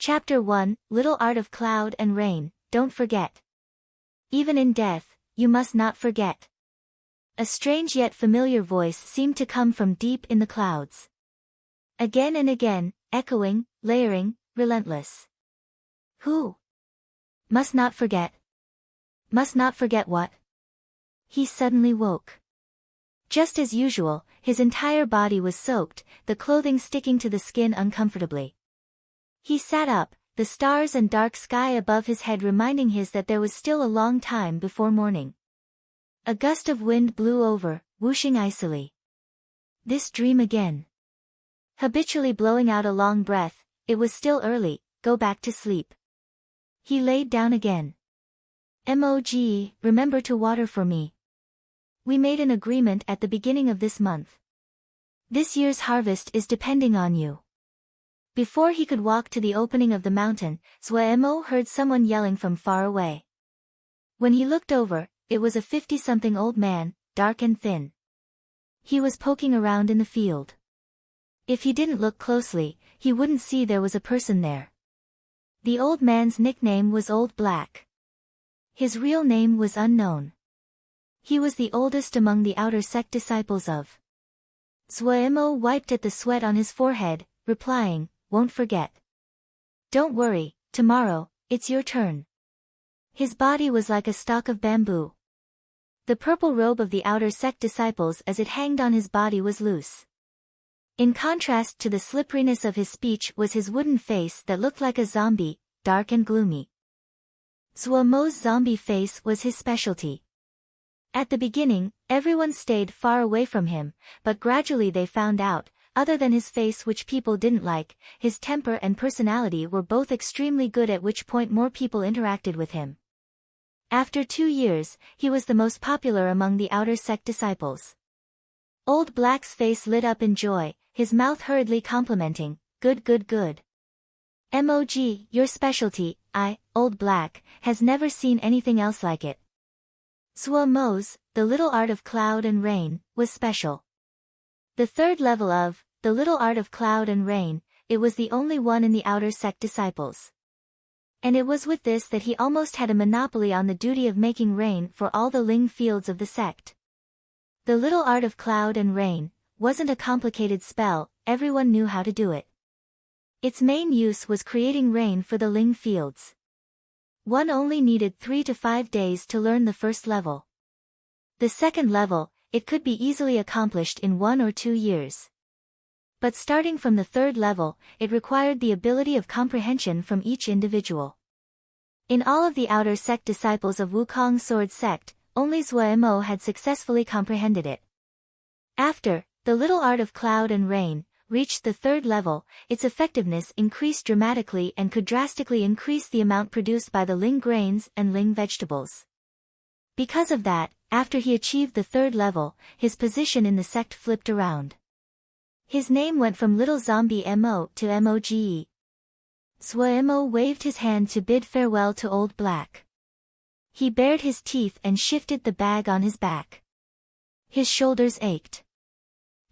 Chapter 1, Little Art of Cloud and Rain, Don't Forget. Even in death, you must not forget. A strange yet familiar voice seemed to come from deep in the clouds. Again and again, echoing, layering, relentless. Who? Must not forget. Must not forget what? He suddenly woke. Just as usual, his entire body was soaked, the clothing sticking to the skin uncomfortably. He sat up, the stars and dark sky above his head reminding him that there was still a long time before morning. A gust of wind blew over, whooshing icily. This dream again. Habitually blowing out a long breath, it was still early, go back to sleep. He laid down again. Remember to water for me. We made an agreement at the beginning of this month. This year's harvest is depending on you. Before he could walk to the opening of the mountain, Zhuemo heard someone yelling from far away. When he looked over, it was a 50-something old man, dark and thin. He was poking around in the field. If he didn't look closely, he wouldn't see there was a person there. The old man's nickname was Old Black. His real name was unknown. He was the oldest among the outer sect disciples of. Zhuemo wiped at the sweat on his forehead, replying, "Won't forget. Don't worry, tomorrow, it's your turn." His body was like a stalk of bamboo. The purple robe of the outer sect disciples as it hanged on his body was loose. In contrast to the slipperiness of his speech was his wooden face that looked like a zombie, dark and gloomy. Zhuemo's zombie face was his specialty. At the beginning, everyone stayed far away from him, but gradually they found out, other than his face which people didn't like, his temper and personality were both extremely good, at which point more people interacted with him. After 2 years, he was the most popular among the outer sect disciples. Old Black's face lit up in joy, his mouth hurriedly complimenting, "Good good good. Your specialty, Old Black, has never seen anything else like it." Zhuemo's, The Little Art of Cloud and Rain, was special. The third level of, The Little Art of Cloud and Rain, it was the only one in the outer sect disciples. And it was with this that he almost had a monopoly on the duty of making rain for all the Ling fields of the sect. The Little Art of Cloud and Rain wasn't a complicated spell, everyone knew how to do it. Its main use was creating rain for the Ling fields. One only needed 3 to 5 days to learn the first level. The second level, it could be easily accomplished in 1 or 2 years. But starting from the third level, it required the ability of comprehension from each individual. In all of the outer sect disciples of Wukong Sword Sect, only Zhuemo had successfully comprehended it. After, The Little Art of Cloud and Rain reached the third level, its effectiveness increased dramatically and could drastically increase the amount produced by the Ling grains and Ling vegetables. Because of that, after he achieved the third level, his position in the sect flipped around. His name went from Little Zombie Mo to Moge. Zhuemo waved his hand to bid farewell to Old Black. He bared his teeth and shifted the bag on his back. His shoulders ached.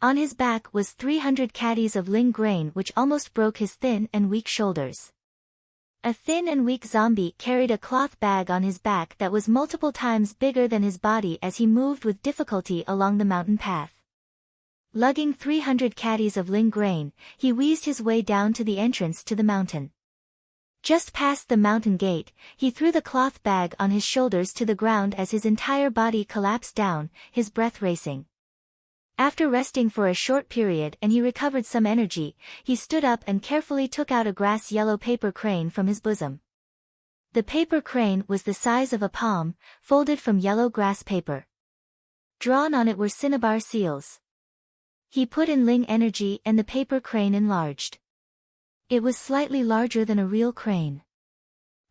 On his back was 300 caddies of Ling grain, which almost broke his thin and weak shoulders. A thin and weak zombie carried a cloth bag on his back that was multiple times bigger than his body as he moved with difficulty along the mountain path. Lugging 300 caddies of Ling grain, he wheezed his way down to the entrance to the mountain. Just past the mountain gate, he threw the cloth bag on his shoulders to the ground as his entire body collapsed down, his breath racing. After resting for a short period and he recovered some energy, he stood up and carefully took out a grass yellow paper crane from his bosom. The paper crane was the size of a palm, folded from yellow grass paper. Drawn on it were cinnabar seals. He put in Ling energy and the paper crane enlarged. It was slightly larger than a real crane.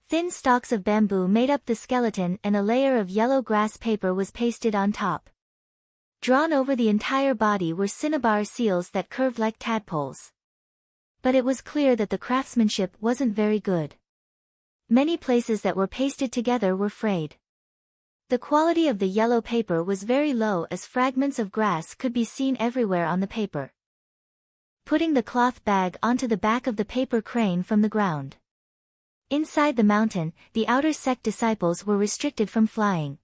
Thin stalks of bamboo made up the skeleton and a layer of yellow grass paper was pasted on top. Drawn over the entire body were cinnabar seals that curved like tadpoles. But it was clear that the craftsmanship wasn't very good. Many places that were pasted together were frayed. The quality of the yellow paper was very low as fragments of grass could be seen everywhere on the paper. Putting the cloth bag onto the back of the paper crane from the ground. Inside the mountain, the outer sect disciples were restricted from flying.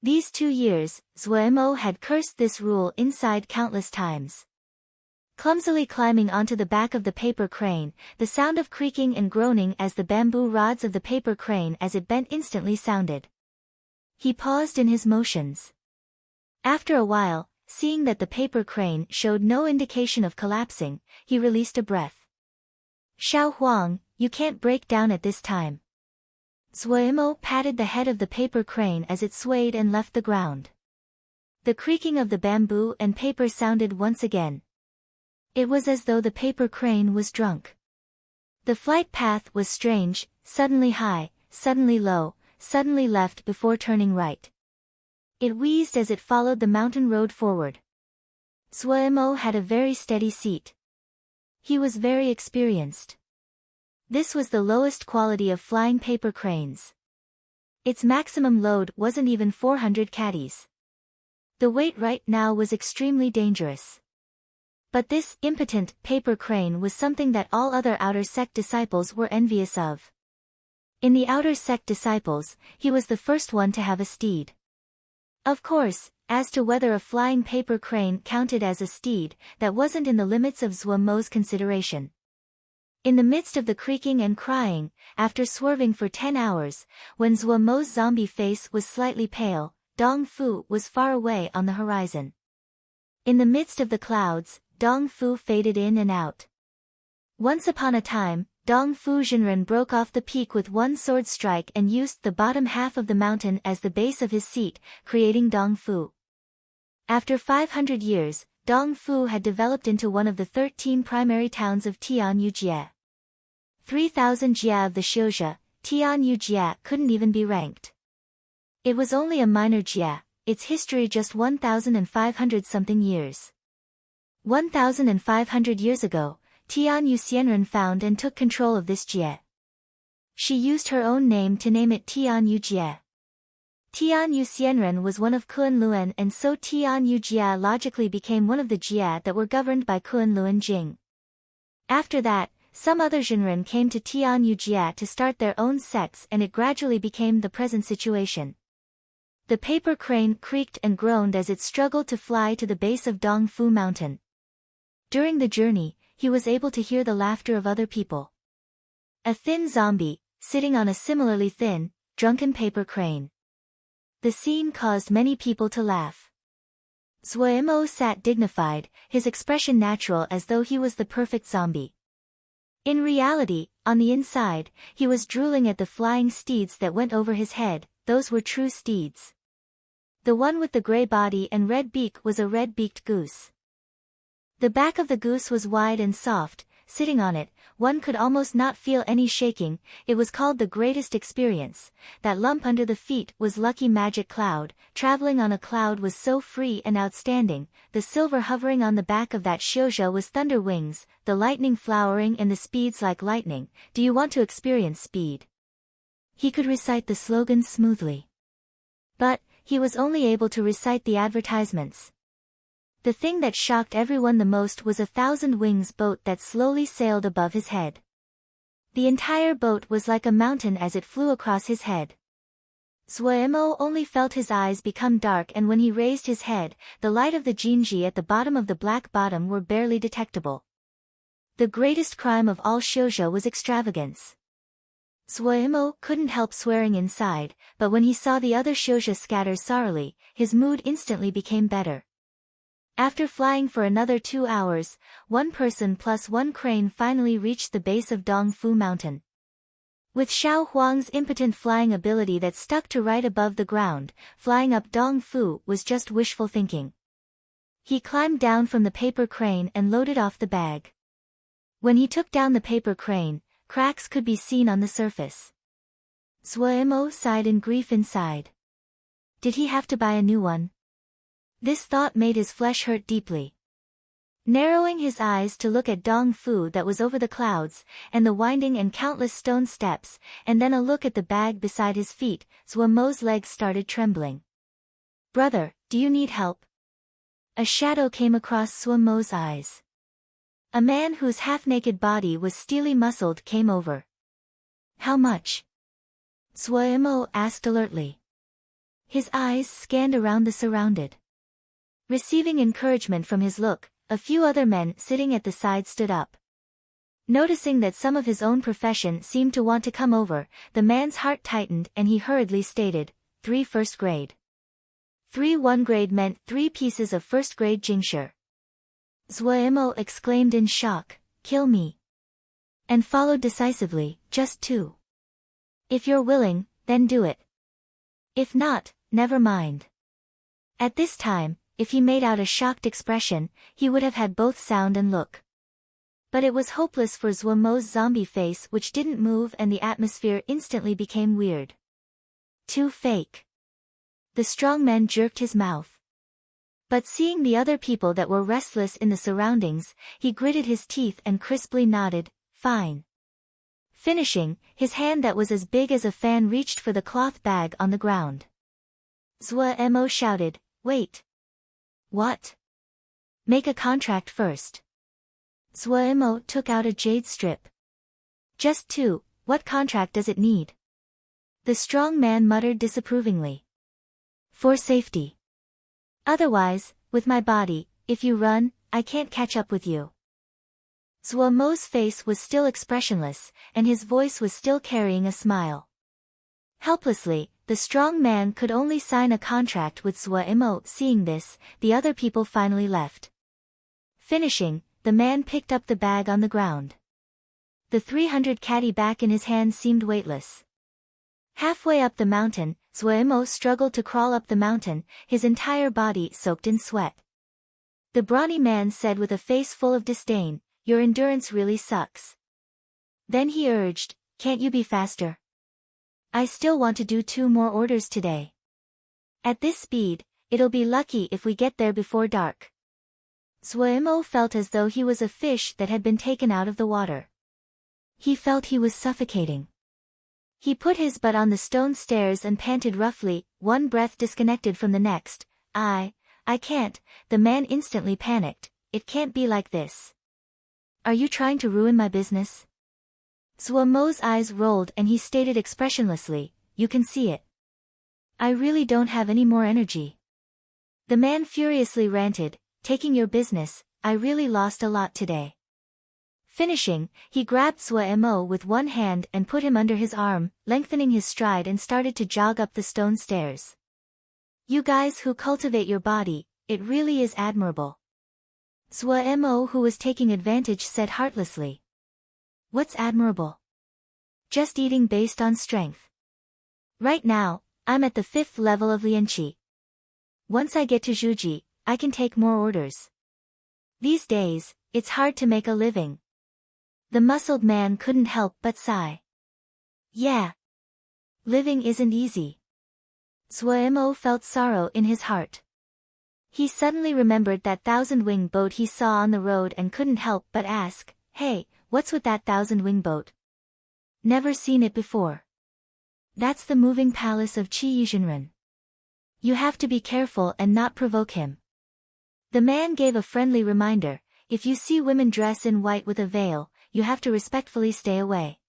These 2 years, Zuemo had cursed this rule inside countless times. Clumsily climbing onto the back of the paper crane, the sound of creaking and groaning as the bamboo rods of the paper crane as it bent instantly sounded. He paused in his motions. After a while, seeing that the paper crane showed no indication of collapsing, he released a breath. "Xiao Huang, you can't break down at this time." Zuemo patted the head of the paper crane as it swayed and left the ground. The creaking of the bamboo and paper sounded once again. It was as though the paper crane was drunk. The flight path was strange, suddenly high, suddenly low, suddenly left before turning right. It wheezed as it followed the mountain road forward. Zuemo had a very steady seat. He was very experienced. This was the lowest quality of flying paper cranes. Its maximum load wasn't even 400 kgs. The weight right now was extremely dangerous. But this impotent paper crane was something that all other outer sect disciples were envious of. In the outer sect disciples, he was the first one to have a steed. Of course, as to whether a flying paper crane counted as a steed, that wasn't in the limits of Zuemo's consideration. In the midst of the creaking and crying, after swerving for 10 hours, when Zuemo's zombie face was slightly pale, Dong Fu was far away on the horizon. In the midst of the clouds, Dong Fu faded in and out. Once upon a time, Dong Fu Jinren broke off the peak with one sword strike and used the bottom half of the mountain as the base of his seat, creating Dong Fu. After 500 years, Dong Fu had developed into one of the 13 primary towns of Tianyu Jie. 3,000 jia of the Xiuzhe, Tianyu Jie couldn't even be ranked. It was only a minor jia, its history just 1,500 something years. 1,500 years ago, Tianyu Xianren found and took control of this jie. She used her own name to name it Tianyu Jie. Tianyu Xianren was one of Kunlun, and so Tianyu Jie logically became one of the jie that were governed by Kunlun Jing. After that, some other Jinren came to Tianyu Jie to start their own sects, and it gradually became the present situation. The paper crane creaked and groaned as it struggled to fly to the base of Dong Fu Mountain. During the journey, he was able to hear the laughter of other people. A thin zombie, sitting on a similarly thin, drunken paper crane. The scene caused many people to laugh. Zuemo sat dignified, his expression natural as though he was the perfect zombie. In reality, on the inside, he was drooling at the flying steeds that went over his head. Those were true steeds. The one with the gray body and red beak was a red-beaked goose. The back of the goose was wide and soft. Sitting on it, one could almost not feel any shaking. It was called the greatest experience. That lump under the feet was lucky magic cloud. Traveling on a cloud was so free and outstanding. The silver hovering on the back of that Xiuzhe was thunder wings, the lightning flowering and the speeds like lightning. Do you want to experience speed? He could recite the slogans smoothly. But, he was only able to recite the advertisements. The thing that shocked everyone the most was a 1,000 wings boat that slowly sailed above his head. The entire boat was like a mountain as it flew across his head. Zuemo only felt his eyes become dark, and when he raised his head, the light of the Jinji at the bottom of the black bottom were barely detectable. The greatest crime of all Xiuzhe was extravagance. Zuemo couldn't help swearing inside, but when he saw the other Xiuzhe scatter sorrowfully, his mood instantly became better. After flying for another 2 hours, one person plus one crane finally reached the base of Dong Fu Mountain. With Xiao Huang's impotent flying ability that stuck to right above the ground, flying up Dong Fu was just wishful thinking. He climbed down from the paper crane and loaded off the bag. When he took down the paper crane, cracks could be seen on the surface. Zuemo sighed in grief inside. Did he have to buy a new one? This thought made his flesh hurt deeply. Narrowing his eyes to look at Dong Fu that was over the clouds, and the winding and countless stone steps, and then a look at the bag beside his feet, Zuemo's legs started trembling. "Brother, do you need help?" A shadow came across Zuemo's eyes. A man whose half-naked body was steely muscled came over. How much? Suemo asked alertly. His eyes scanned around the surrounded. Receiving encouragement from his look, a few other men sitting at the side stood up. Noticing that some of his own profession seemed to want to come over, the man's heart tightened and he hurriedly stated, 3 first grade. 3 1 grade meant 3 pieces of first grade jingsher. Suemo exclaimed in shock, kill me. And followed decisively, just 2. If you're willing, then do it. If not, never mind. At this time, if he made out a shocked expression, he would have had both sound and look. But it was hopeless for Zuomo's zombie face, which didn't move, and the atmosphere instantly became weird. Too fake. The strong man jerked his mouth. But seeing the other people that were restless in the surroundings, he gritted his teeth and crisply nodded, fine. Finishing, his hand that was as big as a fan reached for the cloth bag on the ground. Zuomo shouted, wait. What? Make a contract first. Zuomo took out a jade strip. Just 2, what contract does it need? The strong man muttered disapprovingly. For safety. Otherwise, with my body, if you run, I can't catch up with you. Zuomo's face was still expressionless, and his voice was still carrying a smile. Helplessly, the strong man could only sign a contract with Zuomo. Seeing this, the other people finally left. Finishing, the man picked up the bag on the ground. The 300 caddy back in his hand seemed weightless. Halfway up the mountain, Zuomo struggled to crawl up the mountain, his entire body soaked in sweat. The brawny man said with a face full of disdain, your endurance really sucks. Then he urged, can't you be faster? I still want to do 2 more orders today. At this speed, it'll be lucky if we get there before dark. Zuomo felt as though he was a fish that had been taken out of the water. He felt he was suffocating. He put his butt on the stone stairs and panted roughly, one breath disconnected from the next. I can't. The man instantly panicked. It can't be like this. Are you trying to ruin my business? Zuomo's eyes rolled and he stated expressionlessly, you can see it. I really don't have any more energy. The man furiously ranted, taking your business, I really lost a lot today. Finishing, he grabbed Zuomo with one hand and put him under his arm, lengthening his stride and started to jog up the stone stairs. You guys who cultivate your body, it really is admirable. Zuomo, who was taking advantage, said heartlessly. What's admirable? Just eating based on strength. Right now, I'm at the 5th level of Lianqi. Once I get to Zhuji, I can take more orders. These days, it's hard to make a living. The muscled man couldn't help but sigh. Yeah. Living isn't easy. Zuomo felt sorrow in his heart. He suddenly remembered that 1,000-wing boat he saw on the road and couldn't help but ask, hey, what's with that 1,000-wing boat? Never seen it before. That's the moving palace of Qi Yizhenren. You have to be careful and not provoke him. The man gave a friendly reminder, if you see women dress in white with a veil, you have to respectfully stay away.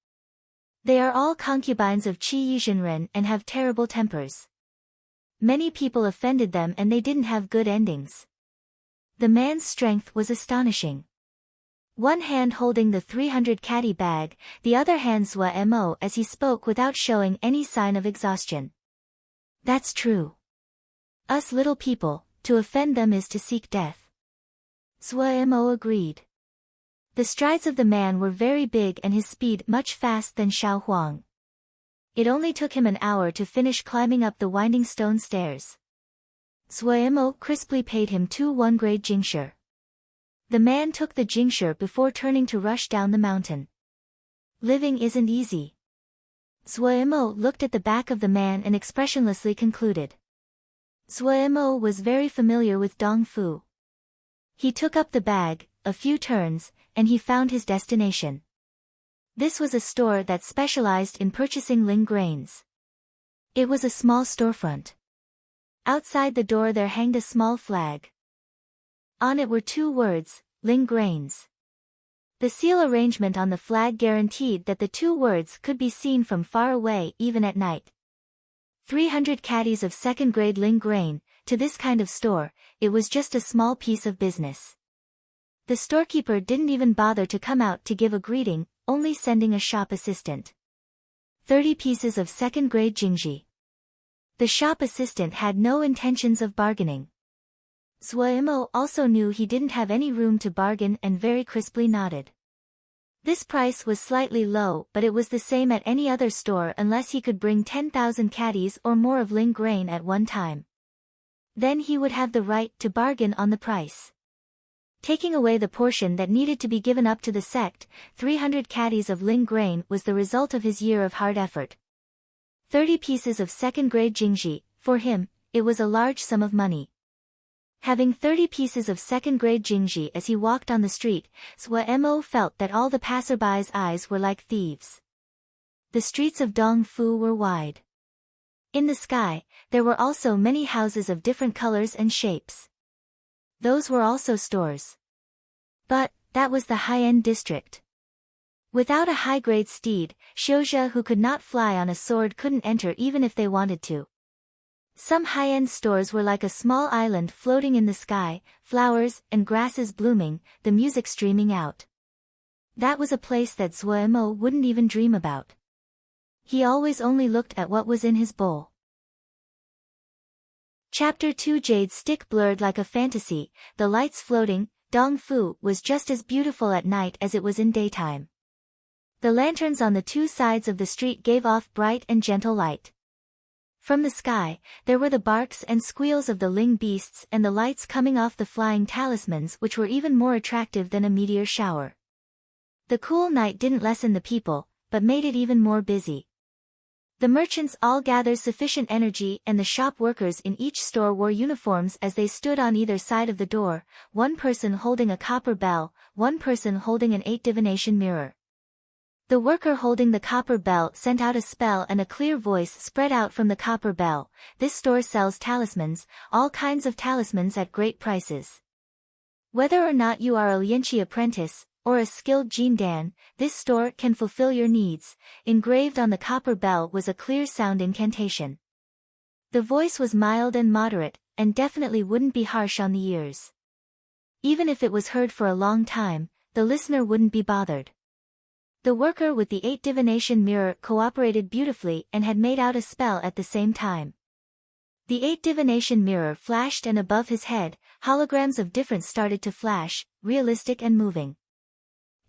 They are all concubines of Qi Yizhenren and have terrible tempers. Many people offended them and they didn't have good endings. The man's strength was astonishing. One hand holding the 300 caddy bag, the other hand Zuomo as he spoke without showing any sign of exhaustion. That's true. Us little people, to offend them is to seek death. Zuomo agreed. The strides of the man were very big and his speed much faster than Xiao Huang. It only took him an hour to finish climbing up the winding stone stairs. Zuomo crisply paid him 2 1-grade jingsher. The man took the jingsher before turning to rush down the mountain. Living isn't easy. Zuomo looked at the back of the man and expressionlessly concluded. Zuomo was very familiar with Dong Fu. He took up the bag, a few turns, and he found his destination. This was a store that specialized in purchasing ling grains. It was a small storefront. Outside the door there hanged a small flag. On it were 2 words, ling grains. The seal arrangement on the flag guaranteed that the two words could be seen from far away even at night. 300 caddies of second-grade Ling grain. To this kind of store, it was just a small piece of business. The storekeeper didn't even bother to come out to give a greeting, only sending a shop assistant. 30 pieces of second-grade jingji. The shop assistant had no intentions of bargaining. Zhuimo also knew he didn't have any room to bargain and very crisply nodded. This price was slightly low, but it was the same at any other store unless he could bring 10,000 caddies or more of Ling grain at one time. Then he would have the right to bargain on the price. Taking away the portion that needed to be given up to the sect, 300 caddies of Ling grain was the result of his year of hard effort. 30 pieces of second-grade jingji, for him, it was a large sum of money. Having 30 pieces of second-grade jingji as he walked on the street, Zhuimo felt that all the passerbys' eyes were like thieves. The streets of Dongfu were wide. In the sky, there were also many houses of different colors and shapes. Those were also stores. But, that was the high-end district. Without a high-grade steed, Xiuzhe who could not fly on a sword couldn't enter even if they wanted to. Some high-end stores were like a small island floating in the sky, flowers and grasses blooming, the music streaming out. That was a place that Zhuimo wouldn't even dream about. He always only looked at what was in his bowl. Chapter 2 Jade stick blurred like a fantasy, the lights floating. Dongfu was just as beautiful at night as it was in daytime. The lanterns on the two sides of the street gave off bright and gentle light. From the sky, there were the barks and squeals of the Ling beasts and the lights coming off the flying talismans which were even more attractive than a meteor shower. The cool night didn't lessen the people, but made it even more busy. The merchants all gathered sufficient energy and the shop workers in each store wore uniforms as they stood on either side of the door, one person holding a copper bell, one person holding an 8 divination mirror. The worker holding the copper bell sent out a spell and a clear voice spread out from the copper bell. This store sells talismans, all kinds of talismans at great prices. Whether or not you are a Lianqi apprentice, or a skilled Jindan, this store can fulfill your needs. Engraved on the copper bell was a clear-sound incantation. The voice was mild and moderate, and definitely wouldn't be harsh on the ears. Even if it was heard for a long time, the listener wouldn't be bothered. The worker with the 8 divination mirror cooperated beautifully and had made out a spell at the same time. The 8 divination mirror flashed and above his head, holograms of difference started to flash, realistic and moving.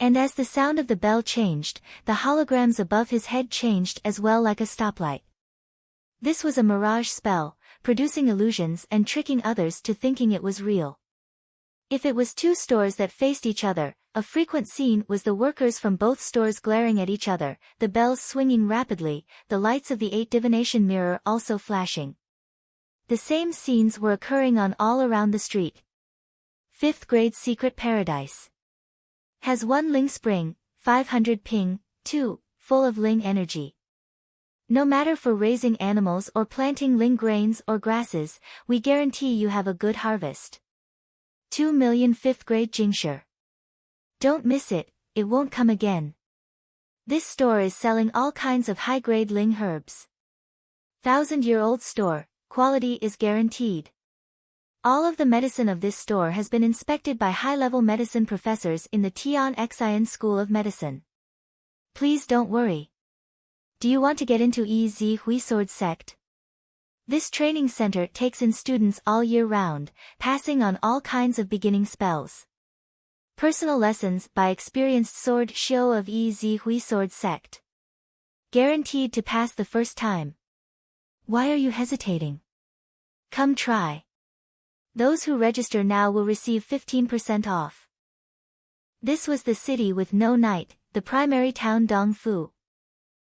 And as the sound of the bell changed, the holograms above his head changed as well like a stoplight. This was a mirage spell, producing illusions and tricking others to thinking it was real. If it was two stores that faced each other, a frequent scene was the workers from both stores glaring at each other, the bells swinging rapidly, the lights of the 8 divination mirror also flashing. The same scenes were occurring on all around the street. 5th grade secret paradise. Has 1 Ling spring, 500 ping, 2, full of Ling energy. No matter for raising animals or planting Ling grains or grasses, we guarantee you have a good harvest. 2 million 5th grade Jingshi. Don't miss it, it won't come again. This store is selling all kinds of high-grade Ling herbs. 1,000-year-old store, quality is guaranteed. All of the medicine of this store has been inspected by high-level medicine professors in the Tian Xian School of Medicine. Please don't worry. Do you want to get into EZ Hui Sword sect? This training center takes in students all year round, passing on all kinds of beginning spells. Personal lessons by experienced sword show of EZ Hui Sword sect. Guaranteed to pass the first time. Why are you hesitating? Come try. Those who register now will receive 15% off. This was the city with no night, the primary town Dongfu.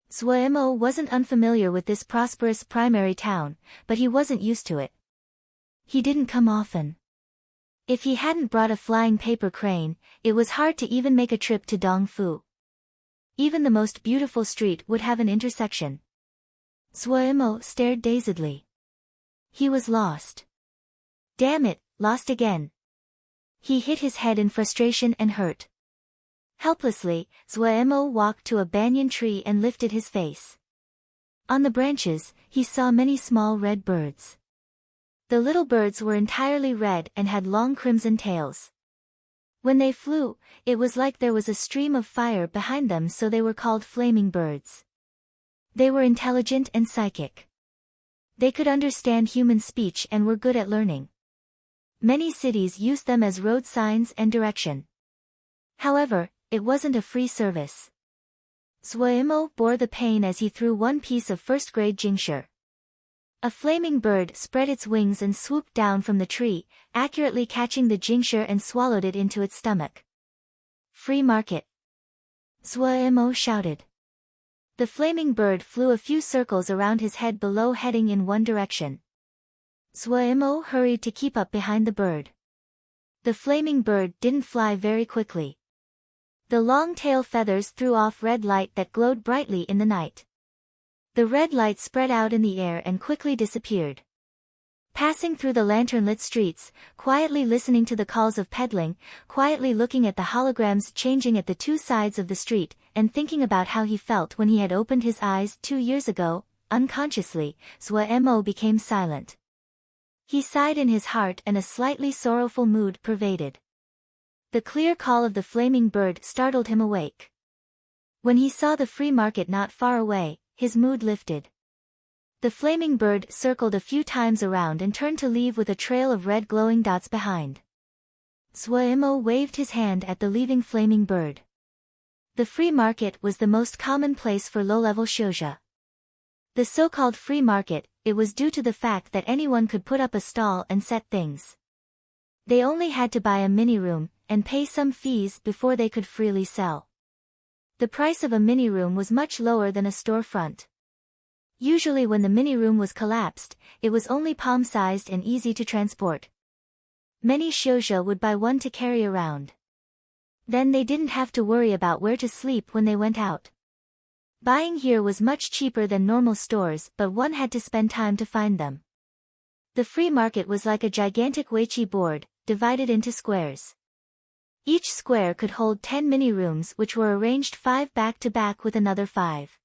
Zhuimo wasn't unfamiliar with this prosperous primary town, but he wasn't used to it. He didn't come often. If he hadn't brought a flying paper crane, it was hard to even make a trip to Dongfu. Even the most beautiful street would have an intersection. Zhuimo stared dazedly. He was lost. Damn it, lost again. He hit his head in frustration and hurt. Helplessly, Zuemo walked to a banyan tree and lifted his face. On the branches, he saw many small red birds. The little birds were entirely red and had long crimson tails. When they flew, it was like there was a stream of fire behind them, so they were called flaming birds. They were intelligent and psychic. They could understand human speech and were good at learning. Many cities used them as road signs and direction. However, it wasn't a free service. Zuemo bore the pain as he threw one piece of first-grade jingshi. A flaming bird spread its wings and swooped down from the tree, accurately catching the jingshi and swallowed it into its stomach. Free market! Zuemo shouted. The flaming bird flew a few circles around his head below, heading in one direction. Zuemo hurried to keep up behind the bird. The flaming bird didn't fly very quickly. The long tail feathers threw off red light that glowed brightly in the night. The red light spread out in the air and quickly disappeared. Passing through the lantern-lit streets, quietly listening to the calls of peddling, quietly looking at the holograms changing at the two sides of the street, and thinking about how he felt when he had opened his eyes 2 years ago, unconsciously, Zuemo became silent. He sighed in his heart and a slightly sorrowful mood pervaded. The clear call of the flaming bird startled him awake. When he saw the free market not far away, his mood lifted. The flaming bird circled a few times around and turned to leave with a trail of red glowing dots behind. Zuemo waved his hand at the leaving flaming bird. The free market was the most common place for low-level shoujo. The so-called free market, it was due to the fact that anyone could put up a stall and set things. They only had to buy a mini-room, and pay some fees before they could freely sell. The price of a mini-room was much lower than a storefront. Usually when the mini-room was collapsed, it was only palm-sized and easy to transport. Many shoujo would buy one to carry around. Then they didn't have to worry about where to sleep when they went out. Buying here was much cheaper than normal stores, but one had to spend time to find them. The free market was like a gigantic weiqi board, divided into squares. Each square could hold 10 mini-rooms which were arranged 5 back-to-back with another 5.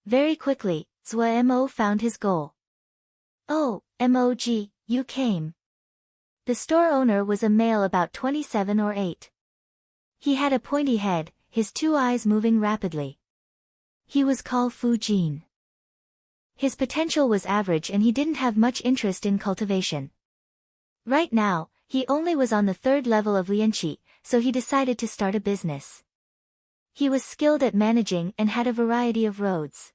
Very quickly, Zuemo found his goal. "Oh, Mog, you came." The store owner was a male about 27 or 8. He had a pointy head, his 2 eyes moving rapidly. He was called Fujin. His potential was average and he didn't have much interest in cultivation. Right now, he only was on the 3rd level of Lianqi, so he decided to start a business. He was skilled at managing and had a variety of roads.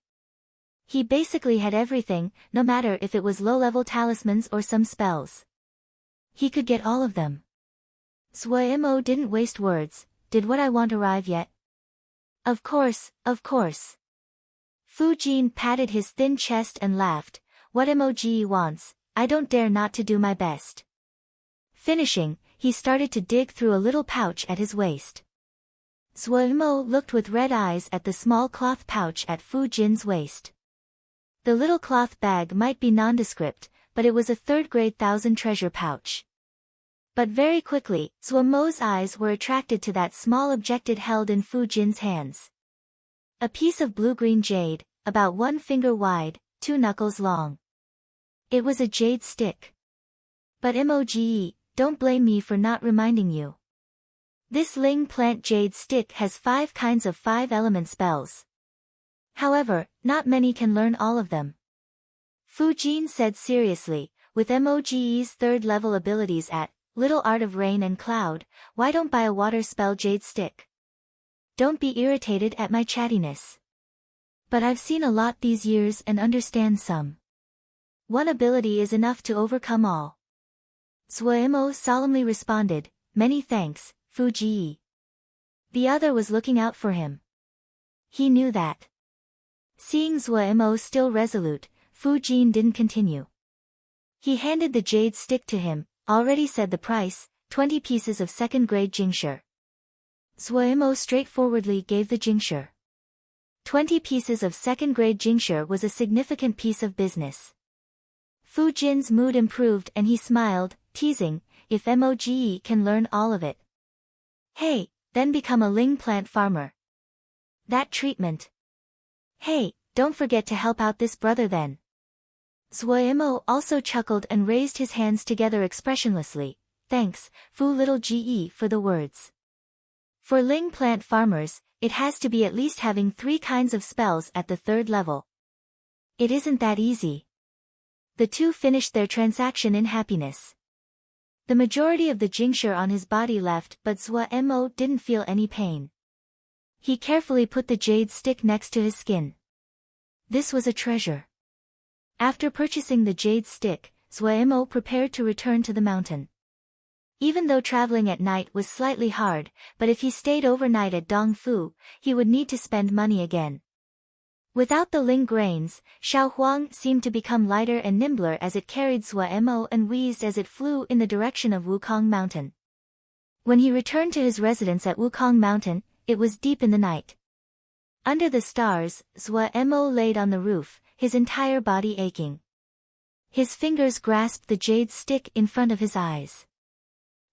He basically had everything, no matter if it was low-level talismans or some spells. He could get all of them. Zuemo didn't waste words. "Did what I want arrive yet?" Of course, of course." Fujin patted his thin chest and laughed. "What Mog wants, I don't dare not to do my best." Finishing, he started to dig through a little pouch at his waist. Zuemo looked with red eyes at the small cloth pouch at Fujin's waist. The little cloth bag might be nondescript, but it was a 3rd-grade 1,000 treasure pouch. But very quickly, Zuemo's eyes were attracted to that small object held in Fujin's hands. A piece of blue-green jade, about 1 finger wide, 2 knuckles long. It was a jade stick. "But Mog, don't blame me for not reminding you. This Ling plant jade stick has 5 kinds of 5-element spells. However, not many can learn all of them." Fujin said seriously, "With Mog's 3rd-level abilities at Little Art of Rain and Cloud, why don't buy a water spell jade stick? Don't be irritated at my chattiness. But I've seen a lot these years and understand some. One ability is enough to overcome all." Zuemo solemnly responded, "Many thanks, Fuji." The other was looking out for him. He knew that. Seeing Zuemo still resolute, Fujin didn't continue. He handed the jade stick to him, already said the price, 20 pieces of 2nd-grade jingshi. Zuemo straightforwardly gave the jingshi. 20 pieces of 2nd-grade jingshi was a significant piece of business. Fujin's mood improved and he smiled, teasing, "If Mog can learn all of it." "Hey, then become a ling plant farmer. That treatment. Hey, don't forget to help out this brother then. Zuoimo also chuckled and raised his hands together expressionlessly. Thanks, Fu little ge for the words. For ling plant farmers, it has to be at least having 3 kinds of spells at the 3rd level. It isn't that easy. The two finished their transaction in happiness. The majority of the jingsher on his body left, but Zuoimo didn't feel any pain. He carefully put the jade stick next to his skin. This was a treasure. After purchasing the jade stick, Zuoimo prepared to return to the mountain. Even though traveling at night was slightly hard, but if he stayed overnight at Dongfu, he would need to spend money again. Without the ling grains, Xiao Huang seemed to become lighter and nimbler as it carried Zuoimo and wheezed as it flew in the direction of Wukong Mountain. When he returned to his residence at Wukong Mountain, it was deep in the night. Under the stars, Zuoimo laid on the roof, his entire body aching. His fingers grasped the jade stick in front of his eyes.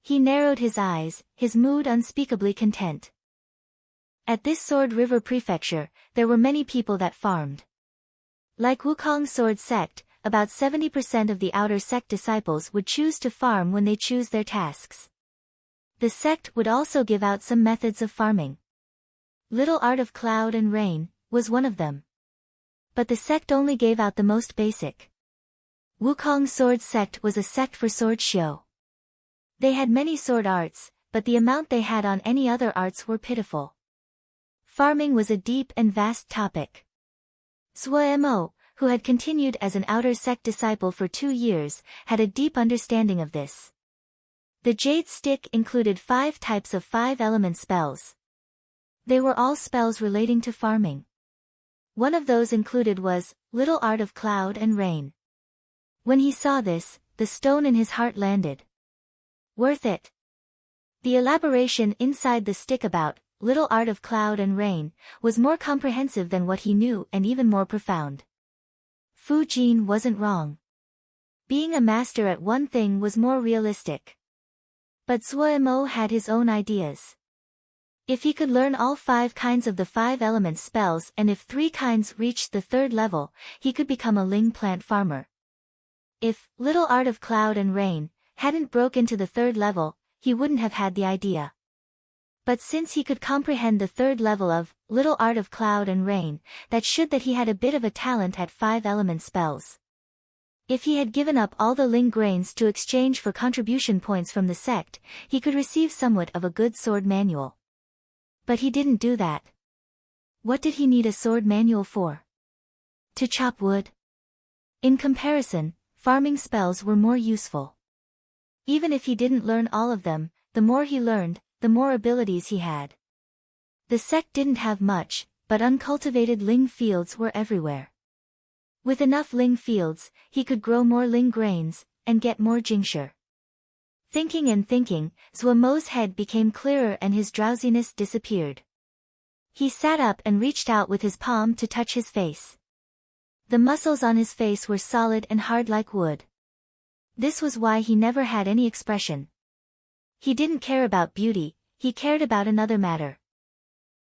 He narrowed his eyes, his mood unspeakably content. At this Sword River Prefecture, there were many people that farmed. Like Wukong Sword Sect, about 70% of the outer sect disciples would choose to farm when they choose their tasks. The sect would also give out some methods of farming. Little Art of Cloud and Rain was one of them. But the sect only gave out the most basic. Wukong Sword Sect was a sect for sword shio. They had many sword arts, but the amount they had on any other arts were pitiful. Farming was a deep and vast topic. Zuoimo, who had continued as an outer sect disciple for 2 years, had a deep understanding of this. The jade stick included 5 types of 5-element spells. They were all spells relating to farming. One of those included was Little Art of Cloud and Rain. When he saw this, the stone in his heart landed. Worth it. The elaboration inside the stick about Little Art of Cloud and Rain was more comprehensive than what he knew and even more profound. Fu Jin wasn't wrong. Being a master at one thing was more realistic. But Zuoimo had his own ideas. If he could learn all 5 kinds of the 5-element spells and if 3 kinds reached the 3rd level, he could become a ling plant farmer. If Little Art of Cloud and Rain hadn't broke into the 3rd level, he wouldn't have had the idea. But since he could comprehend the 3rd level of Little Art of Cloud and Rain, that showed that he had a bit of a talent at 5-element spells. If he had given up all the ling grains to exchange for contribution points from the sect, he could receive somewhat of a good sword manual. But he didn't do that. What did he need a sword manual for? To chop wood? In comparison, farming spells were more useful. Even if he didn't learn all of them, the more he learned, the more abilities he had. The sect didn't have much, but uncultivated ling fields were everywhere. With enough ling fields, he could grow more ling grains, and get more jingsher. Thinking and thinking, Zuomo's head became clearer and his drowsiness disappeared. He sat up and reached out with his palm to touch his face. The muscles on his face were solid and hard like wood. This was why he never had any expression. He didn't care about beauty, he cared about another matter.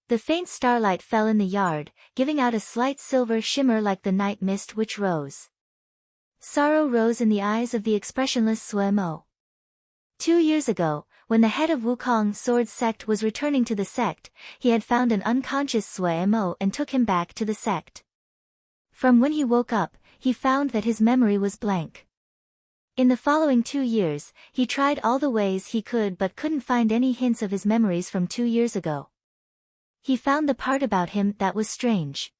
The faint starlight fell in the yard, giving out a slight silver shimmer like the night mist which rose. Sorrow rose in the eyes of the expressionless Zuoimo. 2 years ago, when the head of Wukong Sword Sect was returning to the sect, he had found an unconscious Zuoimo and took him back to the sect. From when he woke up, he found that his memory was blank. In the following 2 years, he tried all the ways he could but couldn't find any hints of his memories from 2 years ago. He found the part about him that was strange.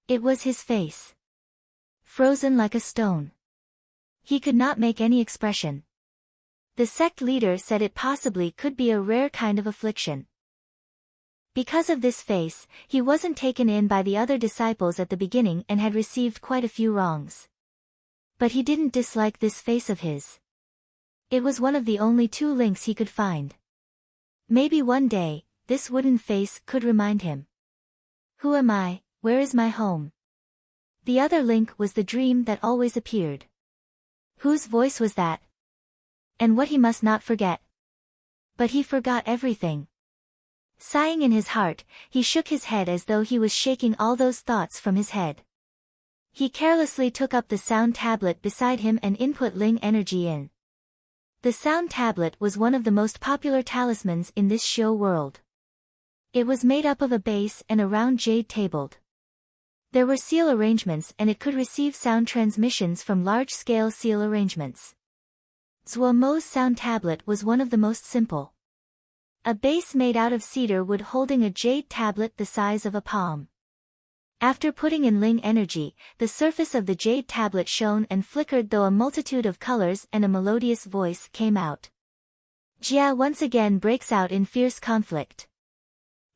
It was his face. Frozen like a stone. He could not make any expression. The sect leader said it possibly could be a rare kind of affliction. Because of this face, he wasn't taken in by the other disciples at the beginning and had received quite a few wrongs. But he didn't dislike this face of his. It was one of the only 2 links he could find. Maybe one day, this wooden face could remind him. Who am I? Where is my home? The other link was the dream that always appeared. Whose voice was that? And what he must not forget. But he forgot everything. Sighing in his heart, he shook his head as though he was shaking all those thoughts from his head. He carelessly took up the sound tablet beside him and input Ling energy in. The sound tablet was one of the most popular talismans in this show world. It was made up of a base and a round jade tabled. There were seal arrangements and it could receive sound transmissions from large-scale seal arrangements. Zhuo Mo's sound tablet was one of the most simple. A base made out of cedar wood holding a jade tablet the size of a palm. After putting in Ling energy, the surface of the jade tablet shone and flickered though a multitude of colors and a melodious voice came out. Jia once again breaks out in fierce conflict.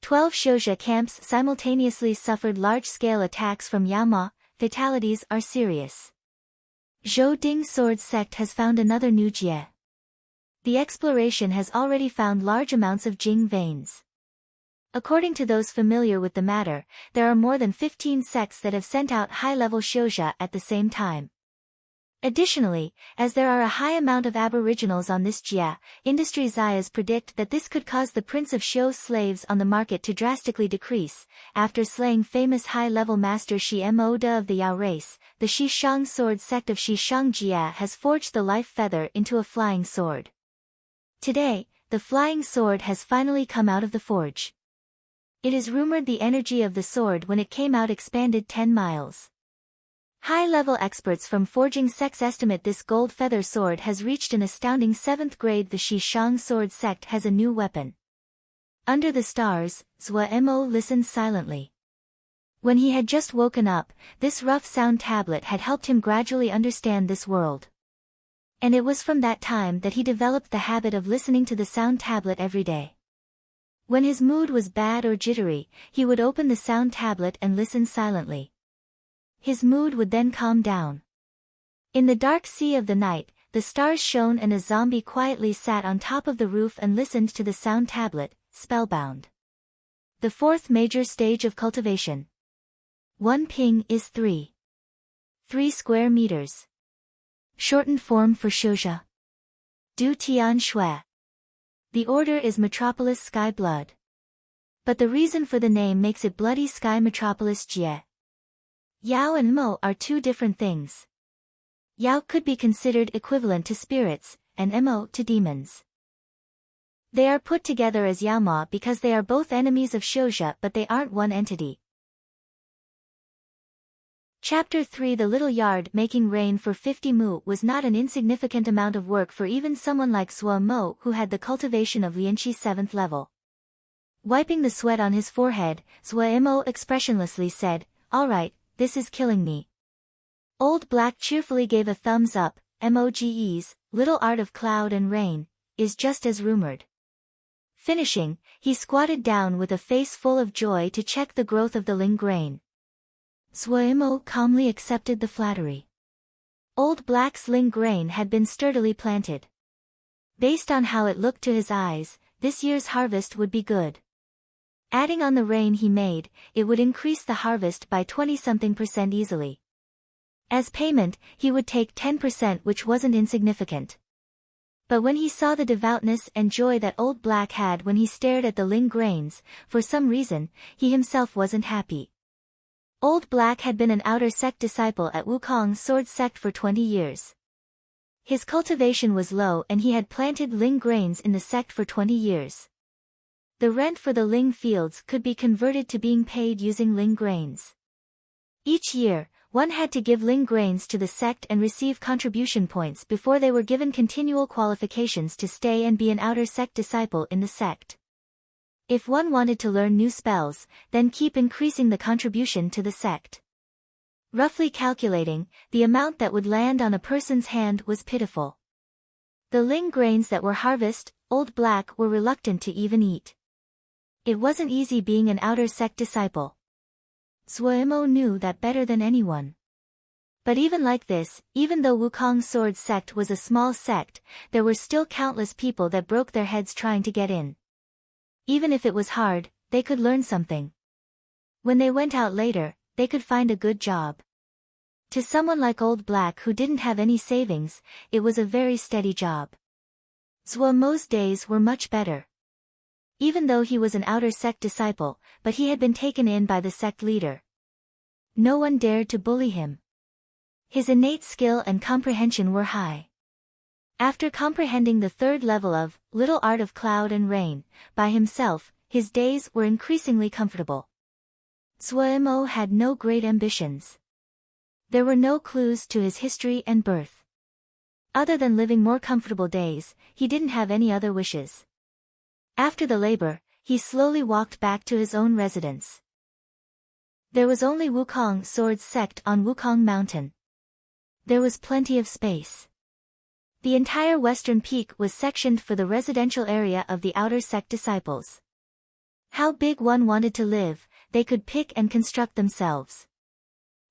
12 Shouja camps simultaneously suffered large-scale attacks from Yama. Fatalities are serious. Zhou Ding's sword sect has found another new Jie. The exploration has already found large amounts of Jing veins. According to those familiar with the matter, there are more than 15 sects that have sent out high-level Shouja at the same time. Additionally, as there are a high amount of aboriginals on this Jia, industry Zayas predict that this could cause the prince of Shou slaves on the market to drastically decrease. After slaying famous high-level master Shi Mo Da of the Yao race, the Shi Shang sword sect of Shi Shang Jia has forged the life feather into a flying sword. Today, the flying sword has finally come out of the forge. It is rumored the energy of the sword when it came out expanded 10 miles. High-level experts from forging sects estimate this gold feather sword has reached an astounding 7th grade. The Shi Shang sword sect has a new weapon. Under the stars, Zhuo Mo listened silently. When he had just woken up, this rough sound tablet had helped him gradually understand this world. And it was from that time that he developed the habit of listening to the sound tablet every day. When his mood was bad or jittery, he would open the sound tablet and listen silently. His mood would then calm down. In the dark sea of the night, the stars shone and a zombie quietly sat on top of the roof and listened to the sound tablet, spellbound. The 4th major stage of cultivation. 1 ping is 3 square meters. Shortened form for Shouja. Du Tian Shui. The order is Metropolis Sky Blood. But the reason for the name makes it Bloody Sky Metropolis Jie. Yao and Mo are two different things. Yao could be considered equivalent to spirits, and Mo to demons. They are put together as Yaoma because they are both enemies of Shouja but they aren't one entity. Chapter 3. The little yard making rain for 50 mu was not an insignificant amount of work for even someone like Zhuo Mo who had the cultivation of Lianqi 7th level. Wiping the sweat on his forehead, Zhuo Mo expressionlessly said, "All right, this is killing me." Old Black cheerfully gave a thumbs up. Moge's little art of cloud and rain is just as rumored. Finishing, he squatted down with a face full of joy to check the growth of the Ling grain. Zhuo Mo calmly accepted the flattery. Old Black's Ling grain had been sturdily planted. Based on how it looked to his eyes, this year's harvest would be good. Adding on the rain he made, it would increase the harvest by 20-something% easily. As payment, he would take 10%, which wasn't insignificant. But when he saw the devoutness and joy that Old Black had when he stared at the Ling grains, for some reason, he himself wasn't happy. Old Black had been an outer sect disciple at Wukong's sword sect for 20 years. His cultivation was low and he had planted Ling grains in the sect for 20 years. The rent for the Ling fields could be converted to being paid using Ling grains. Each year, one had to give Ling grains to the sect and receive contribution points before they were given continual qualifications to stay and be an outer sect disciple in the sect. If one wanted to learn new spells, then keep increasing the contribution to the sect. Roughly calculating, the amount that would land on a person's hand was pitiful. The Ling grains that were harvested, Old Black were reluctant to even eat. It wasn't easy being an outer sect disciple. Zhuo Mo knew that better than anyone. But even like this, even though Wukong's sword sect was a small sect, there were still countless people that broke their heads trying to get in. Even if it was hard, they could learn something. When they went out later, they could find a good job. To someone like Old Black who didn't have any savings, it was a very steady job. Zhuo Mo's days were much better. even though he was an outer sect disciple, but he had been taken in by the sect leader. No one dared to bully him. His innate skill and comprehension were high. After comprehending the third level of Little Art of Cloud and Rain by himself, his days were increasingly comfortable. Zhuemo had no great ambitions. There were no clues to his history and birth. Other than living more comfortable days, he didn't have any other wishes. After the labor, he slowly walked back to his own residence. There was only Wukong Sword's sect on Wukong Mountain. There was plenty of space. The entire western peak was sectioned for the residential area of the outer sect disciples. How big one wanted to live, they could pick and construct themselves.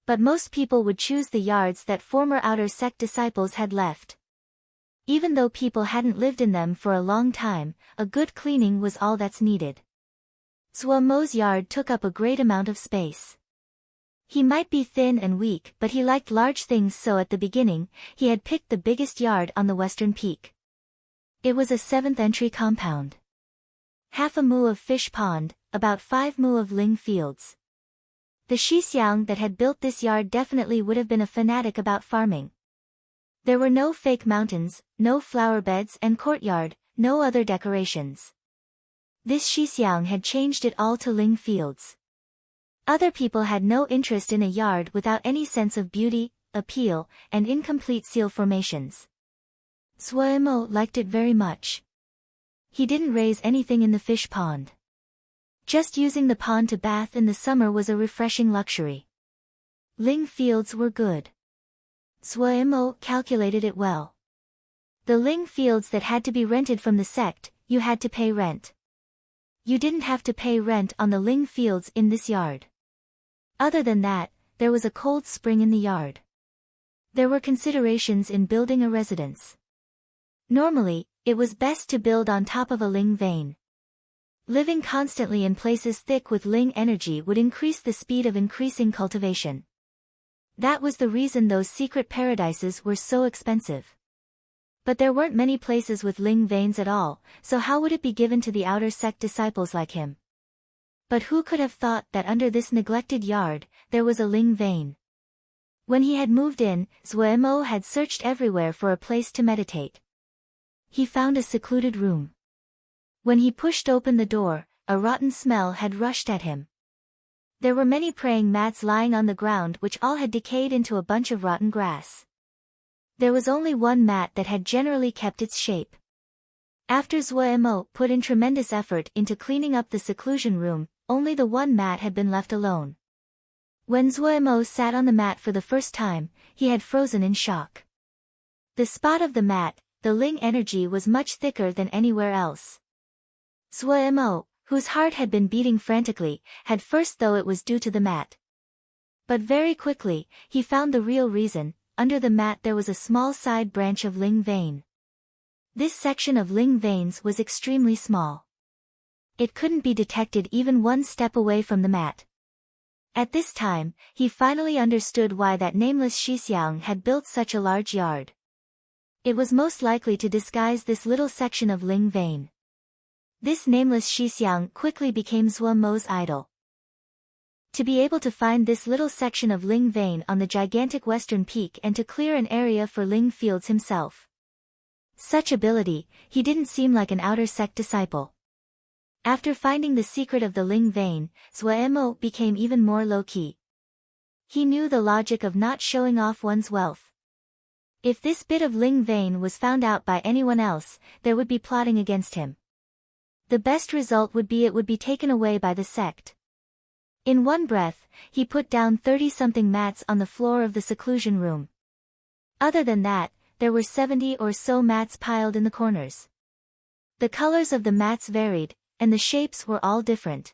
But most people would choose the yards that former outer sect disciples had left. Even though people hadn't lived in them for a long time, a good cleaning was all that's needed. Zhuemo's yard took up a great amount of space. He might be thin and weak, but he liked large things, so at the beginning, he had picked the biggest yard on the western peak. It was a 7th entry compound. Half a mu of fish pond, about 5 mu of ling fields. The Shixiang that had built this yard definitely would have been a fanatic about farming. There were no fake mountains, no flower beds and courtyard, no other decorations. This Shixiang had changed it all to ling fields. Other people had no interest in a yard without any sense of beauty, appeal, and incomplete seal formations. Zhuemo liked it very much. He didn't raise anything in the fish pond. Just using the pond to bath in the summer was a refreshing luxury. Ling fields were good. Zhuemo calculated it well. The ling fields that had to be rented from the sect, you had to pay rent. You didn't have to pay rent on the ling fields in this yard. Other than that, there was a cold spring in the yard. There were considerations in building a residence. Normally, it was best to build on top of a ling vein. Living constantly in places thick with ling energy would increase the speed of increasing cultivation. That was the reason those secret paradises were so expensive. But there weren't many places with ling veins at all, so how would it be given to the outer sect disciples like him? But who could have thought that under this neglected yard, there was a ling vein? When he had moved in, Zhuemo had searched everywhere for a place to meditate. He found a secluded room. When he pushed open the door, a rotten smell had rushed at him. There were many praying mats lying on the ground which all had decayed into a bunch of rotten grass. There was only one mat that had generally kept its shape. After Zhuemo put in tremendous effort into cleaning up the seclusion room, only the one mat had been left alone. When Zhuemo sat on the mat for the first time, he had frozen in shock. The spot of the mat, the ling energy was much thicker than anywhere else. Zhuemo, whose heart had been beating frantically, had first thought it was due to the mat. But very quickly, he found the real reason. Under the mat there was a small side branch of ling vein. This section of ling veins was extremely small. It couldn't be detected even one step away from the mat. At this time, he finally understood why that nameless Shixiang had built such a large yard. It was most likely to disguise this little section of ling vein. This nameless Shixiang quickly became Zhuemo's idol. To be able to find this little section of ling vein on the gigantic western peak and to clear an area for ling fields himself. Such ability, he didn't seem like an outer sect disciple. After finding the secret of the ling vein, Zhuemo became even more low-key. He knew the logic of not showing off one's wealth. If this bit of ling vein was found out by anyone else, there would be plotting against him. The best result would be it would be taken away by the sect. In one breath, he put down 30-something mats on the floor of the seclusion room. Other than that, there were 70 or so mats piled in the corners. The colors of the mats varied, and the shapes were all different.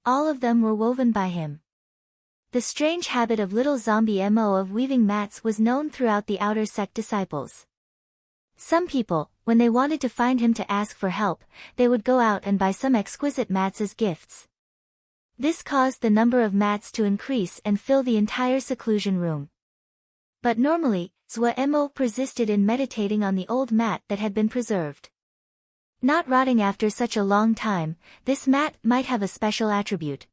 All of them were woven by him. The strange habit of little zombie Mo of weaving mats was known throughout the outer sect disciples. Some people, when they wanted to find him to ask for help, they would go out and buy some exquisite mats as gifts. This caused the number of mats to increase and fill the entire seclusion room. But normally, Zhuemo persisted in meditating on the old mat that had been preserved. Not rotting after such a long time, this mat might have a special attribute.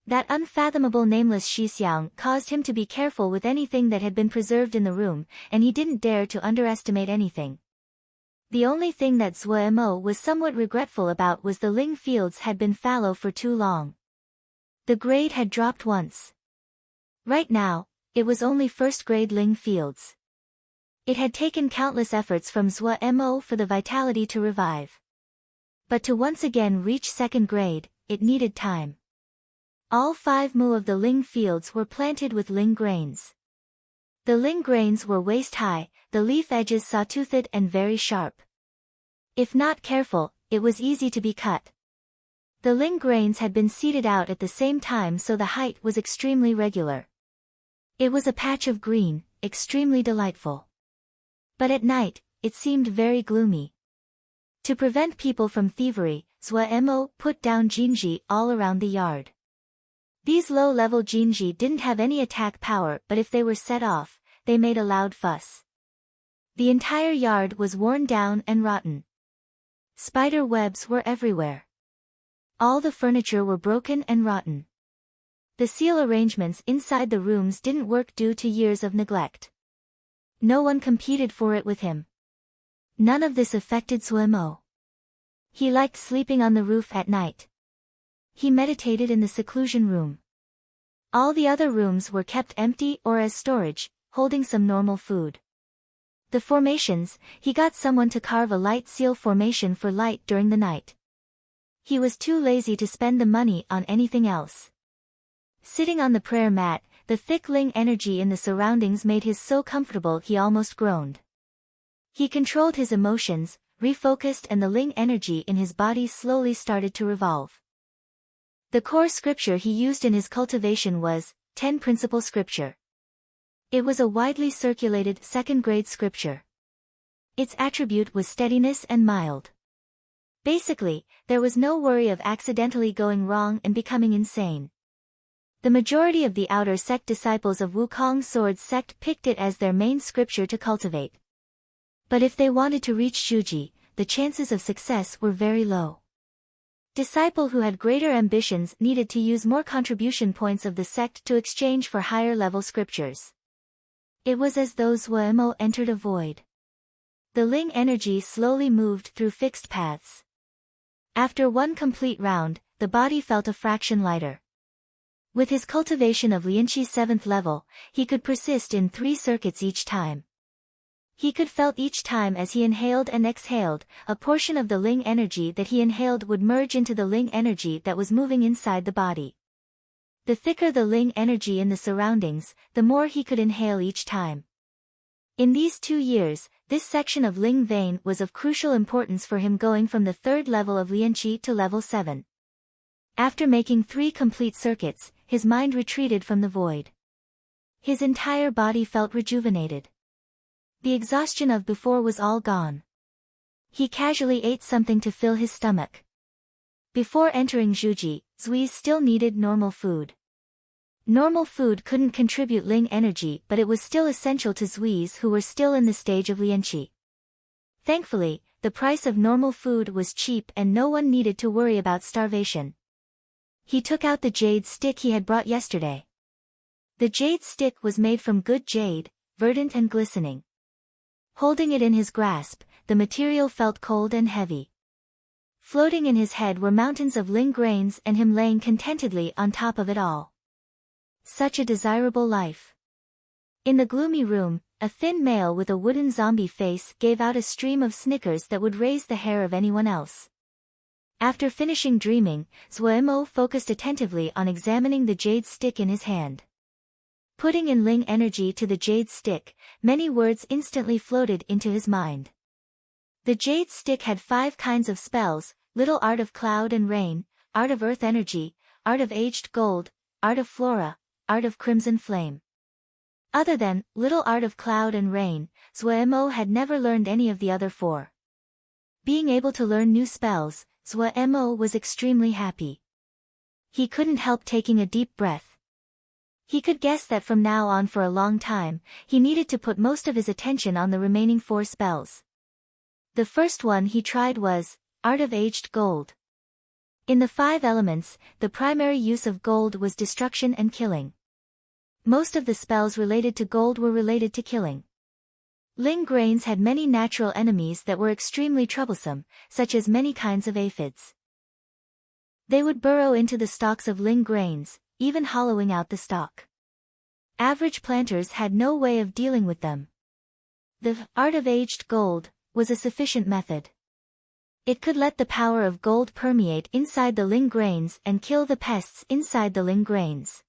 That unfathomable nameless Shixiang caused him to be careful with anything that had been preserved in the room, and he didn't dare to underestimate anything. The only thing that Zuo was somewhat regretful about was the Ling fields had been fallow for too long. The grade had dropped once. Right now, it was only first-grade Ling fields. It had taken countless efforts from Zuo for the vitality to revive. But to once again reach second grade, it needed time. All 5 mu of the Ling fields were planted with Ling grains. The Ling grains were waist-high, the leaf edges saw-toothed and very sharp. If not careful, it was easy to be cut. The Ling grains had been seeded out at the same time, so the height was extremely regular. It was a patch of green, extremely delightful. But at night, it seemed very gloomy. To prevent people from thievery, Zuo put down Jinji all around the yard. These low-level Jinji didn't have any attack power, but if they were set off, they made a loud fuss. The entire yard was worn down and rotten. Spider webs were everywhere. All the furniture were broken and rotten. The seal arrangements inside the rooms didn't work due to years of neglect. No one competed for it with him. None of this affected Zuo. He liked sleeping on the roof at night. He meditated in the seclusion room. All the other rooms were kept empty or as storage, holding some normal food. The formations, he got someone to carve a light seal formation for light during the night. He was too lazy to spend the money on anything else. Sitting on the prayer mat, the thick Ling energy in the surroundings made his so comfortable he almost groaned. He controlled his emotions, refocused, and the Ling energy in his body slowly started to revolve. The core scripture he used in his cultivation was 10 Principle Scripture. It was a widely circulated second-grade scripture. Its attribute was steadiness and mild. Basically, there was no worry of accidentally going wrong and becoming insane. The majority of the outer sect disciples of Wukong's Sword sect picked it as their main scripture to cultivate. But if they wanted to reach Shuji, the chances of success were very low. Disciples who had greater ambitions needed to use more contribution points of the sect to exchange for higher-level scriptures. It was as though Zuo entered a void. The Ling energy slowly moved through fixed paths. After one complete round, the body felt a fraction lighter. With his cultivation of Lianqi 7th level, he could persist in 3 circuits each time. He could felt each time as he inhaled and exhaled, a portion of the Ling energy that he inhaled would merge into the Ling energy that was moving inside the body. The thicker the Ling energy in the surroundings, the more he could inhale each time. In these 2 years, this section of Ling vein was of crucial importance for him, going from the 3rd level of Lianqi to level 7. After making 3 complete circuits, his mind retreated from the void. His entire body felt rejuvenated. The exhaustion of before was all gone. He casually ate something to fill his stomach. Before entering Zhuji, Zui still needed normal food. Normal food couldn't contribute Ling energy, but it was still essential to Zuis who were still in the stage of Lianqi. Thankfully, the price of normal food was cheap and no one needed to worry about starvation. He took out the jade stick he had brought yesterday. The jade stick was made from good jade, verdant and glistening. Holding it in his grasp, the material felt cold and heavy. Floating in his head were mountains of Ling grains and him laying contentedly on top of it all. Such a desirable life. In the gloomy room, a thin male with a wooden zombie face gave out a stream of snickers that would raise the hair of anyone else. After finishing dreaming, Zuo focused attentively on examining the jade stick in his hand. Putting in Ling energy to the jade stick, many words instantly floated into his mind. The jade stick had 5 kinds of spells: Little Art of Cloud and Rain, Art of Earth Energy, Art of Aged Gold, Art of Flora, Art of Crimson Flame. Other than Little Art of Cloud and Rain, Zuo had never learned any of the other 4. Being able to learn new spells, Zuo was extremely happy. He couldn't help taking a deep breath. He could guess that from now on for a long time, he needed to put most of his attention on the remaining 4 spells. The first one he tried was Art of Aged Gold. In the 5 elements, the primary use of gold was destruction and killing. Most of the spells related to gold were related to killing. Ling grains had many natural enemies that were extremely troublesome, such as many kinds of aphids. They would burrow into the stalks of ling grains, even hollowing out the stalk. Average planters had no way of dealing with them. The art of aged gold was a sufficient method. It could let the power of gold permeate inside the ling grains and kill the pests inside the ling grains.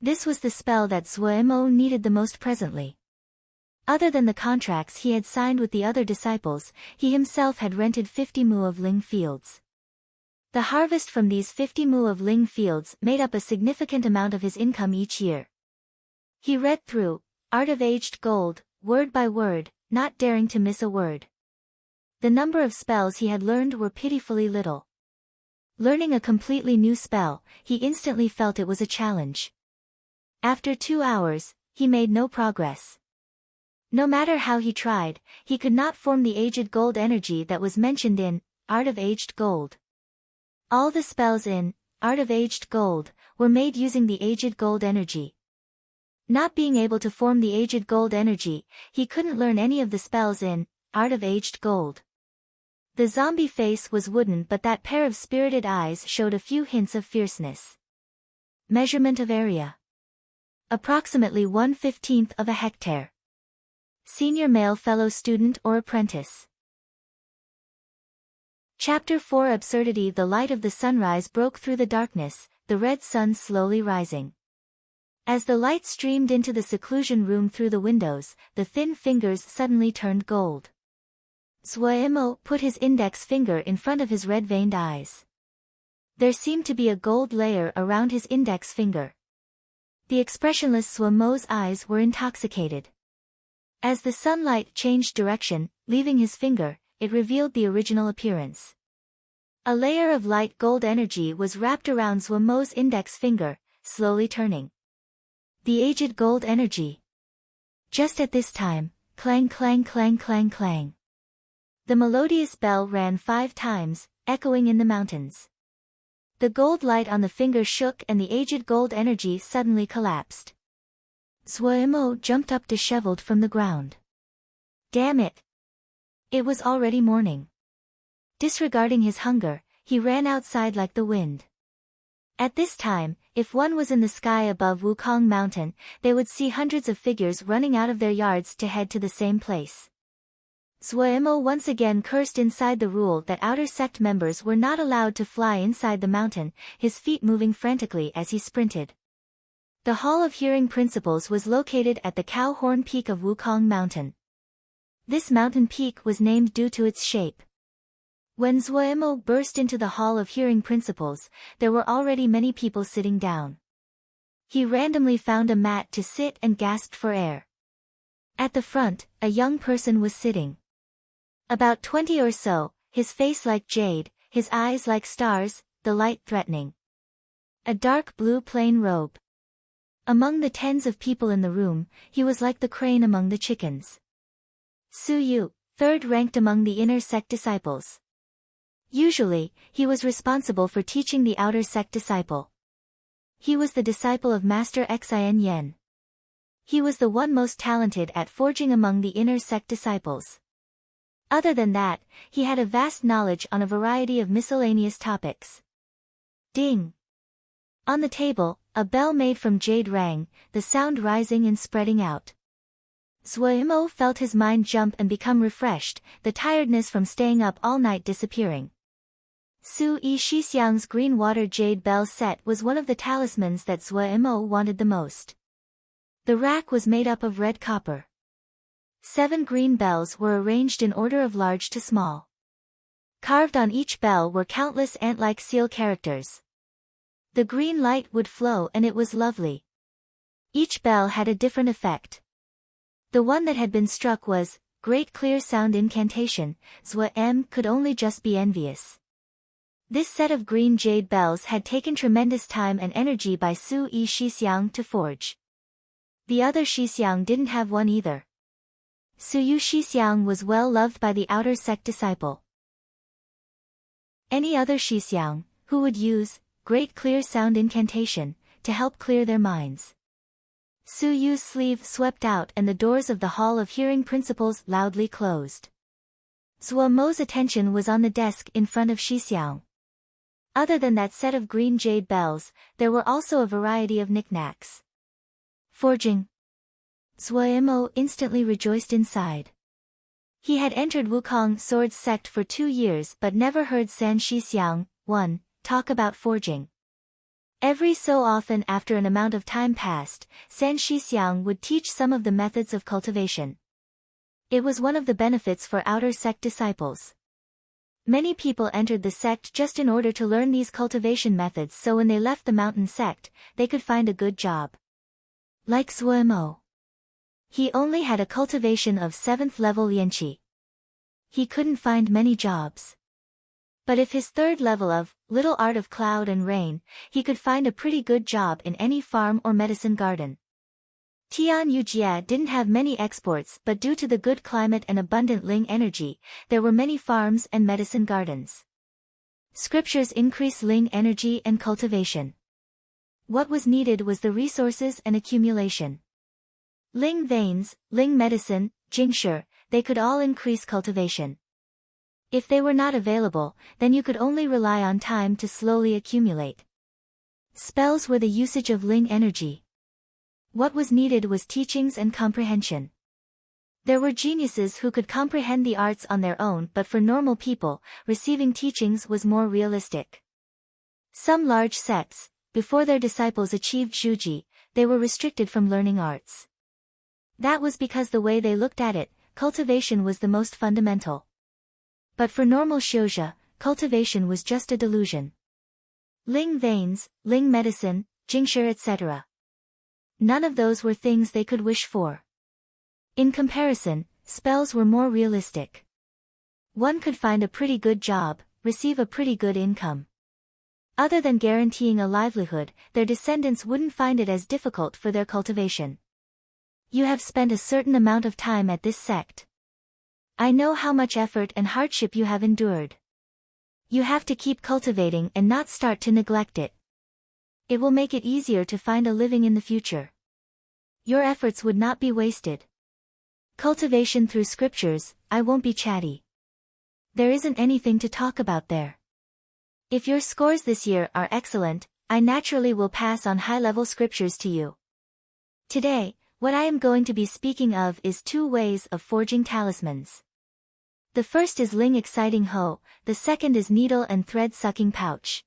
This was the spell that Zuemo needed the most presently. Other than the contracts he had signed with the other disciples, he himself had rented 50 mu of ling fields. The harvest from these 50 mu of ling fields made up a significant amount of his income each year. He read through Art of Aged Gold, word by word, not daring to miss a word. The number of spells he had learned were pitifully little. Learning a completely new spell, he instantly felt it was a challenge. After 2 hours, he made no progress. No matter how he tried, he could not form the aged gold energy that was mentioned in Art of Aged Gold. All the spells in Art of Aged Gold were made using the aged gold energy. Not being able to form the aged gold energy, he couldn't learn any of the spells in Art of Aged Gold. The zombie face was wooden, but that pair of spirited eyes showed a few hints of fierceness. Measurement of area. Approximately 1/15 of a hectare. Senior male fellow student or apprentice. Chapter 4 Absurdity. The light of the sunrise broke through the darkness, the red sun slowly rising. As the light streamed into the seclusion room through the windows, the thin fingers suddenly turned gold. Zuemo put his index finger in front of his red-veined eyes. There seemed to be a gold layer around his index finger. The expressionless Zuemo's eyes were intoxicated. As the sunlight changed direction, leaving his finger, it revealed the original appearance. A layer of light gold energy was wrapped around Zuemo's index finger, slowly turning. The aged gold energy. Just at this time, clang clang clang clang clang. The melodious bell rang 5 times, echoing in the mountains. The gold light on the finger shook and the aged gold energy suddenly collapsed. Zuemo jumped up disheveled from the ground. Damn it! It was already morning. Disregarding his hunger, he ran outside like the wind. At this time, if one was in the sky above Wukong Mountain, they would see hundreds of figures running out of their yards to head to the same place. Zuemo once again cursed inside the rule that outer sect members were not allowed to fly inside the mountain, his feet moving frantically as he sprinted. The Hall of Hearing Principles was located at the Cow Horn Peak of Wukong Mountain. This mountain peak was named due to its shape. When Zuemo burst into the Hall of Hearing Principles, there were already many people sitting down. He randomly found a mat to sit and gasped for air. At the front, a young person was sitting. About 20 or so, his face like jade, his eyes like stars, the light threatening. A dark blue plain robe. Among the tens of people in the room, he was like the crane among the chickens. Su Yu, third ranked among the inner sect disciples. Usually, he was responsible for teaching the outer sect disciple. He was the disciple of Master Xin Yen. He was the one most talented at forging among the inner sect disciples. Other than that, he had a vast knowledge on a variety of miscellaneous topics. Ding! On the table, a bell made from jade rang, the sound rising and spreading out. Zuemo felt his mind jump and become refreshed, the tiredness from staying up all night disappearing. Su Yi Shixiang's green water jade bell set was one of the talismans that Zuemo wanted the most. The rack was made up of red copper. 7 green bells were arranged in order of large to small. Carved on each bell were countless ant-like seal characters. The green light would flow and it was lovely. Each bell had a different effect. The one that had been struck was, Great Clear Sound Incantation. Zuem could only just be envious. This set of green jade bells had taken tremendous time and energy by Su Yi Shixiang to forge. The other Shixiang didn't have one either. Su Yu Shixiang was well loved by the outer sect disciple. any other Shixiang, who would use great clear sound incantation to help clear their minds. Su Yu's sleeve swept out and the doors of the Hall of Hearing Principles loudly closed. Zhuo Mo's attention was on the desk in front of Shixiang. Other than that set of green jade bells, there were also a variety of knickknacks. Forging. Zhuo Mo instantly rejoiced inside. He had entered Wukong Sword's sect for 2 years but never heard San Shixiang, 1, talk about forging. Every so often after an amount of time passed, San Shixiang would teach some of the methods of cultivation. It was one of the benefits for outer sect disciples. Many people entered the sect just in order to learn these cultivation methods so when they left the mountain sect, they could find a good job. Like Zhuo Mo. He only had a cultivation of 7th level Yanqi. He couldn't find many jobs. But if his 3rd level of Little Art of Cloud and Rain, he could find a pretty good job in any farm or medicine garden. Tian Yujia didn't have many exports but due to the good climate and abundant Ling energy, there were many farms and medicine gardens. Scriptures increase Ling energy and cultivation. What was needed was the resources and accumulation. Ling veins, Ling medicine, Jingshi, they could all increase cultivation. If they were not available, then you could only rely on time to slowly accumulate. Spells were the usage of Ling energy. What was needed was teachings and comprehension. There were geniuses who could comprehend the arts on their own, but for normal people, receiving teachings was more realistic. Some large sects, before their disciples achieved Zhuji, they were restricted from learning arts. That was because the way they looked at it, cultivation was the most fundamental. But for normal Xiuzhi, cultivation was just a delusion. Ling veins, Ling medicine, Jingshi etc. None of those were things they could wish for. In comparison, spells were more realistic. One could find a pretty good job, receive a pretty good income. Other than guaranteeing a livelihood, their descendants wouldn't find it as difficult for their cultivation. You have spent a certain amount of time at this sect. I know how much effort and hardship you have endured. You have to keep cultivating and not start to neglect it. It will make it easier to find a living in the future. Your efforts would not be wasted. Cultivation through scriptures, I won't be chatty. There isn't anything to talk about there. If your scores this year are excellent, I naturally will pass on high-level scriptures to you. Today, what I am going to be speaking of is 2 ways of forging talismans. The first is Ling Exciting Hoe, the second is Needle and Thread Sucking Pouch.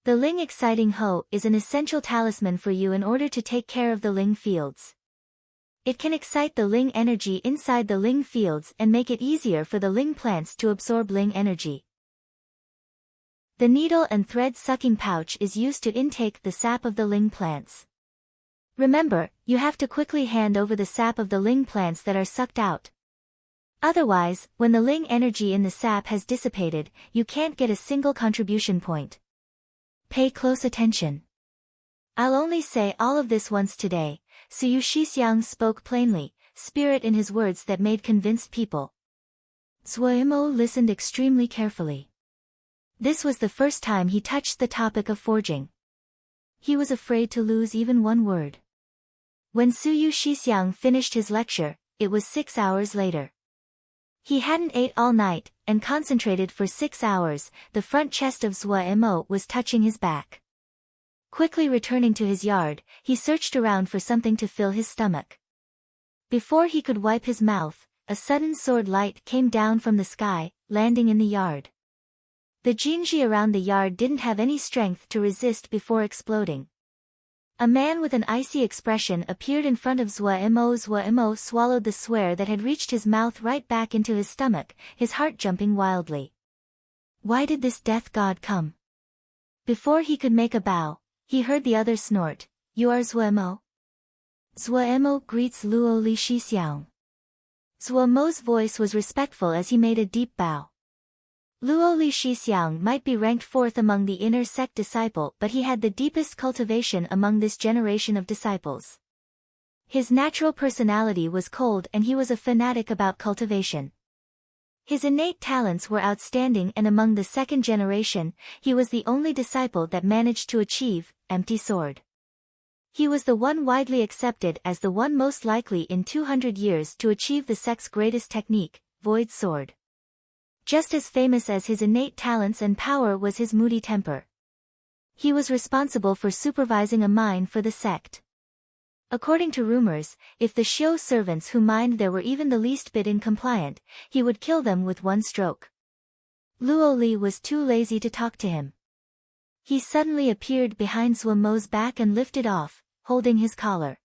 The Ling Exciting Hoe is an essential talisman for you in order to take care of the Ling fields. It can excite the Ling energy inside the Ling fields and make it easier for the Ling plants to absorb Ling energy. The Needle and Thread Sucking Pouch is used to intake the sap of the Ling plants. Remember, you have to quickly hand over the sap of the Ling plants that are sucked out. Otherwise, when the Ling energy in the sap has dissipated, you can't get a single contribution point. Pay close attention. I'll only say all of this once today. Su Yu Shixiang spoke plainly, spirit in his words that made convinced people. Zhuo Mo listened extremely carefully. This was the first time he touched the topic of forging. He was afraid to lose even one word. When Su Yu Shixiang finished his lecture, it was 6 hours later. He hadn't ate all night, and concentrated for 6 hours, the front chest of Zhuo Mo was touching his back. Quickly returning to his yard, he searched around for something to fill his stomach. Before he could wipe his mouth, a sudden sword light came down from the sky, landing in the yard. The Jinji around the yard didn't have any strength to resist before exploding. A man with an icy expression appeared in front of Zhuo Mo. Zhuo Mo swallowed the swear that had reached his mouth right back into his stomach, his heart jumping wildly. Why did this death god come? Before he could make a bow, he heard the other snort, "You are Zhuo Mo?" Zhuo Mo greets Luo Li Shixiang. Zhuo Mo's voice was respectful as he made a deep bow. Luo Li Shixiang might be ranked 4th among the inner sect disciple, but he had the deepest cultivation among this generation of disciples. His natural personality was cold and he was a fanatic about cultivation. His innate talents were outstanding, and among the second generation, he was the only disciple that managed to achieve empty sword. He was the one widely accepted as the one most likely in 200 years to achieve the sect's greatest technique, void sword. Just as famous as his innate talents and power was his moody temper. He was responsible for supervising a mine for the sect. According to rumors, if the Xiu servants who mined there were even the least bit incompliant, he would kill them with one stroke. Luo Li was too lazy to talk to him. He suddenly appeared behind Zuomo's back and lifted off, holding his collar.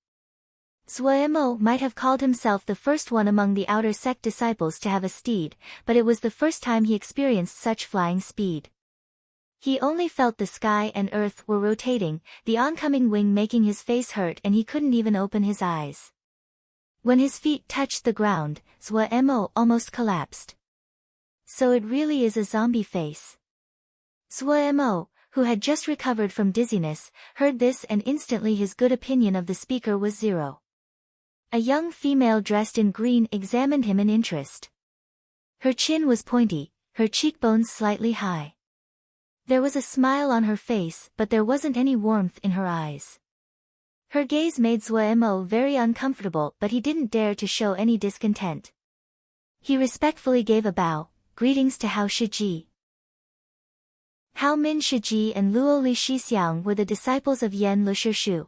Zuomo might have called himself the first one among the outer sect disciples to have a steed, but it was the first time he experienced such flying speed. He only felt the sky and earth were rotating, the oncoming wing making his face hurt, and he couldn't even open his eyes. When his feet touched the ground, Zuomo almost collapsed. So it really is a zombie face. Zuomo, who had just recovered from dizziness, heard this, and instantly his good opinion of the speaker was zero. A young female dressed in green examined him in interest. Her chin was pointy, her cheekbones slightly high. There was a smile on her face, but there wasn't any warmth in her eyes. Her gaze made Zuomo very uncomfortable, but he didn't dare to show any discontent. He respectfully gave a bow, greetings to Hao Shiji. Hao Min Shiji and Luo Li Shixiang were the disciples of Yan Lushishu.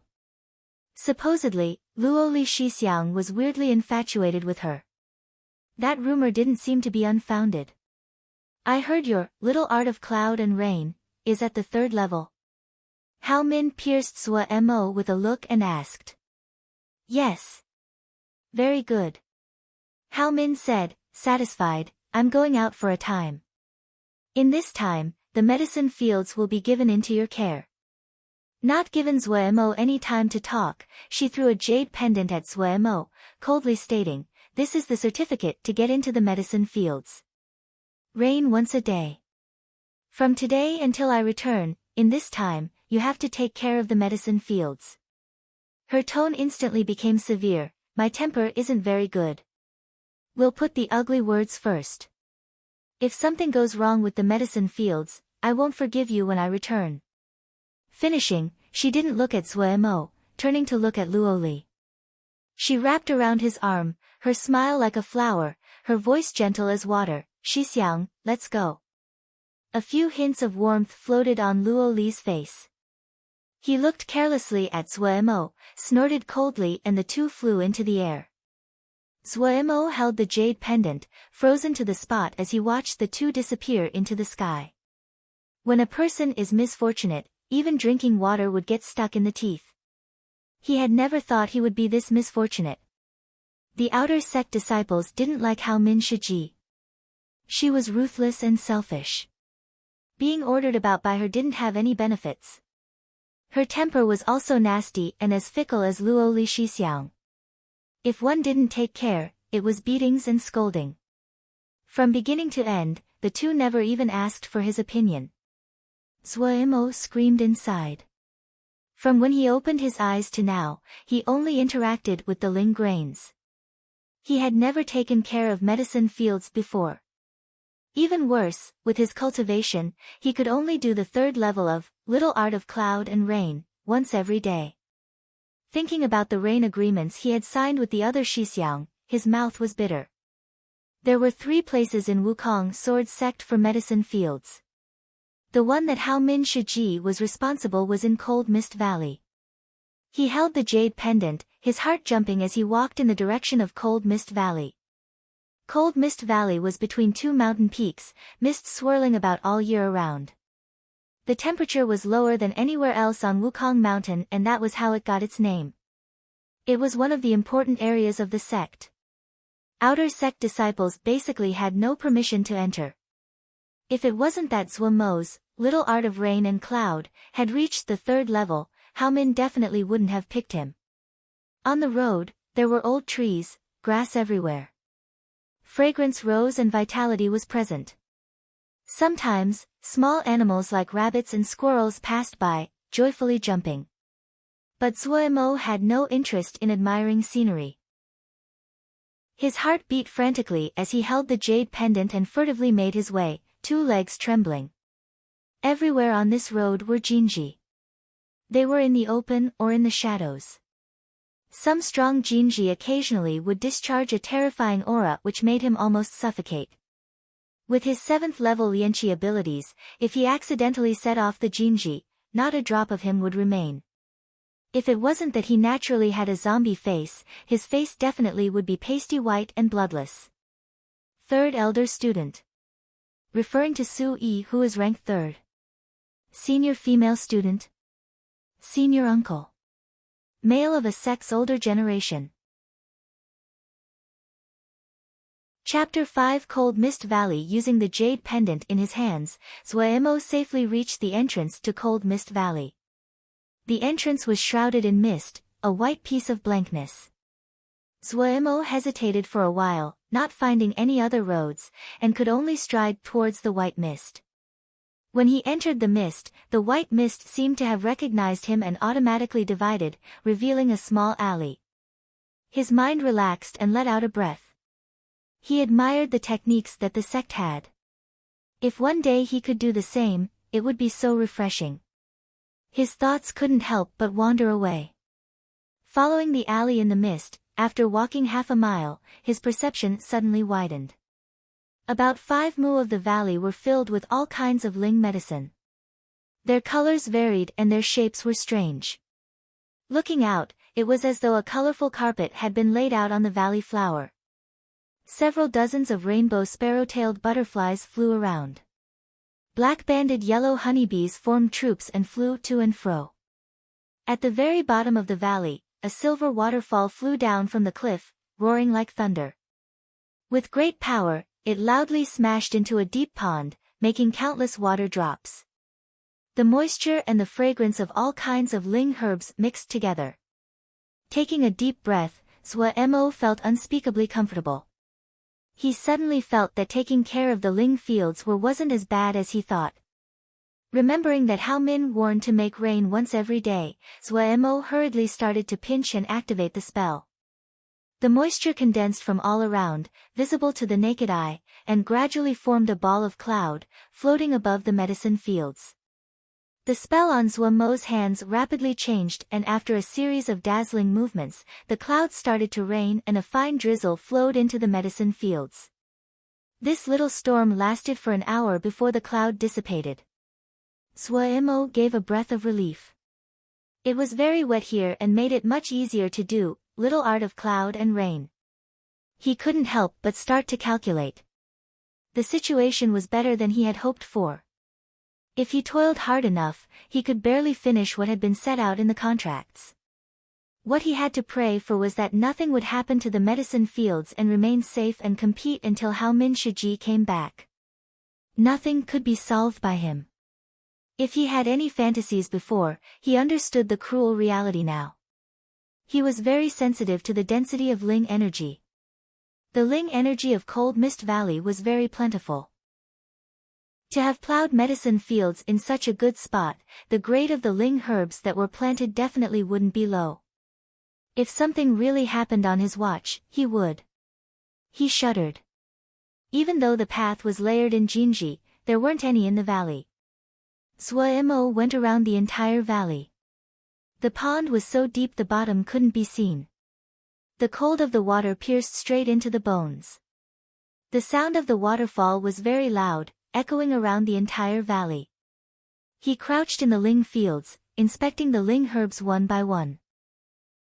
Supposedly, Luo Li Shixiang was weirdly infatuated with her. That rumor didn't seem to be unfounded. I heard your little art of cloud and rain is at the 3rd level. Hao Min pierced Zuomo with a look and asked. Yes. Very good. Hao Min said, satisfied, I'm going out for a time. In this time, the medicine fields will be given into your care. Not giving Zuomo any time to talk, she threw a jade pendant at Zuomo, coldly stating, this is the certificate to get into the medicine fields. Rain once a day. From today until I return, in this time, you have to take care of the medicine fields. Her tone instantly became severe, my temper isn't very good. We'll put the ugly words first. If something goes wrong with the medicine fields, I won't forgive you when I return. Finishing, she didn't look at Zuomo, turning to look at Luo Li. She wrapped around his arm, her smile like a flower, her voice gentle as water. Shixiang, let's go. A few hints of warmth floated on Luo Li's face. He looked carelessly at Zuomo, snorted coldly, and the two flew into the air. Zuomo held the jade pendant, frozen to the spot as he watched the two disappear into the sky. When a person is misfortunate, even drinking water would get stuck in the teeth. He had never thought he would be this misfortunate. The outer sect disciples didn't like Hao Min Shiji. She was ruthless and selfish. Being ordered about by her didn't have any benefits. Her temper was also nasty and as fickle as Luo Li Shixiang. If one didn't take care, it was beatings and scolding. From beginning to end, the two never even asked for his opinion. Zuomo screamed inside. From when he opened his eyes to now, he only interacted with the Ling grains. He had never taken care of medicine fields before. Even worse, with his cultivation, he could only do the 3rd level of little art of cloud and rain, once every day. Thinking about the rain agreements he had signed with the other Shixiang, his mouth was bitter. There were 3 places in Wukong Sword Sect for medicine fields. The one that Hao Min Shiji was responsible was in Cold Mist Valley. He held the jade pendant, his heart jumping as he walked in the direction of Cold Mist Valley. Cold Mist Valley was between 2 mountain peaks, mist swirling about all year around. The temperature was lower than anywhere else on Wukong Mountain, and that was how it got its name. It was one of the important areas of the sect. Outer sect disciples basically had no permission to enter. If it wasn't that Zuomo's little art of rain and cloud had reached the 3rd level, Hao Min definitely wouldn't have picked him. On the road, there were old trees, grass everywhere. Fragrance rose and vitality was present. Sometimes, small animals like rabbits and squirrels passed by, joyfully jumping. But Zuomo had no interest in admiring scenery. His heart beat frantically as he held the jade pendant and furtively made his way, 2 legs trembling. Everywhere on this road were Jinji. They were in the open or in the shadows. Some strong Jinji occasionally would discharge a terrifying aura which made him almost suffocate. With his 7th level Lianqi abilities, if he accidentally set off the Jinji, not a drop of him would remain. If it wasn't that he naturally had a zombie face, his face definitely would be pasty white and bloodless. 3rd Elder Student. Referring to Su Yi, who is ranked 3rd. Senior Female Student. Senior Uncle. Male of a sex older generation. Chapter 5 Cold Mist Valley. Using the jade pendant in his hands, Zuemo safely reached the entrance to Cold Mist Valley. The entrance was shrouded in mist, a white piece of blankness. Zuemo hesitated for a while, not finding any other roads, and could only stride towards the white mist. When he entered the mist, the white mist seemed to have recognized him and automatically divided, revealing a small alley. His mind relaxed and let out a breath. He admired the techniques that the sect had. If one day he could do the same, it would be so refreshing. His thoughts couldn't help but wander away. Following the alley in the mist, after walking half a mile, his perception suddenly widened. About 5 mu of the valley were filled with all kinds of ling medicine. Their colors varied and their shapes were strange. Looking out, it was as though a colorful carpet had been laid out on the valley floor. Several dozens of rainbow sparrow-tailed butterflies flew around. Black-banded yellow honeybees formed troops and flew to and fro. At the very bottom of the valley, a silver waterfall flew down from the cliff, roaring like thunder. With great power, it loudly smashed into a deep pond, making countless water drops. The moisture and the fragrance of all kinds of ling herbs mixed together. Taking a deep breath, Zuemo felt unspeakably comfortable. He suddenly felt that taking care of the ling fields wasn't as bad as he thought. Remembering that Hao Min warned to make rain once every day, Zuemo hurriedly started to pinch and activate the spell. The moisture condensed from all around, visible to the naked eye, and gradually formed a ball of cloud, floating above the medicine fields. The spell on Zuemo's hands rapidly changed, and after a series of dazzling movements, the clouds started to rain and a fine drizzle flowed into the medicine fields. This little storm lasted for an hour before the cloud dissipated. Zuemo gave a breath of relief. It was very wet here and made it much easier to do little art of cloud and rain. He couldn't help but start to calculate. The situation was better than he had hoped for. If he toiled hard enough, he could barely finish what had been set out in the contracts. What he had to pray for was that nothing would happen to the medicine fields and remain safe and compete until Hao Min Shiji came back. Nothing could be solved by him. If he had any fantasies before, he understood the cruel reality now. He was very sensitive to the density of ling energy. The ling energy of Cold Mist Valley was very plentiful. To have plowed medicine fields in such a good spot, the grade of the ling herbs that were planted definitely wouldn't be low. If something really happened on his watch, he would. He shuddered. Even though the path was layered in Jinji, there weren't any in the valley. Zuemo went around the entire valley. The pond was so deep the bottom couldn't be seen. The cold of the water pierced straight into the bones. The sound of the waterfall was very loud, echoing around the entire valley. He crouched in the ling fields, inspecting the ling herbs one by one.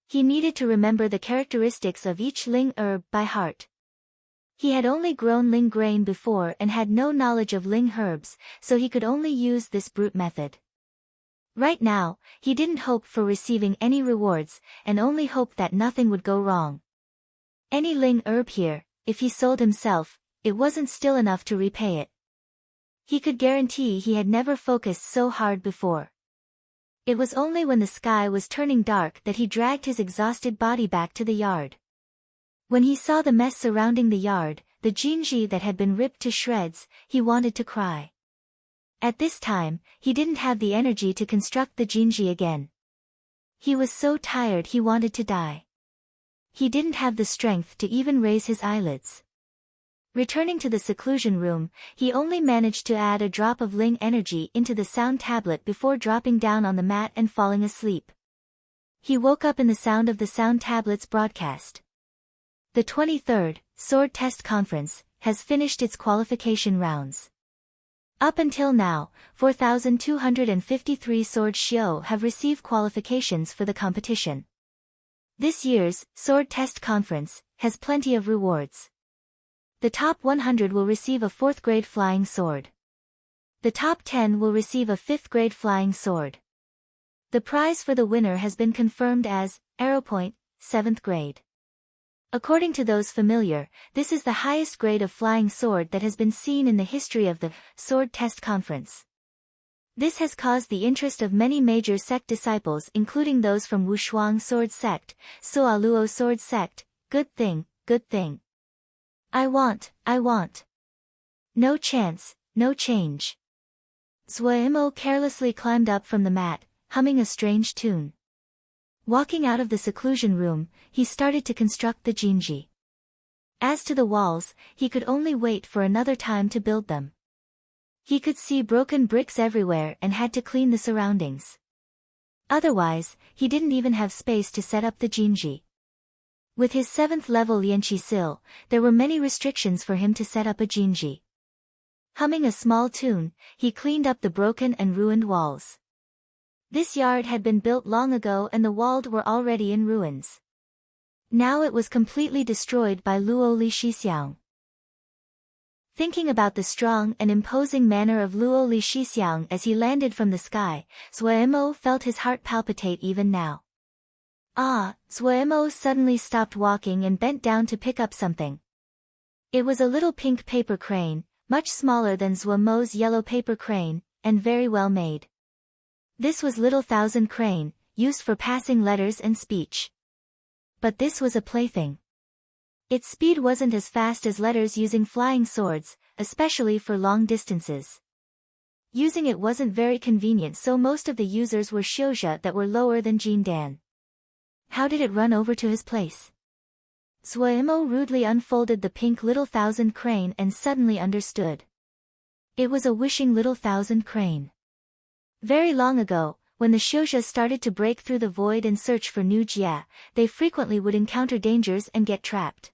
He needed to remember the characteristics of each ling herb by heart. He had only grown ling grain before and had no knowledge of ling herbs, so he could only use this brute method. Right now, he didn't hope for receiving any rewards, and only hoped that nothing would go wrong. Any ling herb here, if he sold himself, it wasn't still enough to repay it. He could guarantee he had never focused so hard before. It was only when the sky was turning dark that he dragged his exhausted body back to the yard. When he saw the mess surrounding the yard, the Jinji that had been ripped to shreds, he wanted to cry. At this time, he didn't have the energy to construct the Jinji again. He was so tired he wanted to die. he didn't have the strength to even raise his eyelids. Returning to the seclusion room, he only managed to add a drop of Ling energy into the sound tablet before dropping down on the mat and falling asleep. He woke up in the sound of the sound tablet's broadcast. The 23rd Sword Test Conference has finished its qualification rounds. Up until now, 4,253 sword shio have received qualifications for the competition. This year's Sword Test Conference has plenty of rewards. The top 100 will receive a 4th grade flying sword. The top 10 will receive a 5th grade flying sword. The prize for the winner has been confirmed as Arrow Point, 7th grade. According to those familiar, this is the highest grade of flying sword that has been seen in the history of the Sword Test Conference. This has caused the interest of many major sect disciples, including those from Wushuang Sword Sect, Sualuo Sword Sect. Good thing, good thing. I want. No chance, no change. Zuoimo carelessly climbed up from the mat, humming a strange tune. Walking out of the seclusion room, he started to construct the jinji. As to the walls, he could only wait for another time to build them. He could see broken bricks everywhere and had to clean the surroundings. Otherwise, he didn't even have space to set up the jinji. With his 7th level Lianqi Sil, there were many restrictions for him to set up a jinji. Humming a small tune, he cleaned up the broken and ruined walls. This yard had been built long ago and the walls were already in ruins. Now it was completely destroyed by Luo Li Shixiang. Thinking about the strong and imposing manner of Luo Li Shixiang as he landed from the sky, Zuoimo felt his heart palpitate even now. Zuoimo suddenly stopped walking and bent down to pick up something. It was a little pink paper crane, much smaller than Zuoimo's yellow paper crane, and very well made. This was Little Thousand Crane, used for passing letters and speech. But this was a plaything. Its speed wasn't as fast as letters using flying swords, especially for long distances. Using it wasn't very convenient, so most of the users were shouja that were lower than Jindan. How did it run over to his place? Zuoimo rudely unfolded the pink Little Thousand Crane and suddenly understood. It was a wishing Little Thousand Crane. Very long ago, when the shouja started to break through the void and search for new jia, they frequently would encounter dangers and get trapped.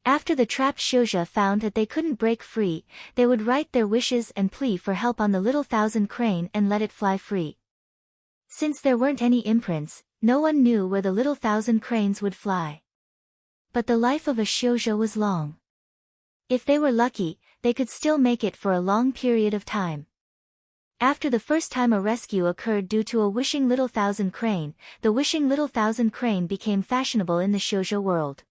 After the trapped shouja found that they couldn't break free, they would write their wishes and plea for help on the Little Thousand Crane and let it fly free. Since there weren't any imprints, no one knew where the Little Thousand Cranes would fly. But the life of a shouja was long. If they were lucky, they could still make it for a long period of time. After the first time a rescue occurred due to a wishing Little Thousand Crane, the wishing Little Thousand Crane became fashionable in the shoujo world.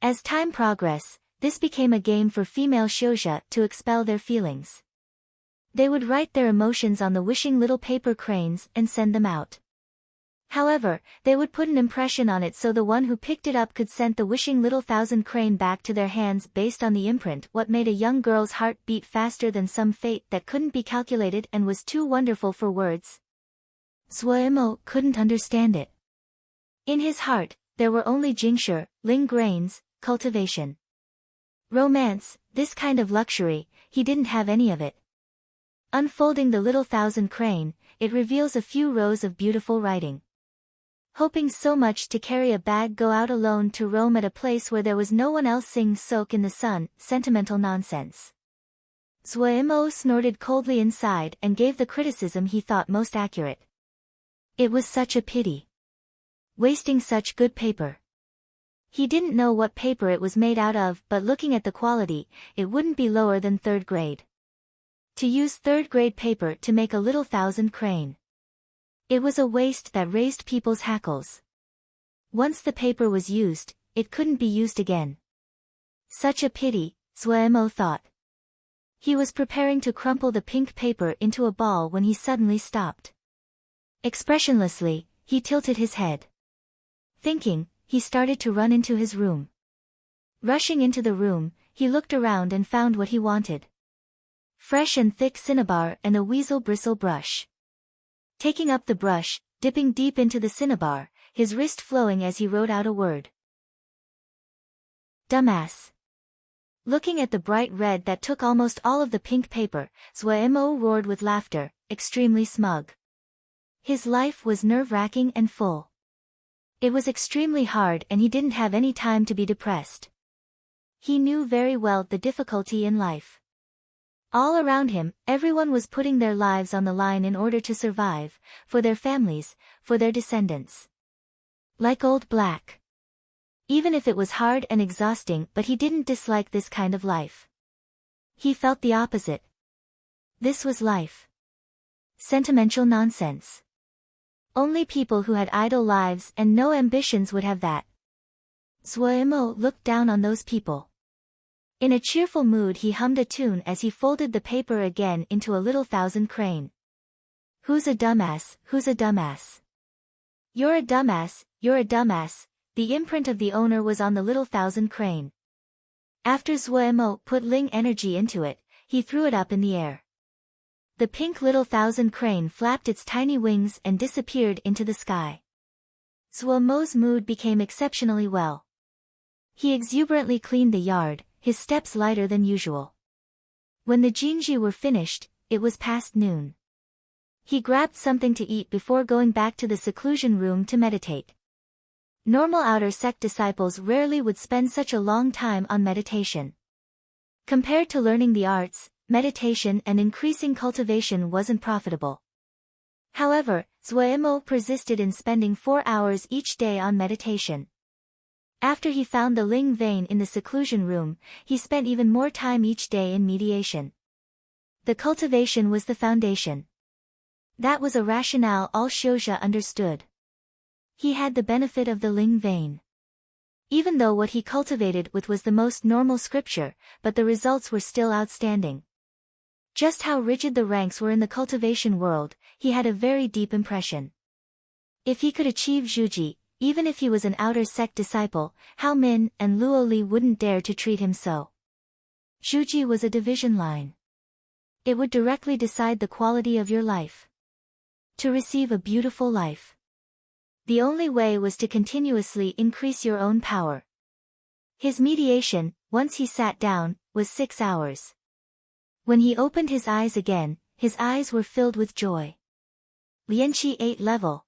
As time progressed, this became a game for female shouja to expel their feelings. They would write their emotions on the wishing little paper cranes and send them out. However, they would put an impression on it so the one who picked it up could send the wishing Little Thousand Crane back to their hands based on the imprint, what made a young girl's heart beat faster than some fate that couldn't be calculated and was too wonderful for words. Zuoimo couldn't understand it. In his heart, there were only Jingshi, Ling grains, cultivation. Romance, this kind of luxury, he didn't have any of it. Unfolding the Little Thousand Crane, it reveals a few rows of beautiful writing. Hoping so much to carry a bag, go out alone to roam at a place where there was no one else, sing soak in the sun, sentimental nonsense. Zuoimo snorted coldly inside and gave the criticism he thought most accurate. It was such a pity. Wasting such good paper. He didn't know what paper it was made out of, but looking at the quality, it wouldn't be lower than 3rd grade. To use 3rd grade paper to make a Little Thousand Crane. It was a waste that raised people's hackles. Once the paper was used, it couldn't be used again. Such a pity, Zuoimo thought. He was preparing to crumple the pink paper into a ball when he suddenly stopped. Expressionlessly, he tilted his head. Thinking, he started to run into his room. Rushing into the room, he looked around and found what he wanted. Fresh and thick cinnabar and a weasel bristle brush. Taking up the brush, dipping deep into the cinnabar, his wrist flowing as he wrote out a word. Dumbass. Looking at the bright red that took almost all of the pink paper, Zhuemo roared with laughter, extremely smug. His life was nerve-wracking and full. It was extremely hard and he didn't have any time to be depressed. He knew very well the difficulty in life. All around him, everyone was putting their lives on the line in order to survive, for their families, for their descendants. Like Old Black. Even if it was hard and exhausting, but he didn't dislike this kind of life. He felt the opposite. This was life. Sentimental nonsense. Only people who had idle lives and no ambitions would have that. Zhuemo looked down on those people. In a cheerful mood he hummed a tune as he folded the paper again into a little thousand crane. Who's a dumbass, who's a dumbass? You're a dumbass, you're a dumbass. The imprint of the owner was on the little thousand crane. After Zhuemo put Ling energy into it, he threw it up in the air. The pink little thousand crane flapped its tiny wings and disappeared into the sky. Zhuemo's mood became exceptionally well. He exuberantly cleaned the yard, his steps lighter than usual. When the Jinji were finished, it was past noon. He grabbed something to eat before going back to the seclusion room to meditate. Normal outer sect disciples rarely would spend such a long time on meditation. Compared to learning the arts, meditation and increasing cultivation wasn't profitable. However, Zhuemo persisted in spending 4 hours each day on meditation. After he found the Ling vein in the seclusion room, he spent even more time each day in mediation. The cultivation was the foundation. That was a rationale all Xiuzha understood. He had the benefit of the Ling vein. Even though what he cultivated with was the most normal scripture, but the results were still outstanding. Just how rigid the ranks were in the cultivation world, he had a very deep impression. If he could achieve Zhuji, even if he was an outer sect disciple, Hao Min and Luo Li wouldn't dare to treat him so. Zhuji was a division line. It would directly decide the quality of your life. To receive a beautiful life. The only way was to continuously increase your own power. His mediation, once he sat down, was 6 hours. When he opened his eyes again, his eyes were filled with joy. Lianqi 8 level.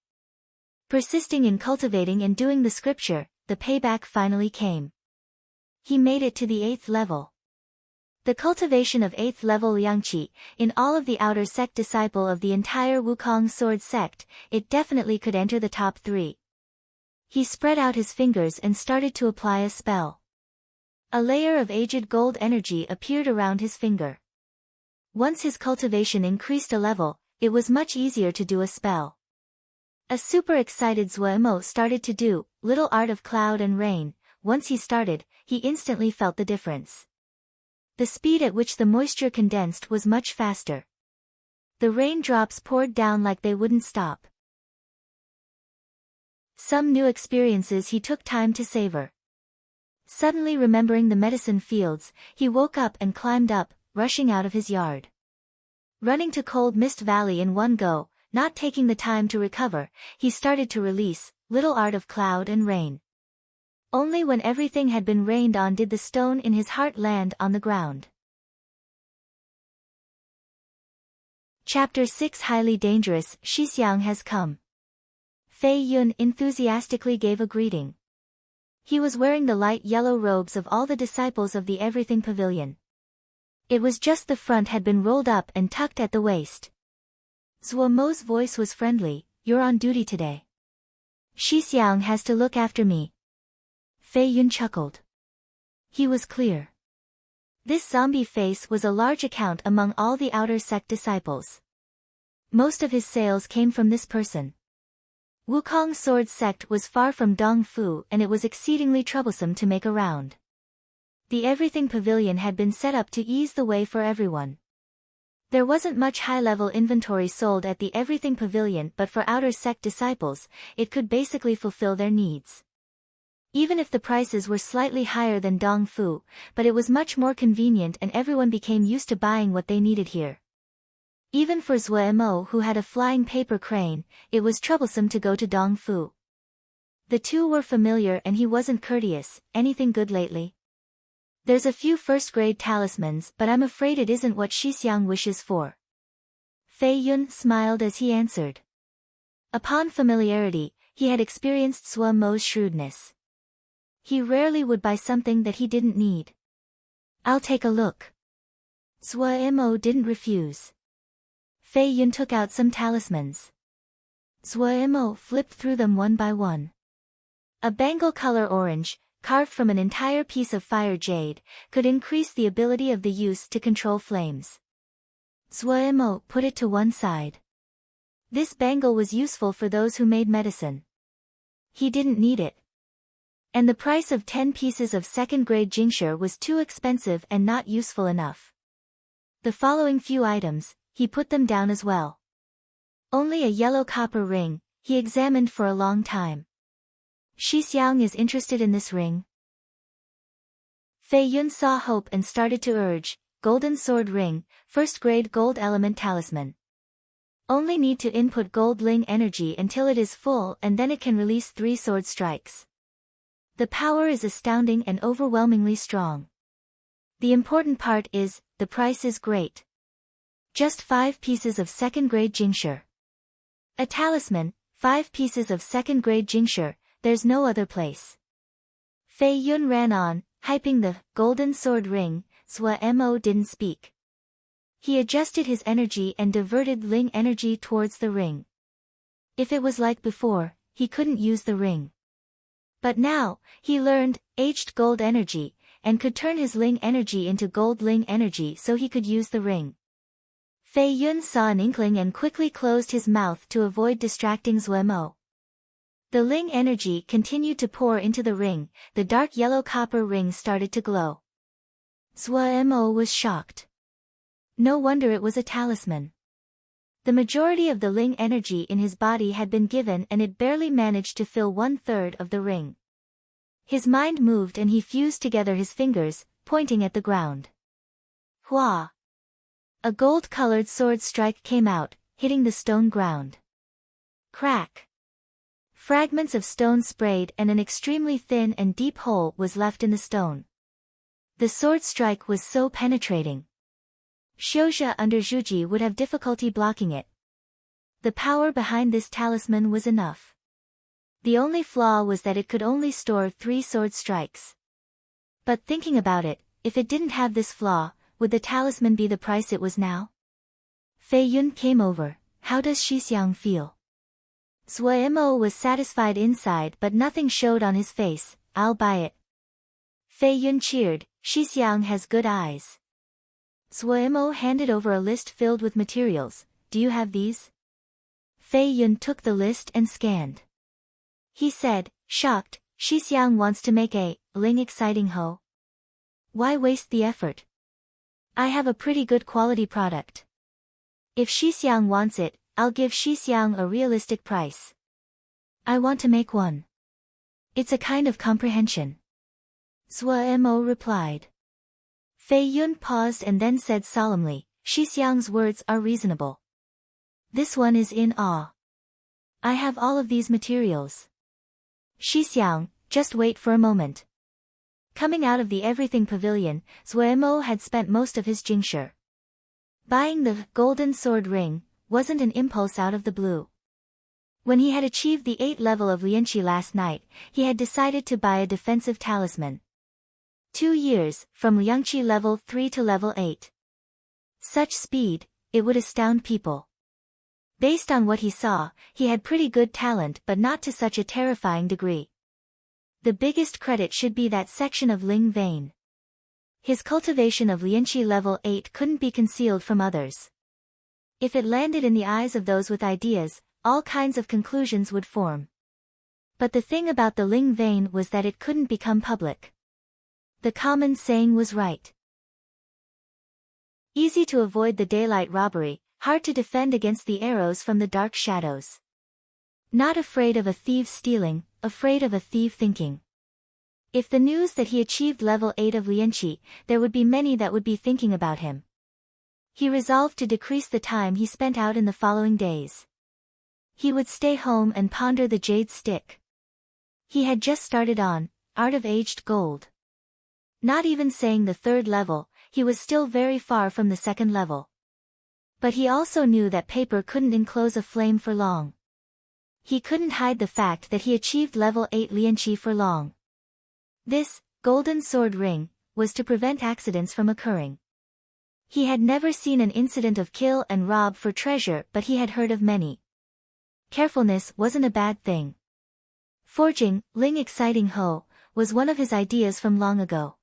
Persisting in cultivating and doing the scripture, the payback finally came. He made it to the 8th level. The cultivation of 8th level Liangqi, in all of the outer sect disciple of the entire Wukong sword sect, it definitely could enter the top 3. He spread out his fingers and started to apply a spell. A layer of aged gold energy appeared around his finger. Once his cultivation increased a level, it was much easier to do a spell. A super excited Zhuemo started to do little art of cloud and rain. Once he started, he instantly felt the difference. The speed at which the moisture condensed was much faster. The raindrops poured down like they wouldn't stop. Some new experiences he took time to savor. Suddenly remembering the medicine fields, he woke up and climbed up, rushing out of his yard. Running to Cold Mist Valley in one go, not taking the time to recover, he started to release little art of cloud and rain. Only when everything had been rained on did the stone in his heart land on the ground. Chapter 6 Highly Dangerous, Shixiang has come. Fei Yun enthusiastically gave a greeting. He was wearing the light yellow robes of all the disciples of the Everything Pavilion. It was just the front had been rolled up and tucked at the waist. Zhuemo's voice was friendly, "You're on duty today. Shixiang has to look after me." Fei Yun chuckled. He was clear. This zombie face was a large account among all the outer sect disciples. Most of his sales came from this person. Wukong sword sect was far from Dongfu and it was exceedingly troublesome to make around. The Everything Pavilion had been set up to ease the way for everyone. There wasn't much high-level inventory sold at the Everything Pavilion, but for outer sect disciples, it could basically fulfill their needs. Even if the prices were slightly higher than Dongfu, but it was much more convenient and everyone became used to buying what they needed here. Even for Zhuemo, who had a flying paper crane, it was troublesome to go to Dongfu. The two were familiar and he wasn't courteous. "Anything good lately?" There's a few first-grade talismans, but I'm afraid it isn't what Shixiang wishes for. Fei Yun smiled as he answered. Upon familiarity, he had experienced Sua Mo's shrewdness. He rarely would buy something that he didn't need. I'll take a look. Sua Mo didn't refuse. Fei Yun took out some talismans. Sua Mo flipped through them one by one. A bangle color orange, carved from an entire piece of fire jade, could increase the ability of the use to control flames. Sua Mo put it to one side. This bangle was useful for those who made medicine. He didn't need it. And the price of 10 pieces of second-grade jingsher was too expensive and not useful enough. The following few items, he put them down as well. Only a yellow copper ring, he examined for a long time. Shixiang is interested in this ring. Fei Yun saw hope and started to urge, golden sword ring, first-grade gold element talisman. Only need to input gold ling energy until it is full and then it can release 3 sword strikes. The power is astounding and overwhelmingly strong. The important part is, the price is great. Just 5 pieces of second-grade jingsher. A talisman, 5 pieces of second-grade jingsher, there's no other place. Fei Yun ran on, hyping the golden sword ring. Sua Mo didn't speak. He adjusted his energy and diverted ling energy towards the ring. If it was like before, he couldn't use the ring. But now, he learned, aged gold energy, and could turn his ling energy into gold ling energy so he could use the ring. Fei Yun saw an inkling and quickly closed his mouth to avoid distracting Sua Mo. The ling energy continued to pour into the ring, the dark yellow copper ring started to glow. Sua Mo was shocked. No wonder it was a talisman. The majority of the ling energy in his body had been given and it barely managed to fill 1/3 of the ring. His mind moved and he fused together his fingers, pointing at the ground. Hua! A gold-colored sword strike came out, hitting the stone ground. Crack! Fragments of stone sprayed and an extremely thin and deep hole was left in the stone. The sword strike was so penetrating. Xiuzhe under Zhuji would have difficulty blocking it. The power behind this talisman was enough. The only flaw was that it could only store 3 sword strikes. But thinking about it, if it didn't have this flaw, would the talisman be the price it was now? Fei Yun came over. How does Shixiang feel? Sua Mo was satisfied inside but nothing showed on his face. I'll buy it. Fei Yun cheered. Shixiang has good eyes. Sua Mo handed over a list filled with materials. Do you have these? Fei Yun took the list and scanned. He said, shocked, Shixiang wants to make a ling exciting ho. Why waste the effort? I have a pretty good quality product. If Shixiang wants it, I'll give Shixiang a realistic price. I want to make one. It's a kind of comprehension. Sua Mo replied. Fei Yun paused and then said solemnly, Shixiang's words are reasonable. This one is in awe. I have all of these materials. Shixiang, just wait for a moment. Coming out of the Everything Pavilion, Sua Mo had spent most of his jingsher. Buying the golden sword ring wasn't an impulse out of the blue. When he had achieved the 8th level of Lianqi last night, he had decided to buy a defensive talisman. 2 years, from Lianqi level 3 to level 8. Such speed, it would astound people. Based on what he saw, he had pretty good talent but not to such a terrifying degree. The biggest credit should be that section of Ling vein. His cultivation of Lianqi level 8 couldn't be concealed from others. If it landed in the eyes of those with ideas, all kinds of conclusions would form. But the thing about the Ling vein was that it couldn't become public. The common saying was right. Easy to avoid the daylight robbery, hard to defend against the arrows from the dark shadows. Not afraid of a thief stealing, afraid of a thief thinking. If the news that he achieved level 8 of Lianqi, there would be many that would be thinking about him. He resolved to decrease the time he spent out in the following days. He would stay home and ponder the jade stick. He had just started on Art of Aged Gold. Not even saying the third level, he was still very far from the second level. But he also knew that paper couldn't enclose a flame for long. He couldn't hide the fact that he achieved level 8 Lianqi for long. This golden sword ring was to prevent accidents from occurring. He had never seen an incident of kill and rob for treasure, but he had heard of many. Carefulness wasn't a bad thing. Forging, Ling Exciting Ho, was one of his ideas from long ago.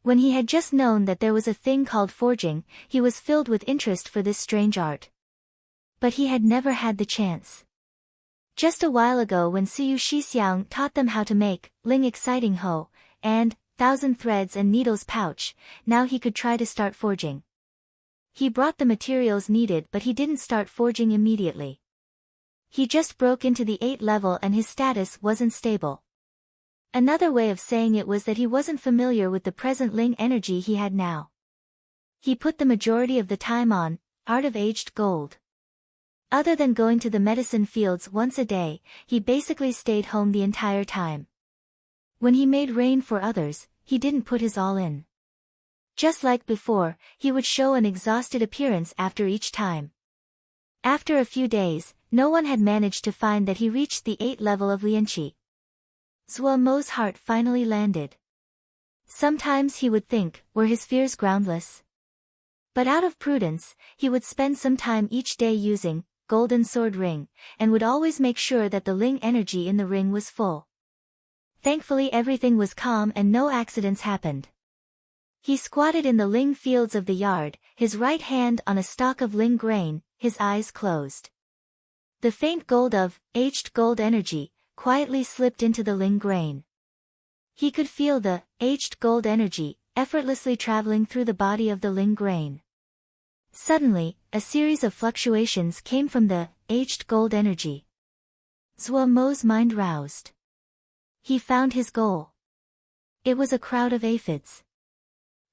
When he had just known that there was a thing called forging, he was filled with interest for this strange art. But he had never had the chance. Just a while ago when Siyu Shixiang taught them how to make Ling Exciting Ho and Thousand Threads and Needles pouch, now he could try to start forging. He brought the materials needed, but he didn't start forging immediately. He just broke into the 8th level and his status wasn't stable. Another way of saying it was that he wasn't familiar with the present Ling energy he had now. He put the majority of the time on Art of Aged Gold. Other than going to the medicine fields once a day, he basically stayed home the entire time. When he made rain for others, he didn't put his all in. Just like before, he would show an exhausted appearance after each time. After a few days, no one had managed to find that he reached the 8th level of Lianqi. Zhuo Mo's heart finally landed. Sometimes he would think, were his fears groundless? But out of prudence, he would spend some time each day using Golden Sword Ring, and would always make sure that the Ling energy in the ring was full. Thankfully everything was calm and no accidents happened. He squatted in the Ling fields of the yard, his right hand on a stalk of Ling grain, his eyes closed. The faint gold of aged gold energy quietly slipped into the Ling grain. He could feel the aged gold energy effortlessly traveling through the body of the Ling grain. Suddenly, a series of fluctuations came from the aged gold energy. Zhuo Mo's mind roused. He found his goal. It was a crowd of aphids.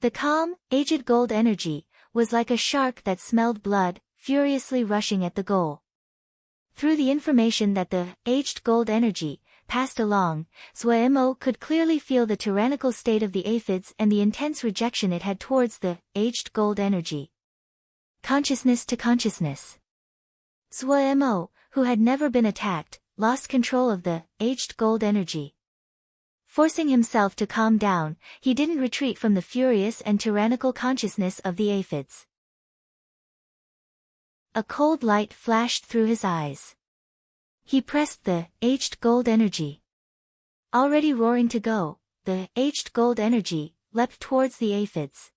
The calm, aged gold energy was like a shark that smelled blood, furiously rushing at the goal. Through the information that the aged gold energy passed along, Zhuo Mo could clearly feel the tyrannical state of the aphids and the intense rejection it had towards the aged gold energy. Consciousness to consciousness. Zhuo Mo, who had never been attacked, lost control of the aged gold energy. Forcing himself to calm down, he didn't retreat from the furious and tyrannical consciousness of the aphids. A cold light flashed through his eyes. He pressed the aged gold energy. Already roaring to go, the aged gold energy leapt towards the aphids.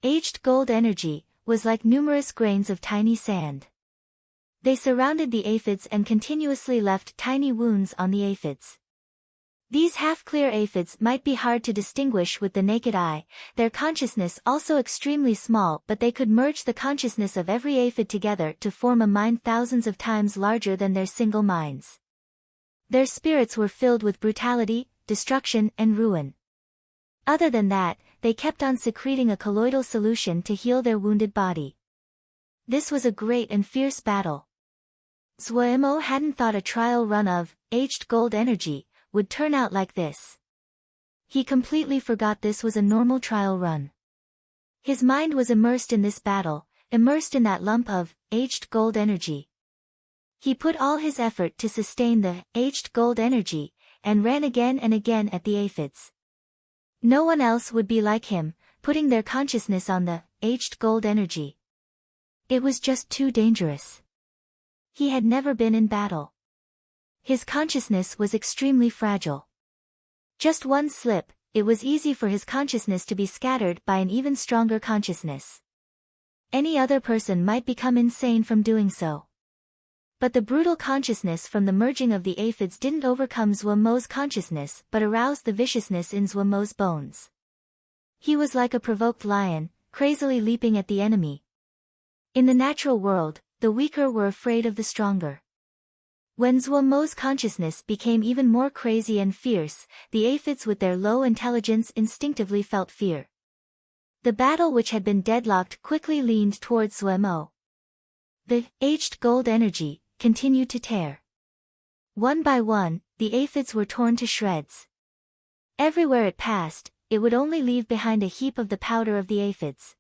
Aged gold energy was like numerous grains of tiny sand. They surrounded the aphids and continuously left tiny wounds on the aphids. These half-clear aphids might be hard to distinguish with the naked eye, their consciousness also extremely small, but they could merge the consciousness of every aphid together to form a mind thousands of times larger than their single minds. Their spirits were filled with brutality, destruction, and ruin. Other than that, they kept on secreting a colloidal solution to heal their wounded body. This was a great and fierce battle. Zhuo Mo hadn't thought a trial run of aged gold energy would turn out like this. He completely forgot this was a normal trial run. His mind was immersed in this battle, immersed in that lump of aged gold energy. He put all his effort to sustain the aged gold energy, and ran again and again at the aphids. No one else would be like him, putting their consciousness on the aged gold energy. It was just too dangerous. He had never been in battle. His consciousness was extremely fragile. Just one slip, it was easy for his consciousness to be scattered by an even stronger consciousness. Any other person might become insane from doing so. But the brutal consciousness from the merging of the aphids didn't overcome Zhuo Mo's consciousness but aroused the viciousness in Zhuo Mo's bones. He was like a provoked lion, crazily leaping at the enemy. In the natural world, the weaker were afraid of the stronger. When Zhuo Mo's consciousness became even more crazy and fierce, the aphids with their low intelligence instinctively felt fear. The battle which had been deadlocked quickly leaned towards Zhuo Mo. The aged gold energy continued to tear. One by one, the aphids were torn to shreds. Everywhere it passed, it would only leave behind a heap of the powder of the aphids.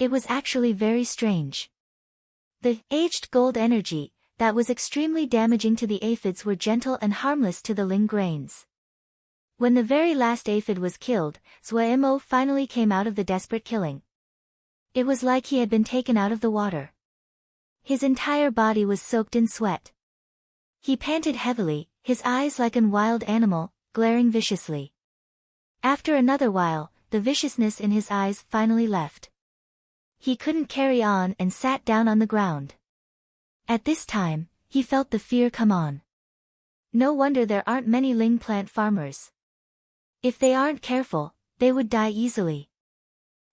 It was actually very strange. The aged gold energy that was extremely damaging to the aphids were gentle and harmless to the ling grains. When the very last aphid was killed, Zhuemo finally came out of the desperate killing. It was like he had been taken out of the water. His entire body was soaked in sweat. He panted heavily, his eyes like an wild animal, glaring viciously. After another while, the viciousness in his eyes finally left. He couldn't carry on and sat down on the ground. At this time, he felt the fear come on. No wonder there aren't many ling plant farmers. If they aren't careful, they would die easily.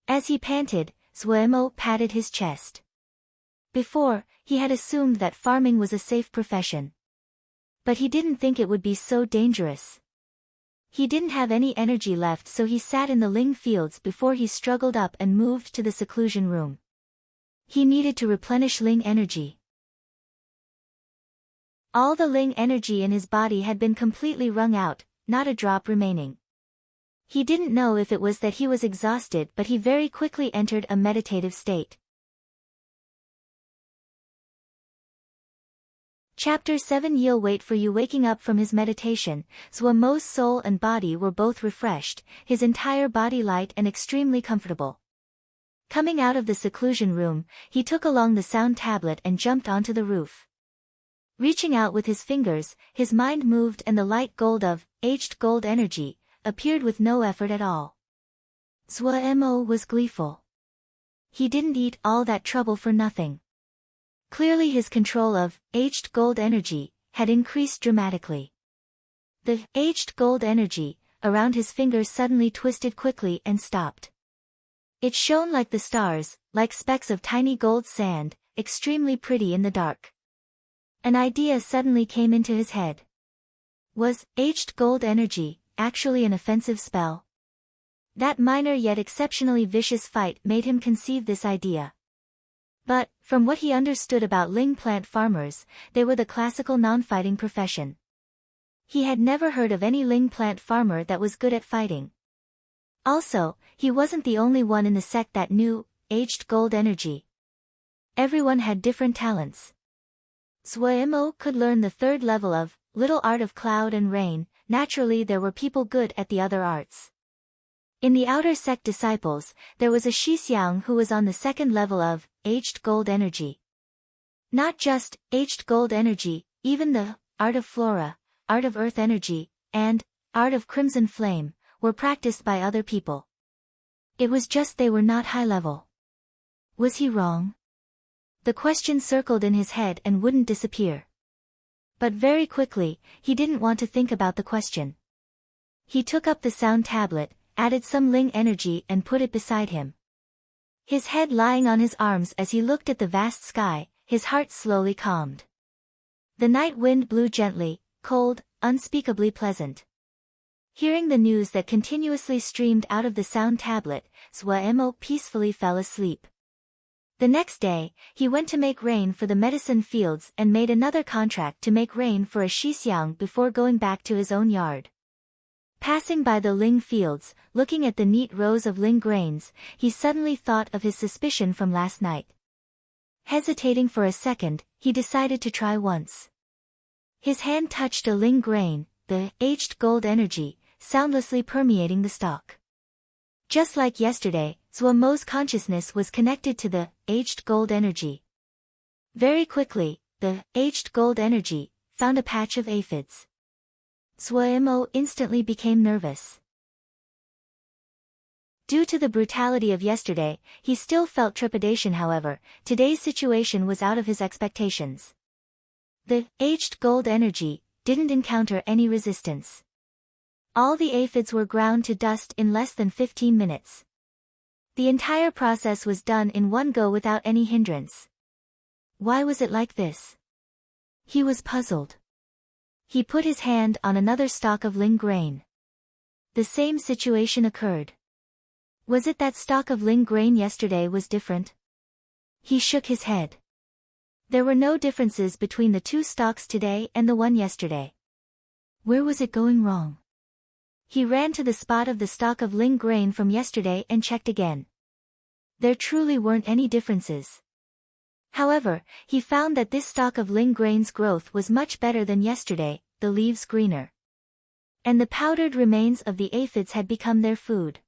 As he panted, Zhuemo patted his chest. Before, he had assumed that farming was a safe profession. But he didn't think it would be so dangerous. He didn't have any energy left, so he sat in the ling fields before he struggled up and moved to the seclusion room. He needed to replenish ling energy. All the ling energy in his body had been completely wrung out, not a drop remaining. He didn't know if it was that he was exhausted, but he very quickly entered a meditative state. Chapter 7 You'll wait for you. Waking up from his meditation, Zhuemo's soul and body were both refreshed, his entire body light and extremely comfortable. Coming out of the seclusion room, he took along the sound tablet and jumped onto the roof. Reaching out with his fingers, his mind moved and the light gold of aged gold energy appeared with no effort at all. Zhuemo was gleeful. He didn't eat all that trouble for nothing. Clearly his control of aged gold energy had increased dramatically. The aged gold energy around his fingers suddenly twisted quickly and stopped. It shone like the stars, like specks of tiny gold sand, extremely pretty in the dark. An idea suddenly came into his head. Was aged gold energy actually an offensive spell? That minor yet exceptionally vicious fight made him conceive this idea. But, from what he understood about ling plant farmers, they were the classical non-fighting profession. He had never heard of any ling plant farmer that was good at fighting. Also, he wasn't the only one in the sect that knew aged gold energy. Everyone had different talents. Zhuemo could learn the third level of little art of cloud and rain. Naturally there were people good at the other arts. In the outer sect disciples, there was a Shixiang who was on the second level of aged gold energy. Not just aged gold energy, even the art of flora, art of earth energy, and art of crimson flame were practiced by other people. It was just they were not high level. Was he wrong? The question circled in his head and wouldn't disappear. But very quickly, he didn't want to think about the question. He took up the sound tablet, added some ling energy and put it beside him. His head lying on his arms as he looked at the vast sky, his heart slowly calmed. The night wind blew gently, cold, unspeakably pleasant. Hearing the news that continuously streamed out of the sound tablet, Zhuemo peacefully fell asleep. The next day, he went to make rain for the medicine fields and made another contract to make rain for a Shixiang before going back to his own yard. Passing by the ling fields, looking at the neat rows of ling grains, he suddenly thought of his suspicion from last night. Hesitating for a second, he decided to try once. His hand touched a ling grain, the aged gold energy, soundlessly permeating the stalk. Just like yesterday, Zhuemo's consciousness was connected to the aged gold energy. Very quickly, the aged gold energy found a patch of aphids. Zhuemo instantly became nervous. Due to the brutality of yesterday, he still felt trepidation. However, today's situation was out of his expectations. The aged gold energy didn't encounter any resistance. All the aphids were ground to dust in less than 15 minutes. The entire process was done in one go without any hindrance. Why was it like this? He was puzzled. He put his hand on another stalk of ling grain. The same situation occurred. Was it that stalk of ling grain yesterday was different? He shook his head. There were no differences between the two stalks today and the one yesterday. Where was it going wrong? He ran to the spot of the stalk of ling grain from yesterday and checked again. There truly weren't any differences. However, he found that this stalk of ling grain's growth was much better than yesterday, the leaves greener. And the powdered remains of the aphids had become their food.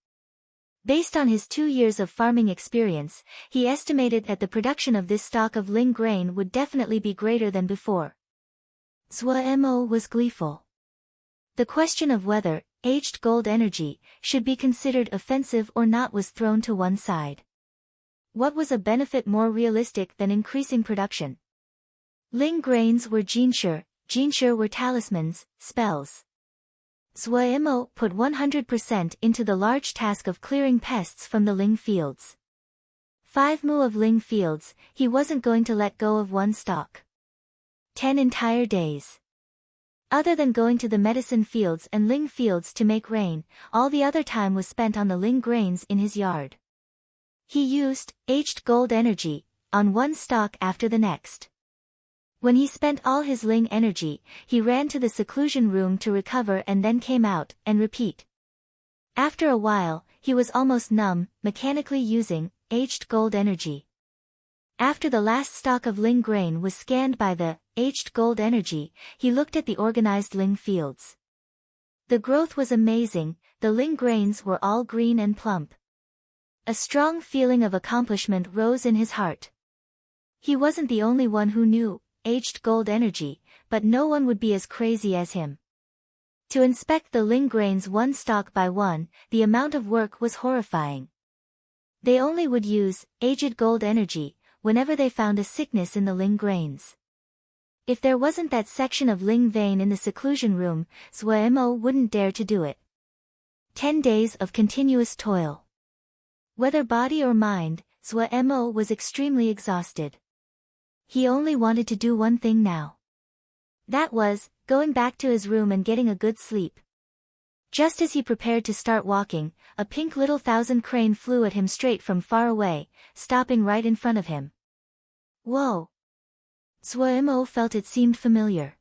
Based on his 2 years of farming experience, he estimated that the production of this stalk of ling grain would definitely be greater than before. Zhuo was gleeful. The question of whether aged gold energy should be considered offensive or not was thrown to one side. What was a benefit more realistic than increasing production? Ling grains were jinshe were talismans, spells. Zhuo put 100% into the large task of clearing pests from the ling fields. 5 mu of ling fields, he wasn't going to let go of one stalk. 10 entire days. Other than going to the medicine fields and ling fields to make rain, all the other time was spent on the ling grains in his yard. He used aged gold energy on one stalk after the next. When he spent all his ling energy, he ran to the seclusion room to recover and then came out and repeat. After a while, he was almost numb, mechanically using aged gold energy. After the last stalk of ling grain was scanned by the aged gold energy, he looked at the organized ling fields. The growth was amazing, the ling grains were all green and plump. A strong feeling of accomplishment rose in his heart. He wasn't the only one who knew aged gold energy, but no one would be as crazy as him. To inspect the ling grains one stalk by one, the amount of work was horrifying. They only would use aged gold energy whenever they found a sickness in the ling grains. If there wasn't that section of ling vein in the seclusion room, Zhuo wouldn't dare to do it. 10 days of continuous toil. Whether body or mind, Zhuo was extremely exhausted. He only wanted to do one thing now. That was, going back to his room and getting a good sleep. Just as he prepared to start walking, a pink little thousand crane flew at him straight from far away, stopping right in front of him. Whoa! Zhuo felt it seemed familiar.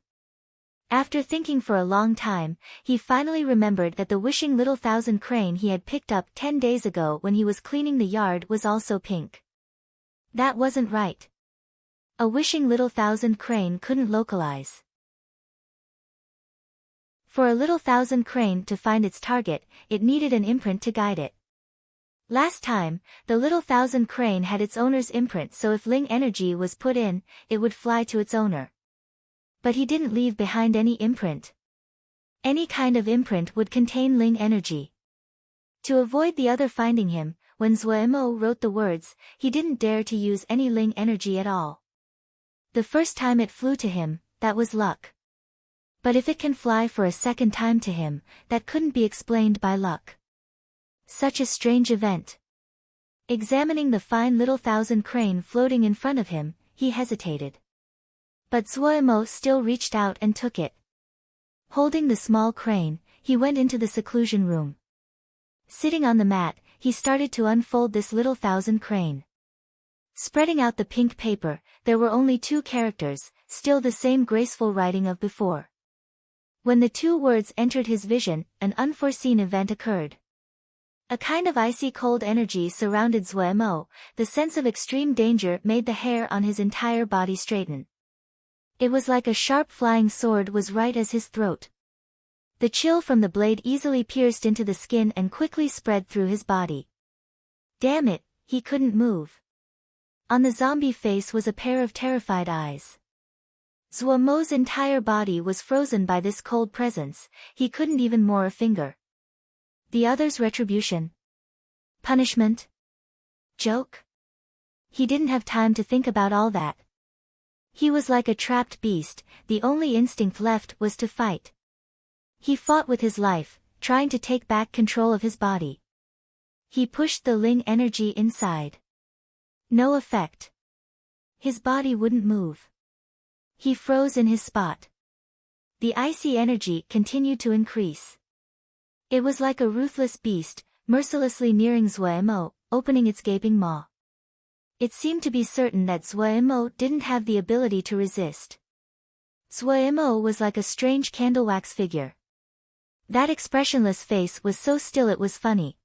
After thinking for a long time, he finally remembered that the wishing little thousand crane he had picked up 10 days ago when he was cleaning the yard was also pink. That wasn't right. A wishing little thousand crane couldn't localize. For a little thousand crane to find its target, it needed an imprint to guide it. Last time, the little thousand crane had its owner's imprint, so if ling energy was put in, it would fly to its owner. But he didn't leave behind any imprint. Any kind of imprint would contain ling energy. To avoid the other finding him, when Zhuo wrote the words, he didn't dare to use any ling energy at all. The first time it flew to him, that was luck. But if it can fly for a second time to him, that couldn't be explained by luck. Such a strange event. Examining the fine little thousand crane floating in front of him, he hesitated. But Zhuo still reached out and took it. Holding the small crane, he went into the seclusion room. Sitting on the mat, he started to unfold this little thousand crane. Spreading out the pink paper, there were only 2 characters, still the same graceful writing of before. When the 2 words entered his vision, an unforeseen event occurred. A kind of icy cold energy surrounded Zhuo, the sense of extreme danger made the hair on his entire body straighten. It was like a sharp flying sword was right at his throat. The chill from the blade easily pierced into the skin and quickly spread through his body. Damn it, he couldn't move. On the zombie face was a pair of terrified eyes. Zhuo's entire body was frozen by this cold presence, he couldn't even move a finger. The other's retribution? Punishment? Joke? He didn't have time to think about all that. He was like a trapped beast, the only instinct left was to fight. He fought with his life, trying to take back control of his body. He pushed the ling energy inside. No effect. His body wouldn't move. He froze in his spot. The icy energy continued to increase. It was like a ruthless beast, mercilessly nearing Zhuo, opening its gaping maw. It seemed to be certain that Zhuo didn't have the ability to resist. Zhuo was like a strange candlewax figure. That expressionless face was so still it was funny.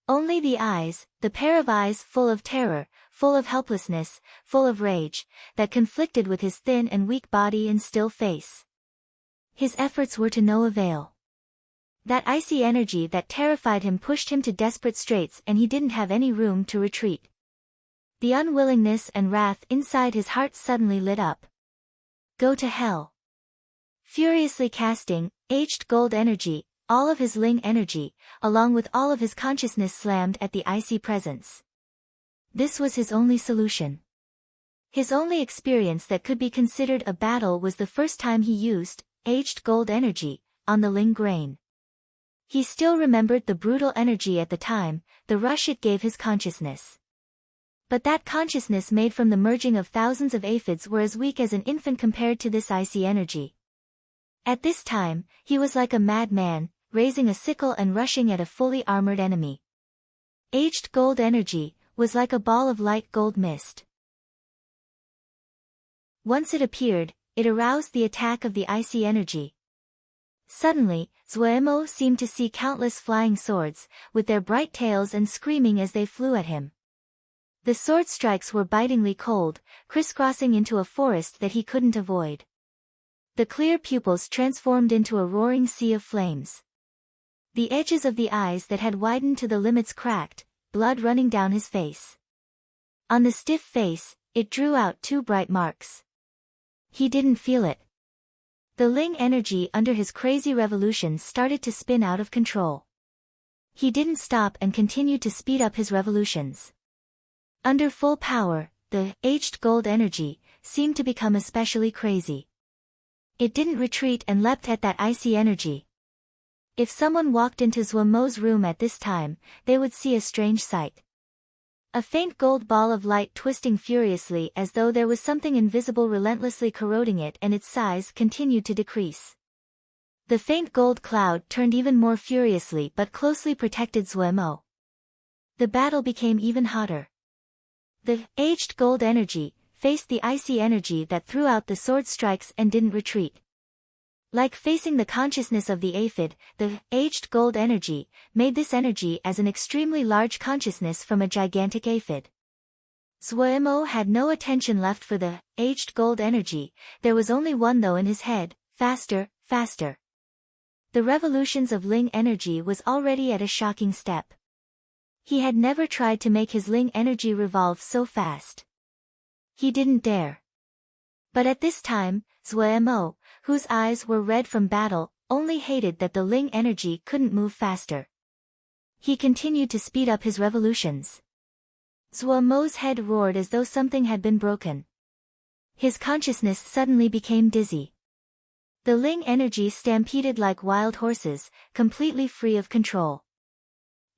Only the eyes, the pair of eyes full of terror, full of helplessness, full of rage, that conflicted with his thin and weak body and still face. His efforts were to no avail. That icy energy that terrified him pushed him to desperate straits, and he didn't have any room to retreat. The unwillingness and wrath inside his heart suddenly lit up. Go to hell. Furiously casting, aged gold energy, all of his Ling energy, along with all of his consciousness slammed at the icy presence. This was his only solution. His only experience that could be considered a battle was the first time he used aged gold energy on the Ling grain. He still remembered the brutal energy at the time, the rush it gave his consciousness. But that consciousness made from the merging of thousands of aphids were as weak as an infant compared to this icy energy. At this time, he was like a madman, raising a sickle and rushing at a fully armored enemy. Aged gold energy was like a ball of light gold mist. Once it appeared, it aroused the attack of the icy energy. Suddenly, Zuemo seemed to see countless flying swords, with their bright tails and screaming as they flew at him. The sword strikes were bitingly cold, crisscrossing into a forest that he couldn't avoid. The clear pupils transformed into a roaring sea of flames. The edges of the eyes that had widened to the limits cracked, blood running down his face. On the stiff face, it drew out 2 bright marks. He didn't feel it. The Ling energy under his crazy revolutions started to spin out of control. He didn't stop and continued to speed up his revolutions. Under full power, the aged gold energy seemed to become especially crazy. It didn't retreat and leapt at that icy energy. If someone walked into Zuemo's room at this time, they would see a strange sight. A faint gold ball of light twisting furiously as though there was something invisible relentlessly corroding it, and its size continued to decrease. The faint gold cloud turned even more furiously but closely protected Zuemo. The battle became even hotter. The aged gold energy faced the icy energy that threw out the sword strikes and didn't retreat. Like facing the consciousness of the aphid, the aged gold energy made this energy as an extremely large consciousness from a gigantic aphid. Zuemo had no attention left for the aged gold energy. There was only one though in his head: faster, faster. The revolutions of Ling energy was already at a shocking step. He had never tried to make his Ling energy revolve so fast. He didn't dare. But at this time, Zuemo, whose eyes were red from battle, only hated that the Ling energy couldn't move faster. He continued to speed up his revolutions. Zuemo's head roared as though something had been broken. His consciousness suddenly became dizzy. The Ling energy stampeded like wild horses, completely free of control.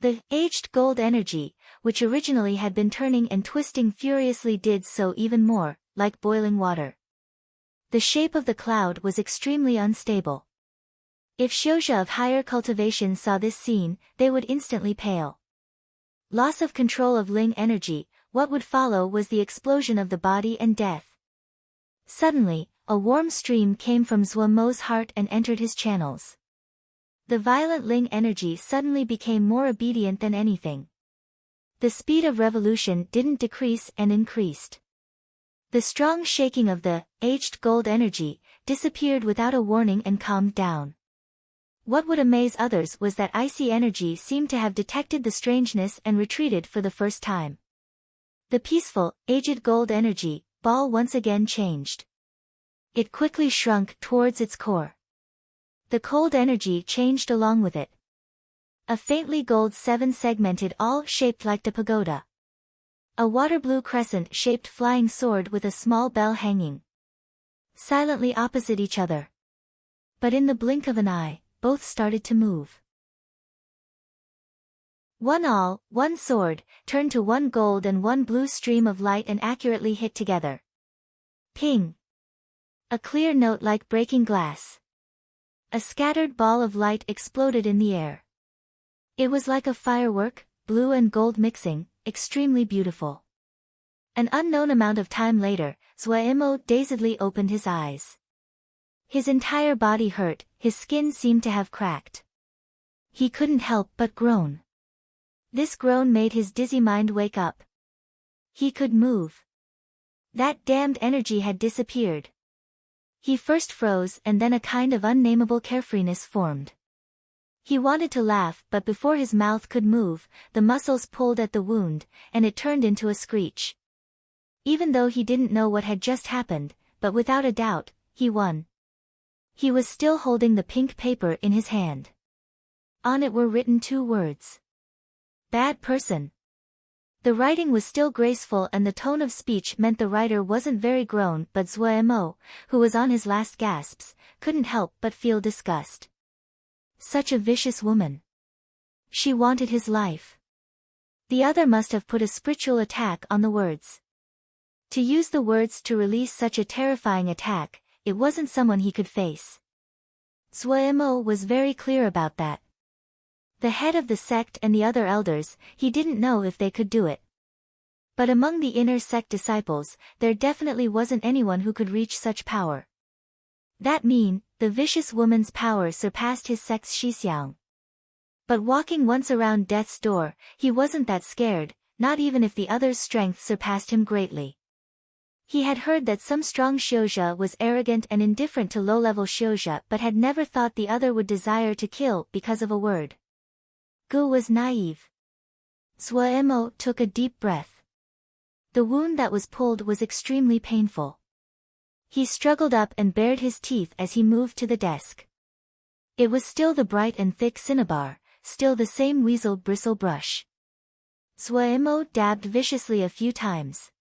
The aged gold energy, which originally had been turning and twisting furiously, did so even more, like boiling water. The shape of the cloud was extremely unstable. If Shouja of higher cultivation saw this scene, they would instantly pale. Loss of control of Ling energy, what would follow was the explosion of the body and death. Suddenly, a warm stream came from Zuemo's heart and entered his channels. The violent Ling energy suddenly became more obedient than anything. The speed of revolution didn't decrease and increased. The strong shaking of the aged gold energy disappeared without a warning and calmed down. What would amaze others was that icy energy seemed to have detected the strangeness and retreated for the first time. The peaceful, aged gold energy ball once again changed. It quickly shrunk towards its core. The cold energy changed along with it. A faintly gold 7-segmented awl shaped like a pagoda. A water-blue crescent-shaped flying sword with a small bell hanging silently opposite each other. But in the blink of an eye, both started to move. One awl, one sword, turned to one gold and one blue stream of light and accurately hit together. Ping! A clear note like breaking glass. A scattered ball of light exploded in the air. It was like a firework, blue and gold mixing, extremely beautiful. An unknown amount of time later, Zuemo dazedly opened his eyes. His entire body hurt, his skin seemed to have cracked. He couldn't help but groan. This groan made his dizzy mind wake up. He could move. That damned energy had disappeared. He first froze and then a kind of unnameable carefreeness formed. He wanted to laugh, but before his mouth could move, the muscles pulled at the wound, and it turned into a screech. Even though he didn't know what had just happened, but without a doubt, he won. He was still holding the pink paper in his hand. On it were written 2 words. Bad person. The writing was still graceful and the tone of speech meant the writer wasn't very grown, but Zuemo, who was on his last gasps, couldn't help but feel disgust. Such a vicious woman. She wanted his life. The other must have put a spiritual attack on the words. To use the words to release such a terrifying attack, it wasn't someone he could face. Zuemo was very clear about that. The head of the sect and the other elders, he didn't know if they could do it. But among the inner sect disciples, there definitely wasn't anyone who could reach such power. That mean, the vicious woman's power surpassed his sect's Shixiang. But walking once around death's door, he wasn't that scared, not even if the other's strength surpassed him greatly. He had heard that some strong Xiuzha was arrogant and indifferent to low-level Xiuzha but had never thought the other would desire to kill because of a word. Gu was naive. Zuemo took a deep breath. The wound that was pulled was extremely painful. He struggled up and bared his teeth as he moved to the desk. It was still the bright and thick cinnabar, still the same weasel bristle brush. Zuemo dabbed viciously a few times.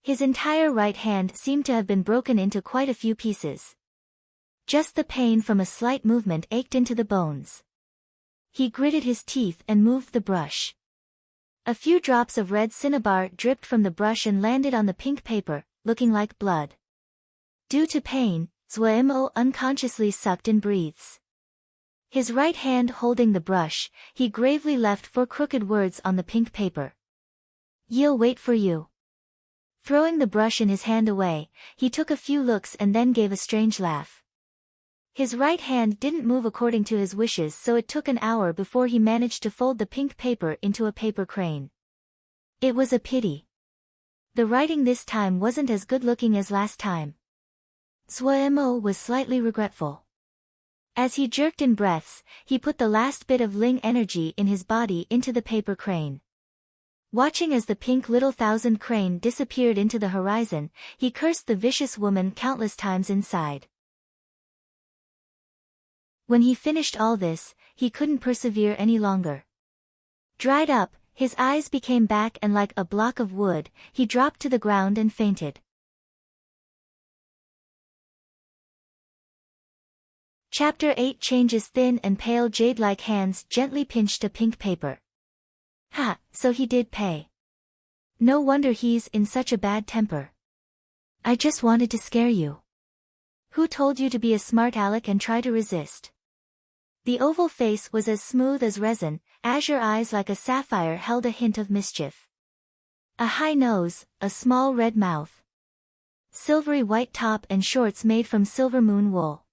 His entire right hand seemed to have been broken into quite a few pieces. Just the pain from a slight movement ached into the bones. He gritted his teeth and moved the brush. A few drops of red cinnabar dripped from the brush and landed on the pink paper, looking like blood. Due to pain, Zuemo unconsciously sucked in breaths. His right hand holding the brush, he gravely left 4 crooked words on the pink paper. "You'll wait for you." Throwing the brush in his hand away, he took a few looks and then gave a strange laugh. His right hand didn't move according to his wishes, so it took an hour before he managed to fold the pink paper into a paper crane. It was a pity. The writing this time wasn't as good-looking as last time. Zuemo was slightly regretful. As he jerked in breaths, he put the last bit of Ling energy in his body into the paper crane. Watching as the pink little thousand crane disappeared into the horizon, he cursed the vicious woman countless times inside. When he finished all this, he couldn't persevere any longer. Dried up, his eyes became black and like a block of wood, he dropped to the ground and fainted. Chapter 8 Changes. Thin and pale jade-like hands gently pinched a pink paper. Ha, so he did pay. No wonder he's in such a bad temper. I just wanted to scare you. Who told you to be a smart aleck and try to resist? The oval face was as smooth as resin, azure eyes like a sapphire held a hint of mischief. A high nose, a small red mouth. Silvery white top and shorts made from silver moon wool.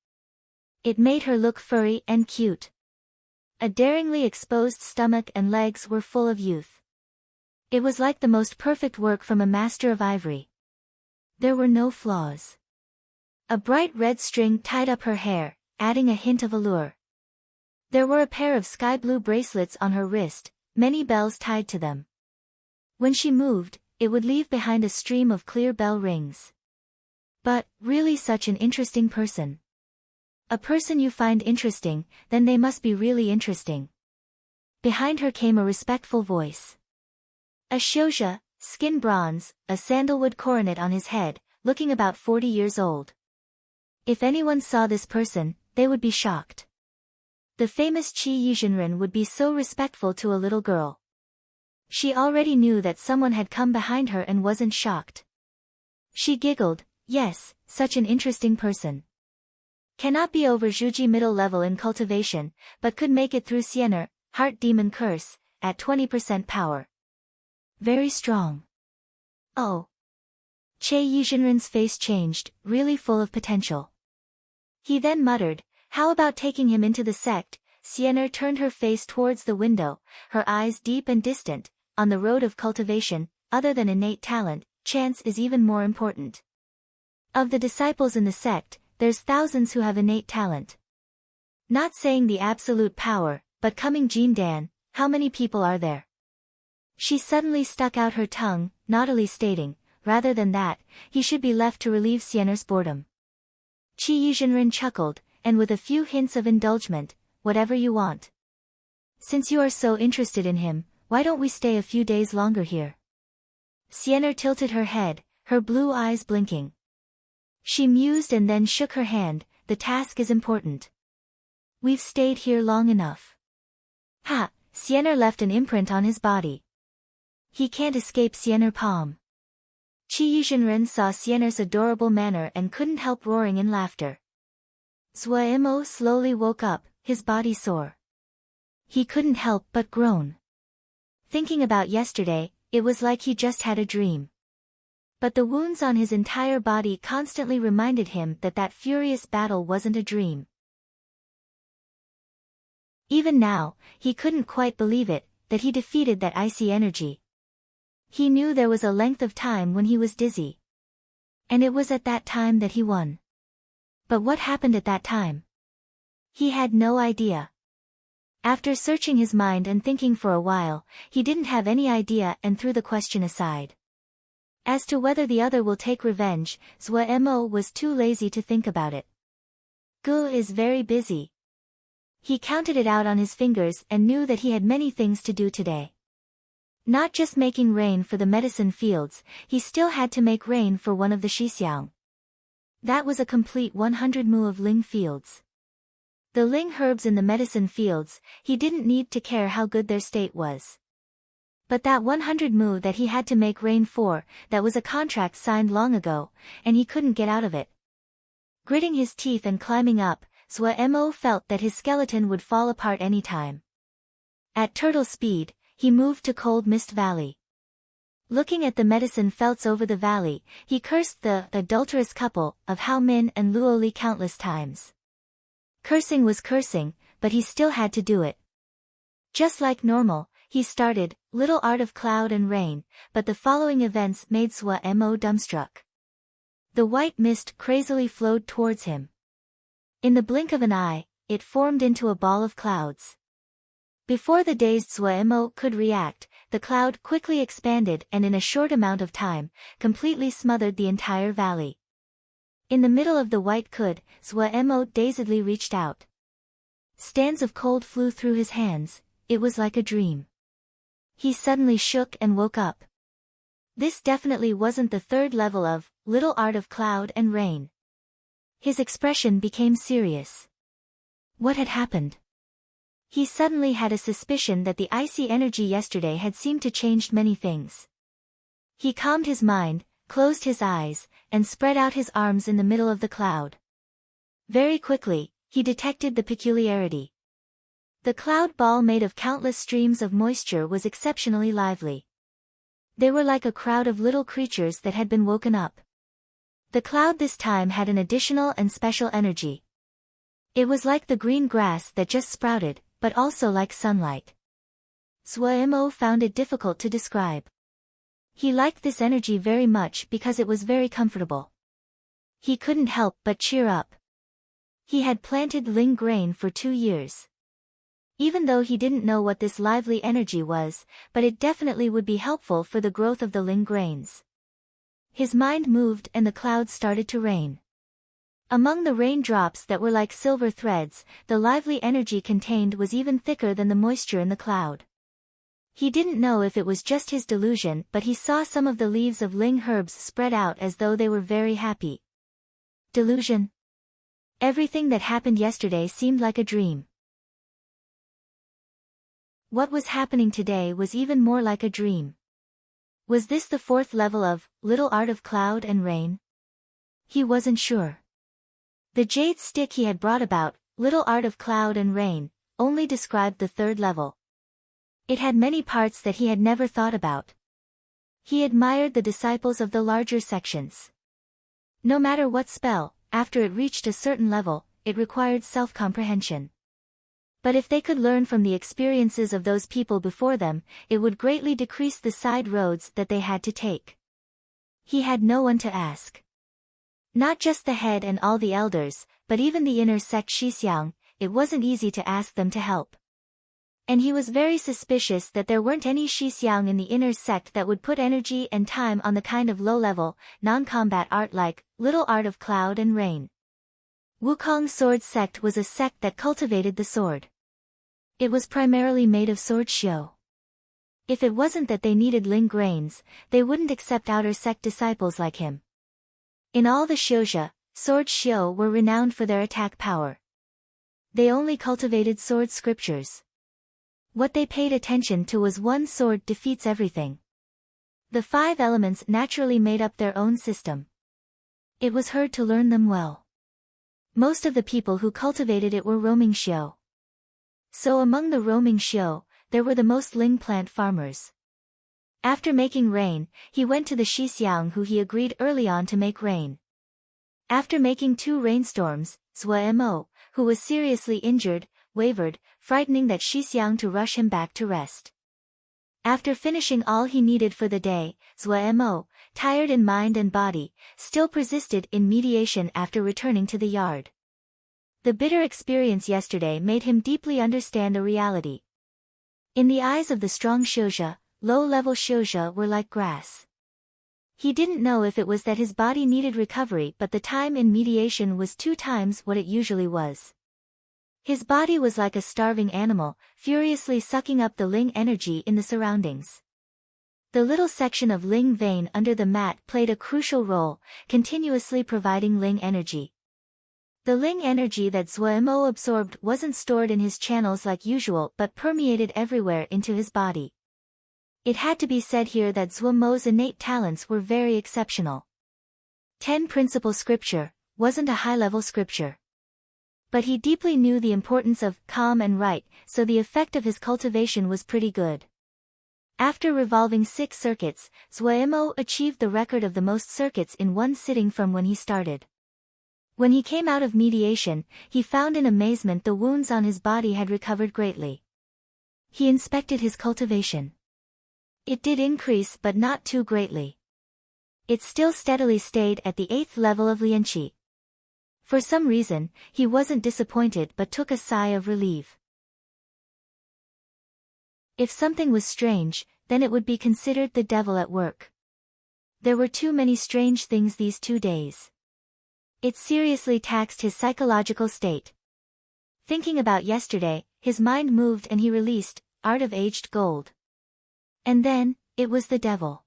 It made her look furry and cute. A daringly exposed stomach and legs were full of youth. It was like the most perfect work from a master of ivory. There were no flaws. A bright red string tied up her hair, adding a hint of allure. There were a pair of sky blue bracelets on her wrist, many bells tied to them. When she moved, it would leave behind a stream of clear bell rings. But, really such an interesting person. A person you find interesting, then they must be really interesting. Behind her came a respectful voice. A Xiuzha, skin bronze, a sandalwood coronet on his head, looking about 40 years old. If anyone saw this person, they would be shocked. The famous Qi Yizhenren would be so respectful to a little girl. She already knew that someone had come behind her and wasn't shocked. She giggled, yes, such an interesting person. Cannot be over Zhuji middle level in cultivation, but could make it through Siener, Heart Demon Curse, at 20% power. Very strong. Oh. Che Yizhenren's face changed, really full of potential. He then muttered, "How about taking him into the sect?" Sienna turned her face towards the window, her eyes deep and distant. On the road of cultivation, other than innate talent, chance is even more important. Of the disciples in the sect, there's thousands who have innate talent. Not saying the absolute power, but coming Jean Dan, how many people are there? She suddenly stuck out her tongue, naughtily stating, rather than that, he should be left to relieve Sienna's boredom. Qi Yizhenren chuckled, and with a few hints of indulgence, "Whatever you want. Since you are so interested in him, why don't we stay a few days longer here?" Sienna tilted her head, her blue eyes blinking. She mused and then shook her hand, "The task is important. We've stayed here long enough." Ha! Sienna left an imprint on his body. He can't escape Sienna's palm. Qi Yizhenren saw Sienna's adorable manner and couldn't help roaring in laughter. Zhuo slowly woke up, his body sore. He couldn't help but groan. Thinking about yesterday, it was like he just had a dream. But the wounds on his entire body constantly reminded him that that furious battle wasn't a dream. Even now, he couldn't quite believe it, that he defeated that icy energy. He knew there was a length of time when he was dizzy. And it was at that time that he won. But what happened at that time? He had no idea. After searching his mind and thinking for a while, he didn't have any idea and threw the question aside. As to whether the other will take revenge, Zhuo was too lazy to think about it. Gu is very busy. He counted it out on his fingers and knew that he had many things to do today. Not just making rain for the medicine fields, he still had to make rain for one of the Shixiang. That was a complete 100 mu of ling fields. The ling herbs in the medicine fields, he didn't need to care how good their state was. But that 100 mu that he had to make rain for, that was a contract signed long ago, and he couldn't get out of it. Gritting his teeth and climbing up, Zhuo felt that his skeleton would fall apart any time. At turtle speed, he moved to Cold Mist Valley. Looking at the medicine felts over the valley, he cursed the adulterous couple of Hao Min and Luoli countless times. Cursing was cursing, but he still had to do it. Just like normal, he started, Little Art of Cloud and Rain, but the following events made Zhuo dumbstruck. The white mist crazily flowed towards him. In the blink of an eye, it formed into a ball of clouds. Before the dazed Zhuo could react, the cloud quickly expanded and in a short amount of time, completely smothered the entire valley. In the middle of the white cloud, Zhuo dazedly reached out. Stands of cold flew through his hands, it was like a dream. He suddenly shook and woke up. This definitely wasn't the third level of Little Art of Cloud and Rain. His expression became serious. What had happened? He suddenly had a suspicion that the icy energy yesterday had seemed to change many things. He calmed his mind, closed his eyes, and spread out his arms in the middle of the cloud. Very quickly, he detected the peculiarity. The cloud ball made of countless streams of moisture was exceptionally lively. They were like a crowd of little creatures that had been woken up. The cloud this time had an additional and special energy. It was like the green grass that just sprouted, but also like sunlight. Zhuo found it difficult to describe. He liked this energy very much because it was very comfortable. He couldn't help but cheer up. He had planted ling grain for 2 years. Even though he didn't know what this lively energy was, but it definitely would be helpful for the growth of the ling grains. His mind moved and the clouds started to rain. Among the raindrops that were like silver threads, the lively energy contained was even thicker than the moisture in the cloud. He didn't know if it was just his delusion, but he saw some of the leaves of ling herbs spread out as though they were very happy. Delusion? Everything that happened yesterday seemed like a dream. What was happening today was even more like a dream. Was this the 4th level of Little Art of Cloud and Rain? He wasn't sure. The jade stick he had brought about, Little Art of Cloud and Rain, only described the 3rd level. It had many parts that he had never thought about. He admired the disciples of the larger sections. No matter what spell, after it reached a certain level, it required self-comprehension. But if they could learn from the experiences of those people before them, it would greatly decrease the side roads that they had to take. He had no one to ask. Not just the head and all the elders, but even the inner sect Shixiang, it wasn't easy to ask them to help. And he was very suspicious that there weren't any Shixiang in the inner sect that would put energy and time on the kind of low-level, non-combat art like Little Art of Cloud and Rain. Wukong's sword sect was a sect that cultivated the sword. It was primarily made of sword shio. If it wasn't that they needed ling grains, they wouldn't accept outer sect disciples like him. In all the Xiuzhi, sword shio were renowned for their attack power. They only cultivated sword scriptures. What they paid attention to was one sword defeats everything. The 5 elements naturally made up their own system. It was hard to learn them well. Most of the people who cultivated it were roaming shio. So among the roaming shio, there were the most ling plant farmers. After making rain, he went to the Shixiang who he agreed early on to make rain. After making 2 rainstorms, Zhuo Mo, who was seriously injured, wavered, frightening that Shixiang to rush him back to rest. After finishing all he needed for the day, Zhuo Mo, tired in mind and body, still persisted in mediation after returning to the yard. The bitter experience yesterday made him deeply understand a reality. In the eyes of the strong Xiuzhi, low-level Xiuzhi were like grass. He didn't know if it was that his body needed recovery, but the time in mediation was 2 times what it usually was. His body was like a starving animal, furiously sucking up the ling energy in the surroundings. The little section of ling vein under the mat played a crucial role, continuously providing ling energy. The ling energy that Zhuo Mo absorbed wasn't stored in his channels like usual but permeated everywhere into his body. It had to be said here that Zhuo Mo's innate talents were very exceptional. 10 Principle Scripture wasn't a high-level scripture. But he deeply knew the importance of calm and right, so the effect of his cultivation was pretty good. After revolving 6 circuits, Zhuo Mo achieved the record of the most circuits in one sitting from when he started. When he came out of mediation, he found in amazement the wounds on his body had recovered greatly. He inspected his cultivation. It did increase but not too greatly. It still steadily stayed at the 8th level of Lianqi. For some reason, he wasn't disappointed but took a sigh of relief. If something was strange, then it would be considered the devil at work. There were too many strange things these 2 days. It seriously taxed his psychological state. Thinking about yesterday, his mind moved and he released Art of Aged Gold. And then, it was the devil.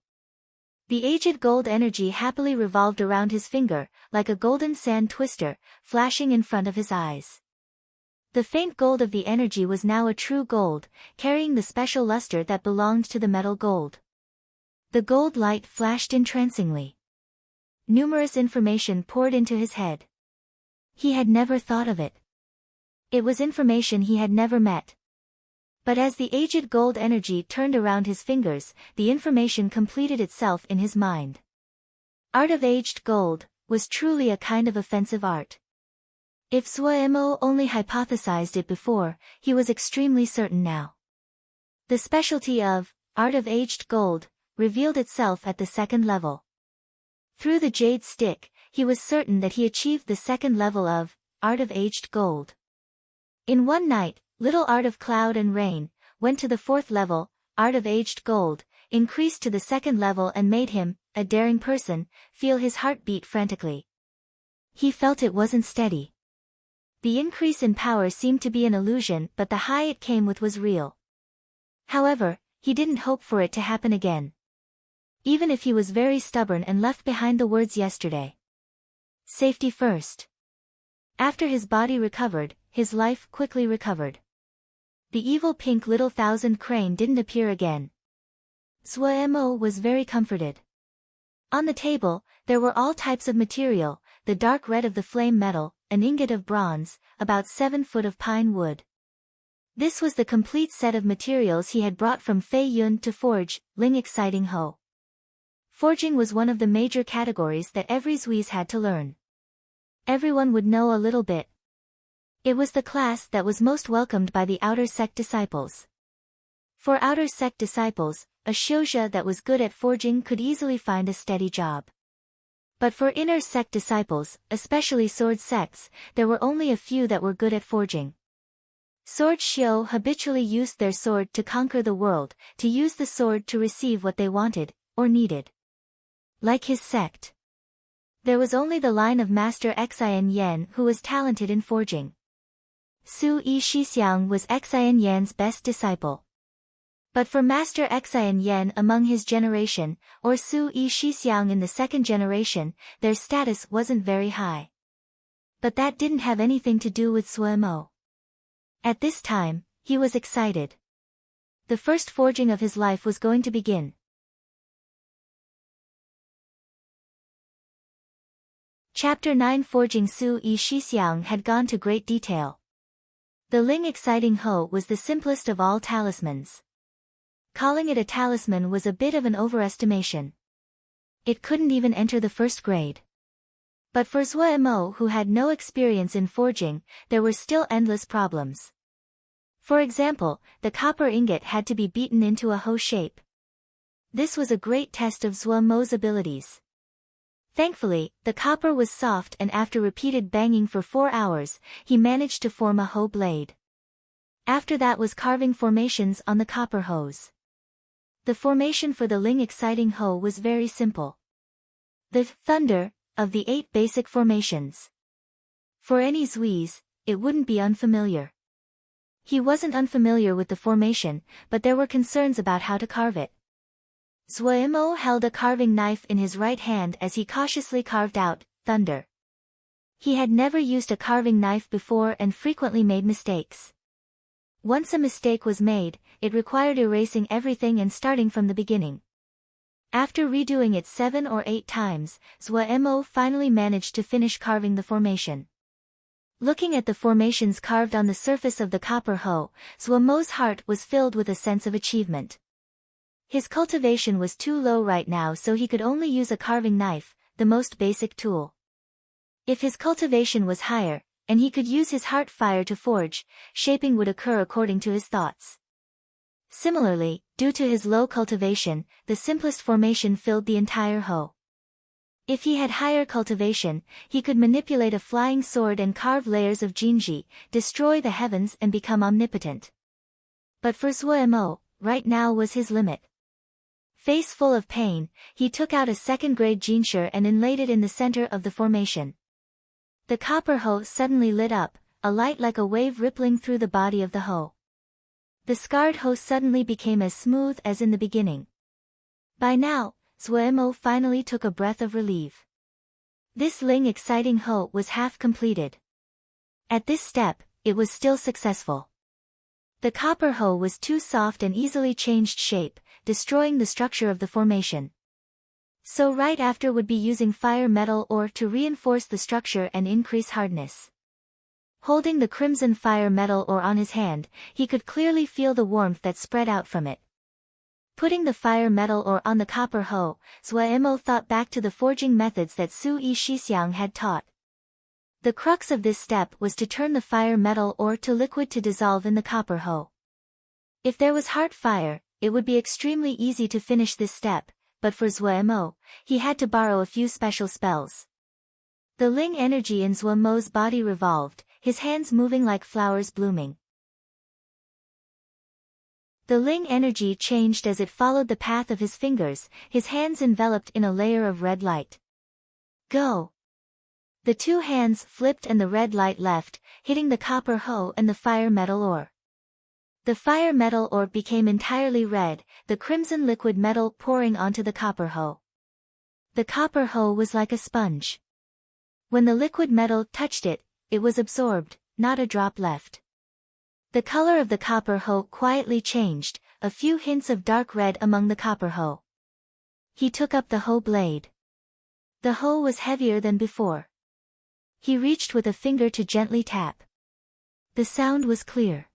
The aged gold energy happily revolved around his finger, like a golden sand twister, flashing in front of his eyes. The faint gold of the energy was now a true gold, carrying the special luster that belonged to the metal gold. The gold light flashed entrancingly. Numerous information poured into his head. He had never thought of it. It was information he had never met. But as the aged gold energy turned around his fingers, the information completed itself in his mind. Art of Aged Gold was truly a kind of offensive art. If Zhuo Mo only hypothesized it before, he was extremely certain now. The specialty of Art of Aged Gold revealed itself at the 2nd level. Through the jade stick, he was certain that he achieved the 2nd level of Art of Aged Gold. In one night, Little Art of Cloud and Rain went to the 4th level, Art of Aged Gold, increased to the 2nd level and made him, a daring person, feel his heart beat frantically. He felt it wasn't steady. The increase in power seemed to be an illusion, but the high it came with was real. However, he didn't hope for it to happen again. Even if he was very stubborn and left behind the words yesterday. Safety first. After his body recovered, his life quickly recovered. The evil pink little thousand crane didn't appear again. Zhuo Mo was very comforted. On the table, there were all types of material, the dark red of the flame metal, an ingot of bronze, about 7 foot of pine wood. This was the complete set of materials he had brought from Fei Yun to forge, Ling Exciting Ho. Forging was one of the major categories that every Zui's had to learn. Everyone would know a little bit. It was the class that was most welcomed by the outer sect disciples. For outer sect disciples, a shouja that was good at forging could easily find a steady job. But for inner sect disciples, especially sword sects, there were only a few that were good at forging. Sword shio habitually used their sword to conquer the world, to use the sword to receive what they wanted, or needed. Like his sect. There was only the line of Master Xian Yan who was talented in forging. Su Yi Shixiang was Xian Yan's best disciple. But for Master Xian Yan among his generation, or Su Yi Shixiang in the second generation, their status wasn't very high. But that didn't have anything to do with Suemo. At this time, he was excited. The first forging of his life was going to begin. Chapter 9 Forging. Su Yi Shixiang had gone to great detail. The Ling Exciting Ho was the simplest of all talismans. Calling it a talisman was a bit of an overestimation. It couldn't even enter the first grade. But for Zuemo, who had no experience in forging, there were still endless problems. For example, the copper ingot had to be beaten into a Ho shape. This was a great test of Zuemo's abilities. Thankfully, the copper was soft, and after repeated banging for 4 hours, he managed to form a Ho blade. After that was carving formations on the copper hose. The formation for the Ling Exciting Ho was very simple. The thunder of the 8 basic formations. For any Zuis, it wouldn't be unfamiliar. He wasn't unfamiliar with the formation, but there were concerns about how to carve it. Zuemo held a carving knife in his right hand as he cautiously carved out thunder. He had never used a carving knife before and frequently made mistakes. Once a mistake was made, it required erasing everything and starting from the beginning. After redoing it 7 or 8 times, Zuemo finally managed to finish carving the formation. Looking at the formations carved on the surface of the copper Ho, Zuemo's heart was filled with a sense of achievement. His cultivation was too low right now, so he could only use a carving knife, the most basic tool. If his cultivation was higher, and he could use his heart fire to forge, shaping would occur according to his thoughts. Similarly, due to his low cultivation, the simplest formation filled the entire Ho. If he had higher cultivation, he could manipulate a flying sword and carve layers of Jinji, destroy the heavens and become omnipotent. But for Zuemo, right now was his limit. Face full of pain, he took out a second-grade Jinsher and inlaid it in the center of the formation. The copper Ho suddenly lit up, a light like a wave rippling through the body of the Ho. The scarred Ho suddenly became as smooth as in the beginning. By now, Zuemo finally took a breath of relief. This Ling Exciting Ho was half completed. At this step, it was still successful. The copper Ho was too soft and easily changed shape, destroying the structure of the formation. So right after would be using fire metal ore to reinforce the structure and increase hardness. Holding the crimson fire metal ore on his hand, he could clearly feel the warmth that spread out from it. Putting the fire metal ore on the copper Ho, Zuemo thought back to the forging methods that Su Yi Shixiang had taught. The crux of this step was to turn the fire metal ore to liquid to dissolve in the copper Ho. If there was heart fire, it would be extremely easy to finish this step, but for Zuemo, he had to borrow a few special spells. The Ling energy in Zuemo's body revolved, his hands moving like flowers blooming. The Ling energy changed as it followed the path of his fingers, his hands enveloped in a layer of red light. Go! The 2 hands flipped and the red light left, hitting the copper Ho and the fire metal ore. The fire metal ore became entirely red, the crimson liquid metal pouring onto the copper Ho. The copper Ho was like a sponge. When the liquid metal touched it, it was absorbed, not a drop left. The color of the copper Ho quietly changed, a few hints of dark red among the copper Ho. He took up the Ho blade. The Ho was heavier than before. He reached with a finger to gently tap. The sound was clear.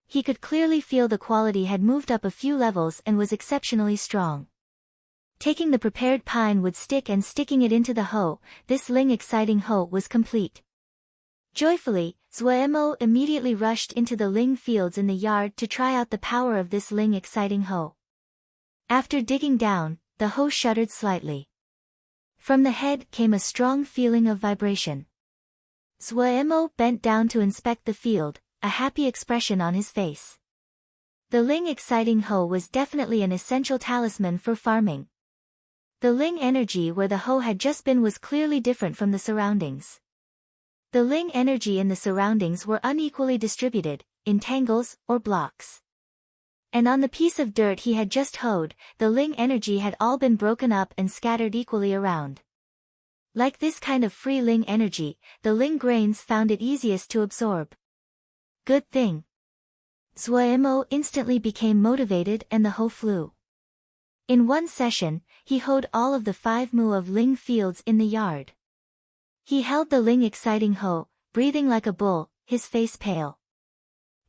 He could clearly feel the quality had moved up a few levels and was exceptionally strong. Taking the prepared pine wood stick and sticking it into the Ho, this Ling Exciting Ho was complete. Joyfully, Zuemo immediately rushed into the ling fields in the yard to try out the power of this ling exciting hoe. After digging down, the hoe shuddered slightly. From the head came a strong feeling of vibration. Zuemo bent down to inspect the field, a happy expression on his face. The ling exciting hoe was definitely an essential talisman for farming. The ling energy where the hoe had just been was clearly different from the surroundings. The ling energy in the surroundings were unequally distributed, in tangles or blocks. And on the piece of dirt he had just hoed, the ling energy had all been broken up and scattered equally around. Like this kind of free ling energy, the ling grains found it easiest to absorb. Good thing. Zuemo instantly became motivated and the hoe flew. In one session, he hoed all of the 5 mu of ling fields in the yard. He held the ling exciting hoe, breathing like a bull, his face pale.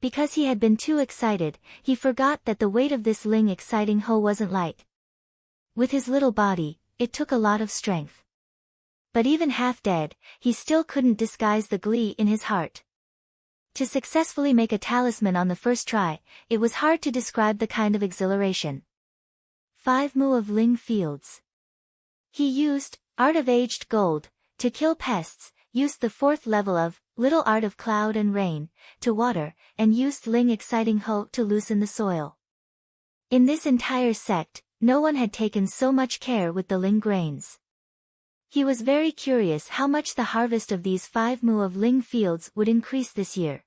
Because he had been too excited, he forgot that the weight of this ling exciting hoe wasn't light. With his little body, it took a lot of strength. But even half dead, he still couldn't disguise the glee in his heart. To successfully make a talisman on the first try, it was hard to describe the kind of exhilaration. 5 mu of ling fields. He used Art of Aged Gold to kill pests, used the 4th level of Little Art of Cloud and Rain to water, and used ling exciting hoe to loosen the soil. In this entire sect, no one had taken so much care with the ling grains. He was very curious how much the harvest of these 5 mu of ling fields would increase this year.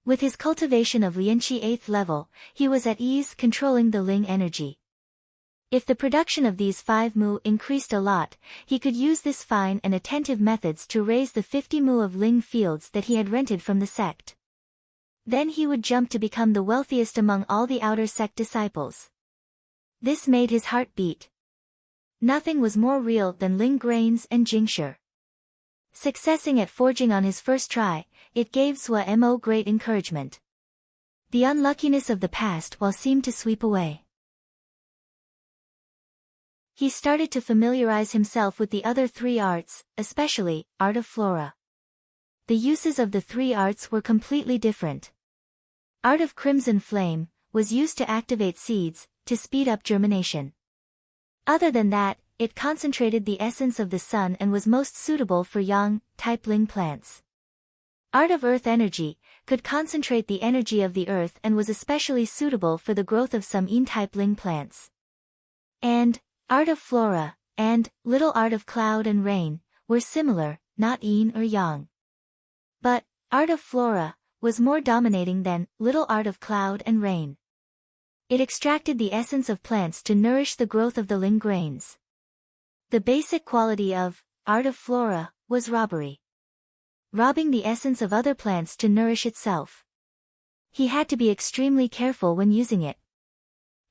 With his cultivation of Lianqi 8th level, he was at ease controlling the ling energy. If the production of these 5 mu increased a lot, he could use this fine and attentive methods to raise the 50 mu of ling fields that he had rented from the sect. Then he would jump to become the wealthiest among all the outer sect disciples. This made his heart beat. Nothing was more real than ling grains and jingsher. Successing at forging on his first try, it gave Zuemo great encouragement. The unluckiness of the past while seemed to sweep away. He started to familiarize himself with the other 3 arts, especially Art of Flora. The uses of the 3 arts were completely different. Art of Crimson Flame was used to activate seeds, to speed up germination. Other than that, it concentrated the essence of the sun and was most suitable for yang-type ling plants. Art of Earth Energy could concentrate the energy of the earth and was especially suitable for the growth of some yin-type ling plants. And Art of Flora and Little Art of Cloud and Rain were similar, not yin or yang. But Art of Flora was more dominating than Little Art of Cloud and Rain. It extracted the essence of plants to nourish the growth of the ling grains. The basic quality of Art of Flora was robbery. Robbing the essence of other plants to nourish itself. He had to be extremely careful when using it.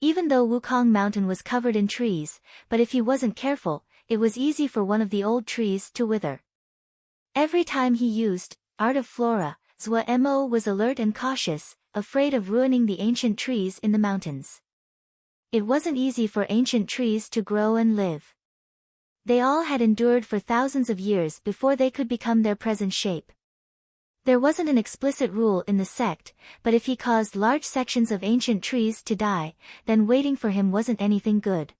Even though Wukong Mountain was covered in trees, but if he wasn't careful, it was easy for one of the old trees to wither. Every time he used Art of Flora, Zuemo was alert and cautious, afraid of ruining the ancient trees in the mountains. It wasn't easy for ancient trees to grow and live. They all had endured for thousands of years before they could become their present shape. There wasn't an explicit rule in the sect, but if he caused large sections of ancient trees to die, then waiting for him wasn't anything good.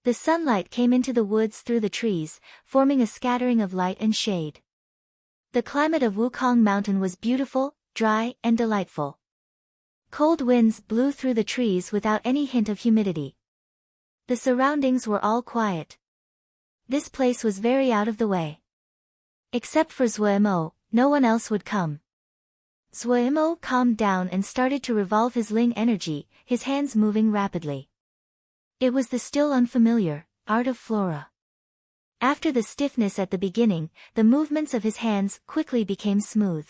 The sunlight came into the woods through the trees, forming a scattering of light and shade. The climate of Wukong Mountain was beautiful, dry, and delightful. Cold winds blew through the trees without any hint of humidity. The surroundings were all quiet. This place was very out of the way. Except for Zuemo, no one else would come. Zuemo calmed down and started to revolve his ling energy, his hands moving rapidly. It was the still unfamiliar Art of Flora. After the stiffness at the beginning, the movements of his hands quickly became smooth.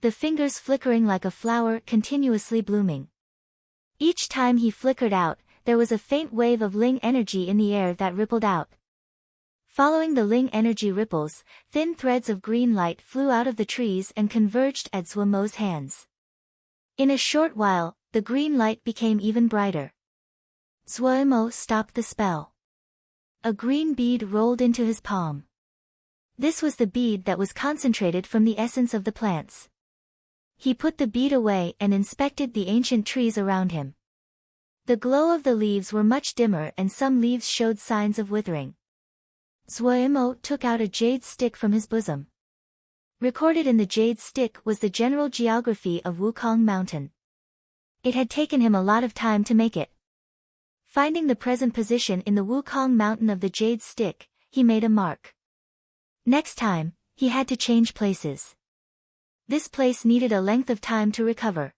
The fingers flickering like a flower continuously blooming. Each time he flickered out, there was a faint wave of ling energy in the air that rippled out. Following the ling energy ripples, thin threads of green light flew out of the trees and converged at Zuemo's hands. In a short while, the green light became even brighter. Zuemo stopped the spell. A green bead rolled into his palm. This was the bead that was concentrated from the essence of the plants. He put the bead away and inspected the ancient trees around him. The glow of the leaves were much dimmer and some leaves showed signs of withering. Zuomo took out a jade stick from his bosom. Recorded in the jade stick was the general geography of Wukong Mountain. It had taken him a lot of time to make it. Finding the present position in the Wukong Mountain of the jade stick, he made a mark. Next time, he had to change places. This place needed a length of time to recover.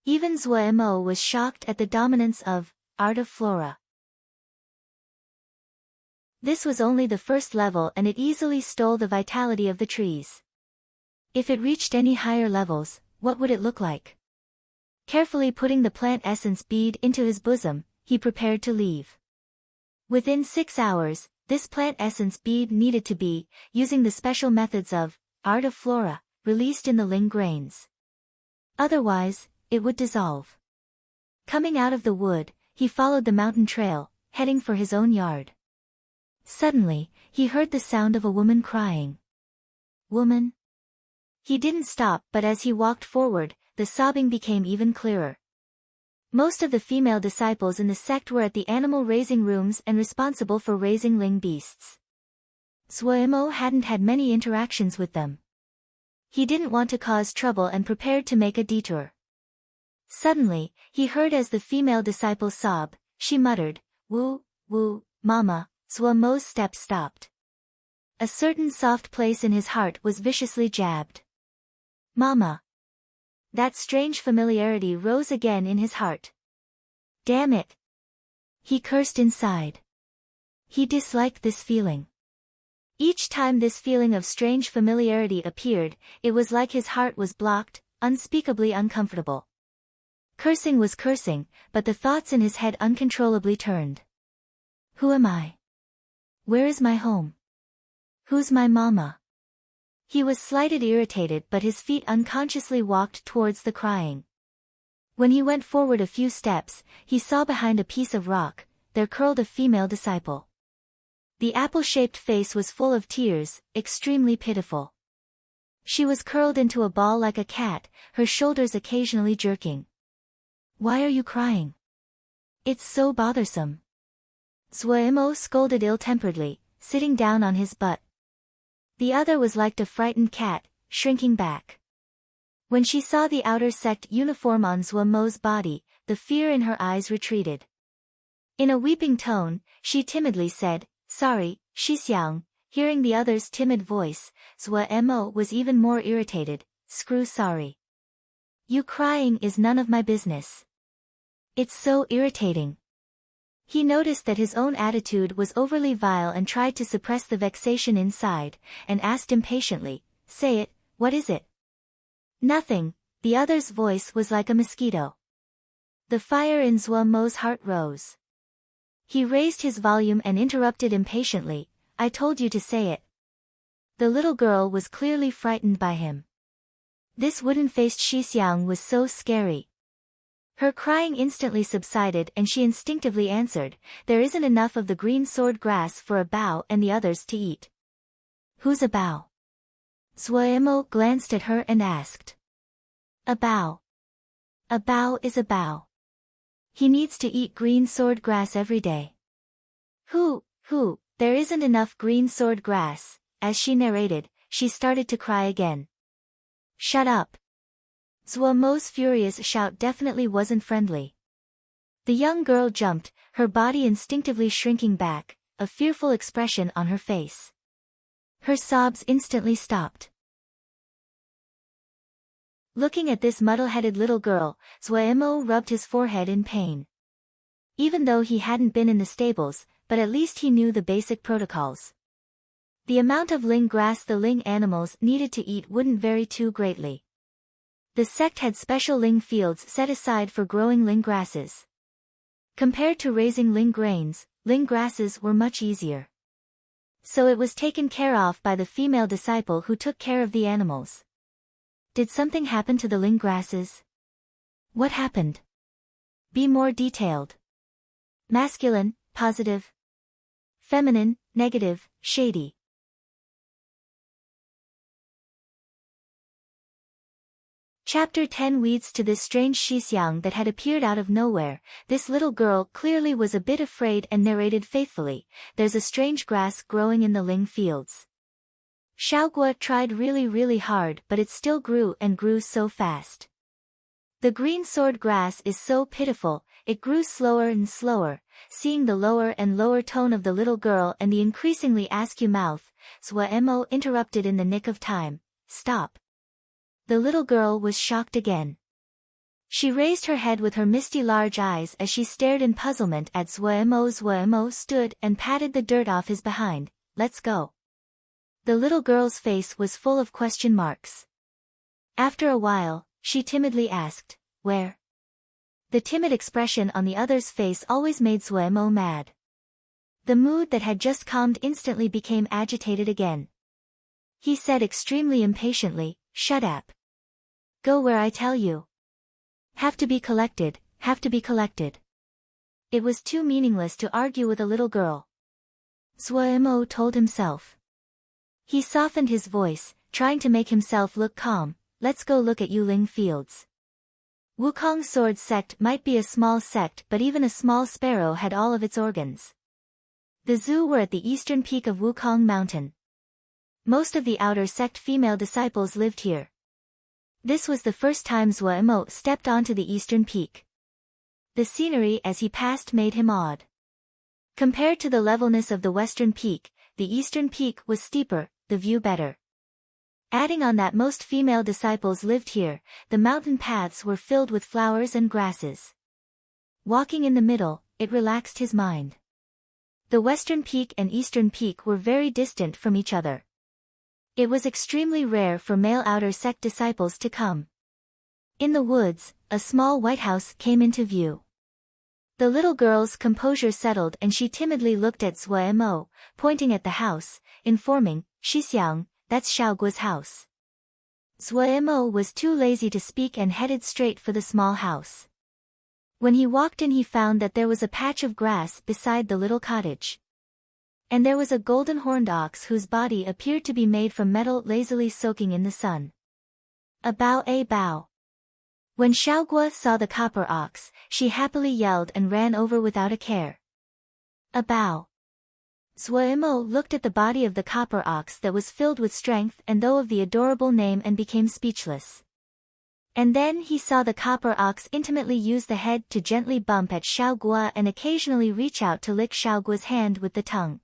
Even Zuomo was shocked at the dominance of Art of Flora. This was only the first level and it easily stole the vitality of the trees. If it reached any higher levels, what would it look like? Carefully putting the plant essence bead into his bosom, he prepared to leave. Within 6 hours, this plant essence bead needed to be, using the special methods of Art of Flora, released in the Ling grains. Otherwise, it would dissolve. Coming out of the wood, he followed the mountain trail, heading for his own yard. Suddenly, he heard the sound of a woman crying. Woman? He didn't stop, but as he walked forward, the sobbing became even clearer. Most of the female disciples in the sect were at the animal raising rooms and responsible for raising Ling beasts. Zuomo hadn't had many interactions with them. He didn't want to cause trouble and prepared to make a detour. Suddenly, he heard as the female disciple sobbed, she muttered, "Woo, woo, mama." Zuomo's steps stopped. A certain soft place in his heart was viciously jabbed. Mama. That strange familiarity rose again in his heart. Damn it. He cursed inside. He disliked this feeling. Each time this feeling of strange familiarity appeared, it was like his heart was blocked, unspeakably uncomfortable. Cursing was cursing, but the thoughts in his head uncontrollably turned. Who am I? Where is my home? Who's my mama? He was slightly irritated but his feet unconsciously walked towards the crying. When he went forward a few steps, he saw behind a piece of rock, there curled a female disciple. The apple-shaped face was full of tears, extremely pitiful. She was curled into a ball like a cat, her shoulders occasionally jerking. Why are you crying? It's so bothersome. Zuomo scolded ill-temperedly, sitting down on his butt. The other was like a frightened cat, shrinking back. When she saw the outer sect uniform on Zuomo's body, the fear in her eyes retreated. In a weeping tone, she timidly said, "Sorry, Shixiang." Hearing the other's timid voice, Zuomo was even more irritated, "Screw sorry. You crying is none of my business. It's so irritating." He noticed that his own attitude was overly vile and tried to suppress the vexation inside, and asked impatiently, "Say it, what is it?" "Nothing." The other's voice was like a mosquito. The fire in Zuomo's heart rose. He raised his volume and interrupted impatiently, "I told you to say it." The little girl was clearly frightened by him. This wooden-faced Shixiang was so scary. Her crying instantly subsided and she instinctively answered, "There isn't enough of the green sword grass for a bao and the others to eat." "Who's a bao?" Zuomo glanced at her and asked. "A bao. A bao is a bao. He needs to eat green sword grass every day." Who, there isn't enough green sword grass." As she narrated, she started to cry again. "Shut up." Zuomo's furious shout definitely wasn't friendly. The young girl jumped, her body instinctively shrinking back, a fearful expression on her face. Her sobs instantly stopped. Looking at this muddle-headed little girl, Zuomo rubbed his forehead in pain. Even though he hadn't been in the stables, but at least he knew the basic protocols. The amount of ling grass the ling animals needed to eat wouldn't vary too greatly. The sect had special ling fields set aside for growing ling grasses. Compared to raising ling grains, ling grasses were much easier. So it was taken care of by the female disciple who took care of the animals. Did something happen to the ling grasses? What happened? Be more detailed. Masculine, positive. Feminine, negative, shady. Chapter 10 Weeds. To this strange Shixiang that had appeared out of nowhere, this little girl clearly was a bit afraid and narrated faithfully, "There's a strange grass growing in the Ling fields." Xiaogua tried really hard, but it still grew and grew so fast. The green sword grass is so pitiful, it grew slower and slower. Seeing the lower and lower tone of the little girl and the increasingly askew mouth, Zuo interrupted in the nick of time. "Stop." The little girl was shocked again. She raised her head with her misty large eyes as she stared in puzzlement at Zuo. Zuo stood and patted the dirt off his behind. "Let's go." The little girl's face was full of question marks. After a while, she timidly asked, "Where?" The timid expression on the other's face always made Zuo mad. The mood that had just calmed instantly became agitated again. He said extremely impatiently, "Shut up. Go where I tell you. Have to be collected, have to be collected." It was too meaningless to argue with a little girl. Zuo told himself. He softened his voice, trying to make himself look calm. "Let's go look at Yuling fields." Wukong sword sect might be a small sect, but even a small sparrow had all of its organs. The zoo were at the eastern peak of Wukong Mountain. Most of the outer sect female disciples lived here. This was the first time Zuo stepped onto the eastern peak. The scenery as he passed made him awed. Compared to the levelness of the western peak, the eastern peak was steeper, the view better. Adding on that most female disciples lived here, the mountain paths were filled with flowers and grasses. Walking in the middle, it relaxed his mind. The western peak and eastern peak were very distant from each other. It was extremely rare for male outer sect disciples to come. In the woods, a small white house came into view. The little girl's composure settled and she timidly looked at Zuo, pointing at the house, informing, "Shixiang, that's Xiaoguo's house." Zuo was too lazy to speak and headed straight for the small house. When he walked in he found that there was a patch of grass beside the little cottage. And there was a golden horned ox whose body appeared to be made from metal lazily soaking in the sun. A bow. When Xiaoguo saw the copper ox, she happily yelled and ran over without a care. A bow. Zuo looked at the body of the copper ox that was filled with strength and though of the adorable name and became speechless. And then he saw the copper ox intimately use the head to gently bump at Xiaoguo and occasionally reach out to lick Xiaoguo's hand with the tongue.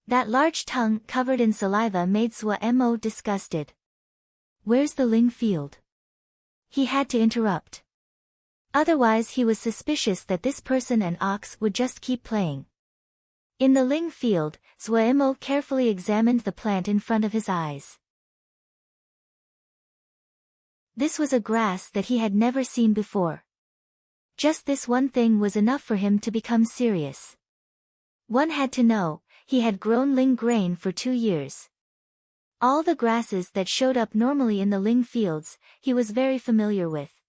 That large tongue covered in saliva made Zuo disgusted. "Where's the Ling field?" He had to interrupt. Otherwise he was suspicious that this person and ox would just keep playing. In the Ling field, Zuo carefully examined the plant in front of his eyes. This was a grass that he had never seen before. Just this one thing was enough for him to become serious. One had to know, he had grown Ling grain for 2 years. All the grasses that showed up normally in the Ling fields, he was very familiar with.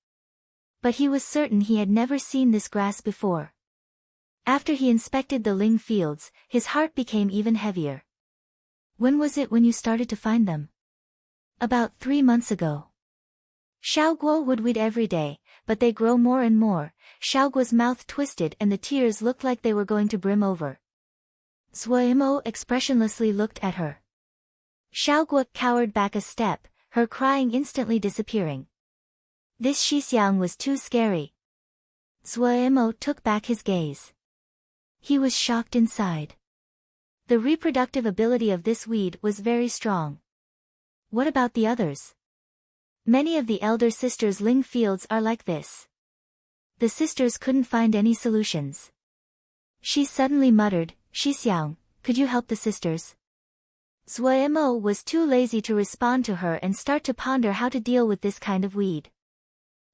But he was certain he had never seen this grass before. After he inspected the Ling fields, his heart became even heavier. "When was it when you started to find them?" "About 3 months ago." Xiaoguo would weed every day, but they grow more and more. Xiaoguo's mouth twisted and the tears looked like they were going to brim over. Zuo expressionlessly looked at her. Xiaoguo cowered back a step, her crying instantly disappearing. This Shixiang was too scary. Zuo took back his gaze. He was shocked inside. The reproductive ability of this weed was very strong. What about the others? Many of the elder sisters' Ling fields are like this. The sisters couldn't find any solutions. She suddenly muttered, "Shixiang, could you help the sisters?" Zuo was too lazy to respond to her and start to ponder how to deal with this kind of weed.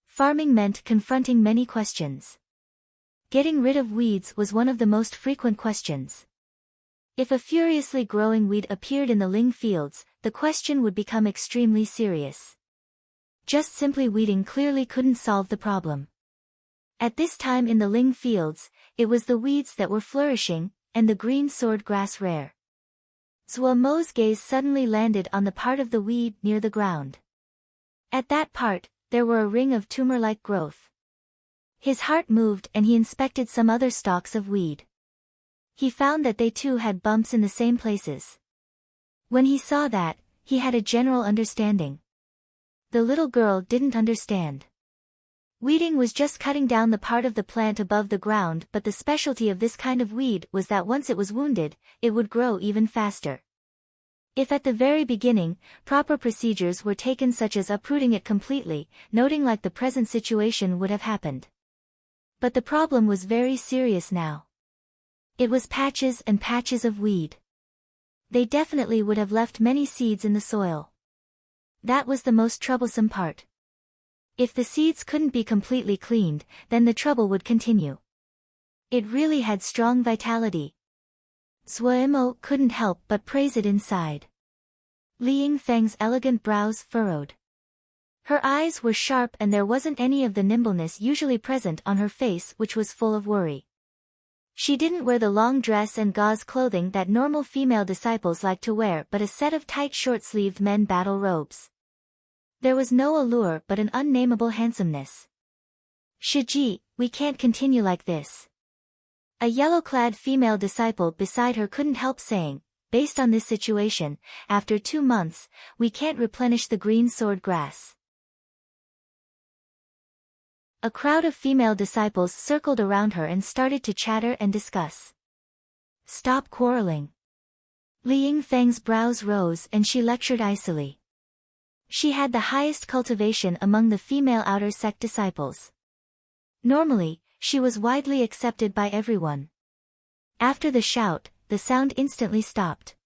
Farming meant confronting many questions. Getting rid of weeds was one of the most frequent questions. If a furiously growing weed appeared in the Ling fields, the question would become extremely serious. Just simply weeding clearly couldn't solve the problem. At this time in the Ling fields, it was the weeds that were flourishing, and the green sword grass rare. Zuo's gaze suddenly landed on the part of the weed near the ground. At that part, there were a ring of tumor-like growth. His heart moved and he inspected some other stalks of weed. He found that they too had bumps in the same places. When he saw that, he had a general understanding. The little girl didn't understand. Weeding was just cutting down the part of the plant above the ground, but the specialty of this kind of weed was that once it was wounded, it would grow even faster. If at the very beginning, proper procedures were taken such as uprooting it completely, noting like the present situation would have happened. But the problem was very serious now. It was patches and patches of weed. They definitely would have left many seeds in the soil. That was the most troublesome part. If the seeds couldn't be completely cleaned, then the trouble would continue. It really had strong vitality. Zuemo couldn't help but praise it inside. Li Yingfeng's elegant brows furrowed. Her eyes were sharp and there wasn't any of the nimbleness usually present on her face, which was full of worry. She didn't wear the long dress and gauze clothing that normal female disciples like to wear, but a set of tight short-sleeved men battle robes. There was no allure but an unnameable handsomeness. Shiji, we can't continue like this. A yellow-clad female disciple beside her couldn't help saying, based on this situation, after 2 months, we can't replenish the green sword grass. A crowd of female disciples circled around her and started to chatter and discuss. Stop quarreling. Li Yingfeng's brows rose and she lectured icily. She had the highest cultivation among the female outer sect disciples. Normally, she was widely accepted by everyone. After the shout, the sound instantly stopped.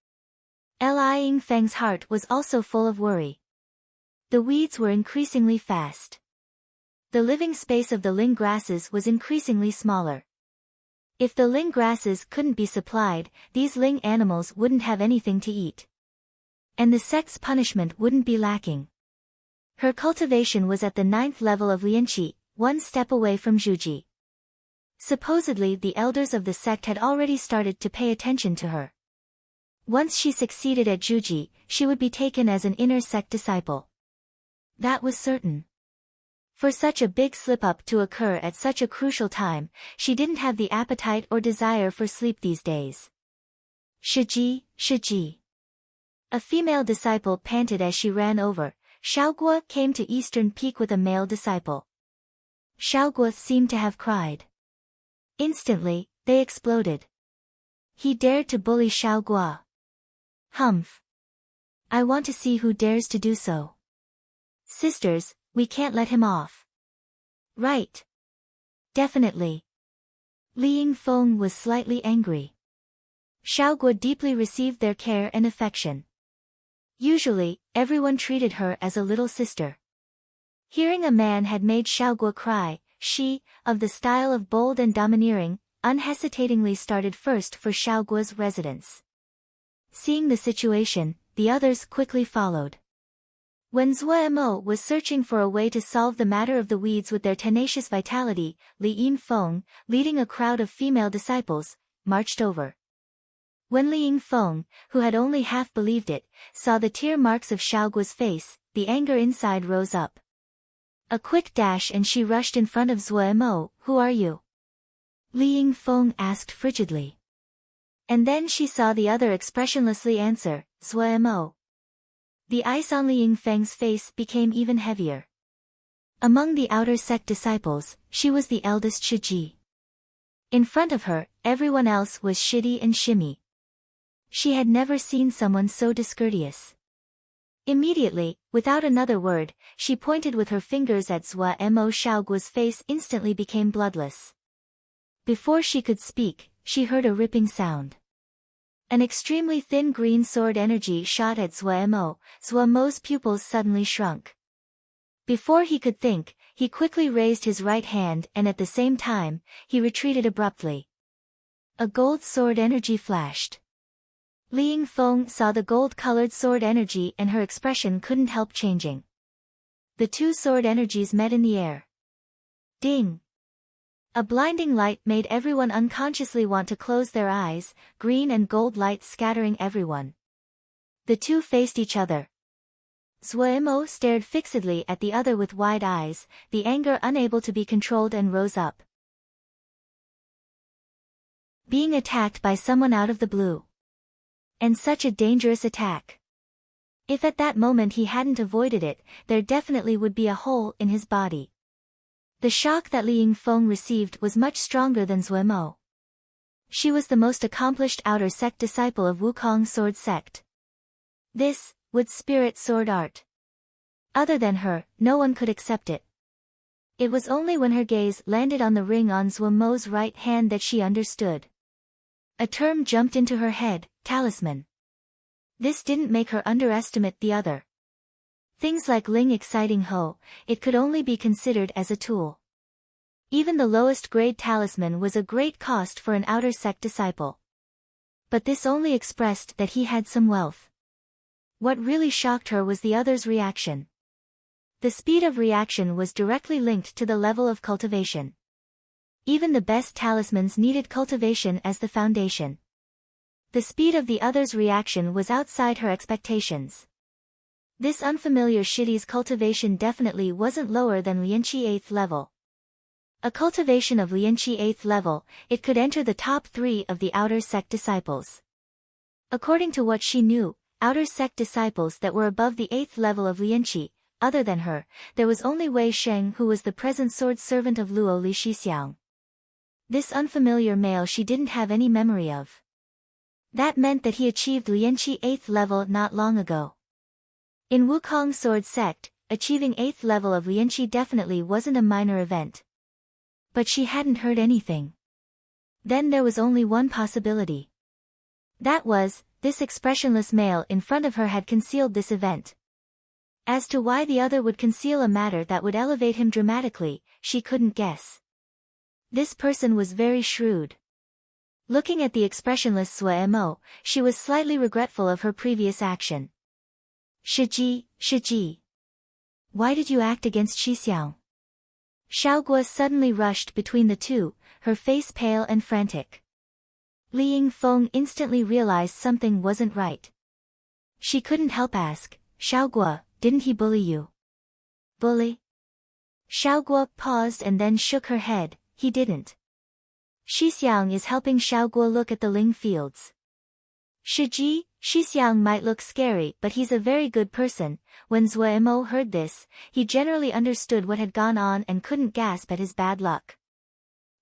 Li Yingfeng's heart was also full of worry. The weeds were increasingly fast. The living space of the ling grasses was increasingly smaller. If the ling grasses couldn't be supplied, these ling animals wouldn't have anything to eat. And the sect's punishment wouldn't be lacking. Her cultivation was at the 9th level of Lianqi, 1 step away from Zhuji. Supposedly the elders of the sect had already started to pay attention to her. Once she succeeded at Zhuji, she would be taken as an inner sect disciple. That was certain. For such a big slip-up to occur at such a crucial time, she didn't have the appetite or desire for sleep these days. Shiji, Shiji. A female disciple panted as she ran over. Xiaoguo came to Eastern Peak with a male disciple. Xiaoguo seemed to have cried. Instantly, they exploded. He dared to bully Xiaoguo. Humph. I want to see who dares to do so. Sisters, we can't let him off. Right. Definitely. Li Yingfeng was slightly angry. Xiaoguo deeply received their care and affection. Usually, everyone treated her as a little sister. Hearing a man had made Xiaoguo cry, she, of the style of bold and domineering, unhesitatingly started first for Xiaoguo's residence. Seeing the situation, the others quickly followed. When Zuemo was searching for a way to solve the matter of the weeds with their tenacious vitality, Li Yingfeng, leading a crowd of female disciples, marched over. When Li Yingfeng, who had only half believed it, saw the tear marks of Xiaoguo's face, the anger inside rose up. A quick dash and she rushed in front of Zuemo. Who are you? Li Yingfeng asked frigidly. And then she saw the other expressionlessly answer, Zuemo. The ice on Li Yingfeng's face became even heavier. Among the outer sect disciples, she was the eldest Shiji. In front of her, everyone else was Shidi and Shimi. She had never seen someone so discourteous. Immediately, without another word, she pointed with her fingers at Zuemo. Xiaoguo's face instantly became bloodless. Before she could speak, she heard a ripping sound. An extremely thin green sword energy shot at Zuemo. Zuemo's pupils suddenly shrunk. Before he could think, he quickly raised his right hand and at the same time, he retreated abruptly. A gold sword energy flashed. Li Yingfeng saw the gold-colored sword energy and her expression couldn't help changing. The two sword energies met in the air. Ding! A blinding light made everyone unconsciously want to close their eyes, green and gold light scattering everyone. The two faced each other. Zuemo stared fixedly at the other with wide eyes, the anger unable to be controlled, and rose up. Being attacked by someone out of the blue. And such a dangerous attack. If at that moment he hadn't avoided it, there definitely would be a hole in his body. The shock that Li Yingfeng received was much stronger than Zuemo. She was the most accomplished outer sect disciple of Wukong sword sect. This, Wood spirit sword art. Other than her, no one could accept it. It was only when her gaze landed on the ring on Zuemo's right hand that she understood. A term jumped into her head, talisman. This didn't make her underestimate the other. Things like Ling exciting Ho, it could only be considered as a tool. Even the lowest grade talisman was a great cost for an outer sect disciple. But this only expressed that he had some wealth. What really shocked her was the other's reaction. The speed of reaction was directly linked to the level of cultivation. Even the best talismans needed cultivation as the foundation. The speed of the other's reaction was outside her expectations. This unfamiliar Shidi's cultivation definitely wasn't lower than Lianqi 8th level. A cultivation of Lianqi 8th level, it could enter the top 3 of the outer sect disciples. According to what she knew, outer sect disciples that were above the 8th level of Lianqi, other than her, there was only Wei Sheng, who was the present sword servant of Luo Li Shixiang. This unfamiliar male she didn't have any memory of. That meant that he achieved Lianqi 8th level not long ago. In Wukong sword sect, achieving 8th level of Lianqi definitely wasn't a minor event. But she hadn't heard anything. Then there was only one possibility. That was, this expressionless male in front of her had concealed this event. As to why the other would conceal a matter that would elevate him dramatically, she couldn't guess. This person was very shrewd. Looking at the expressionless Zuemo, she was slightly regretful of her previous action. Shiji. Why did you act against Shixiang? Xiaoguo suddenly rushed between the two, her face pale and frantic. Li Yingfeng instantly realized something wasn't right. She couldn't help ask, Xiaoguo, didn't he bully you? Bully? Xiaoguo paused and then shook her head, he didn't. Shixiang is helping Xiaoguo look at the Ling fields. Shixiang might look scary, but he's a very good person. When Zuemo heard this, he generally understood what had gone on and couldn't gasp at his bad luck.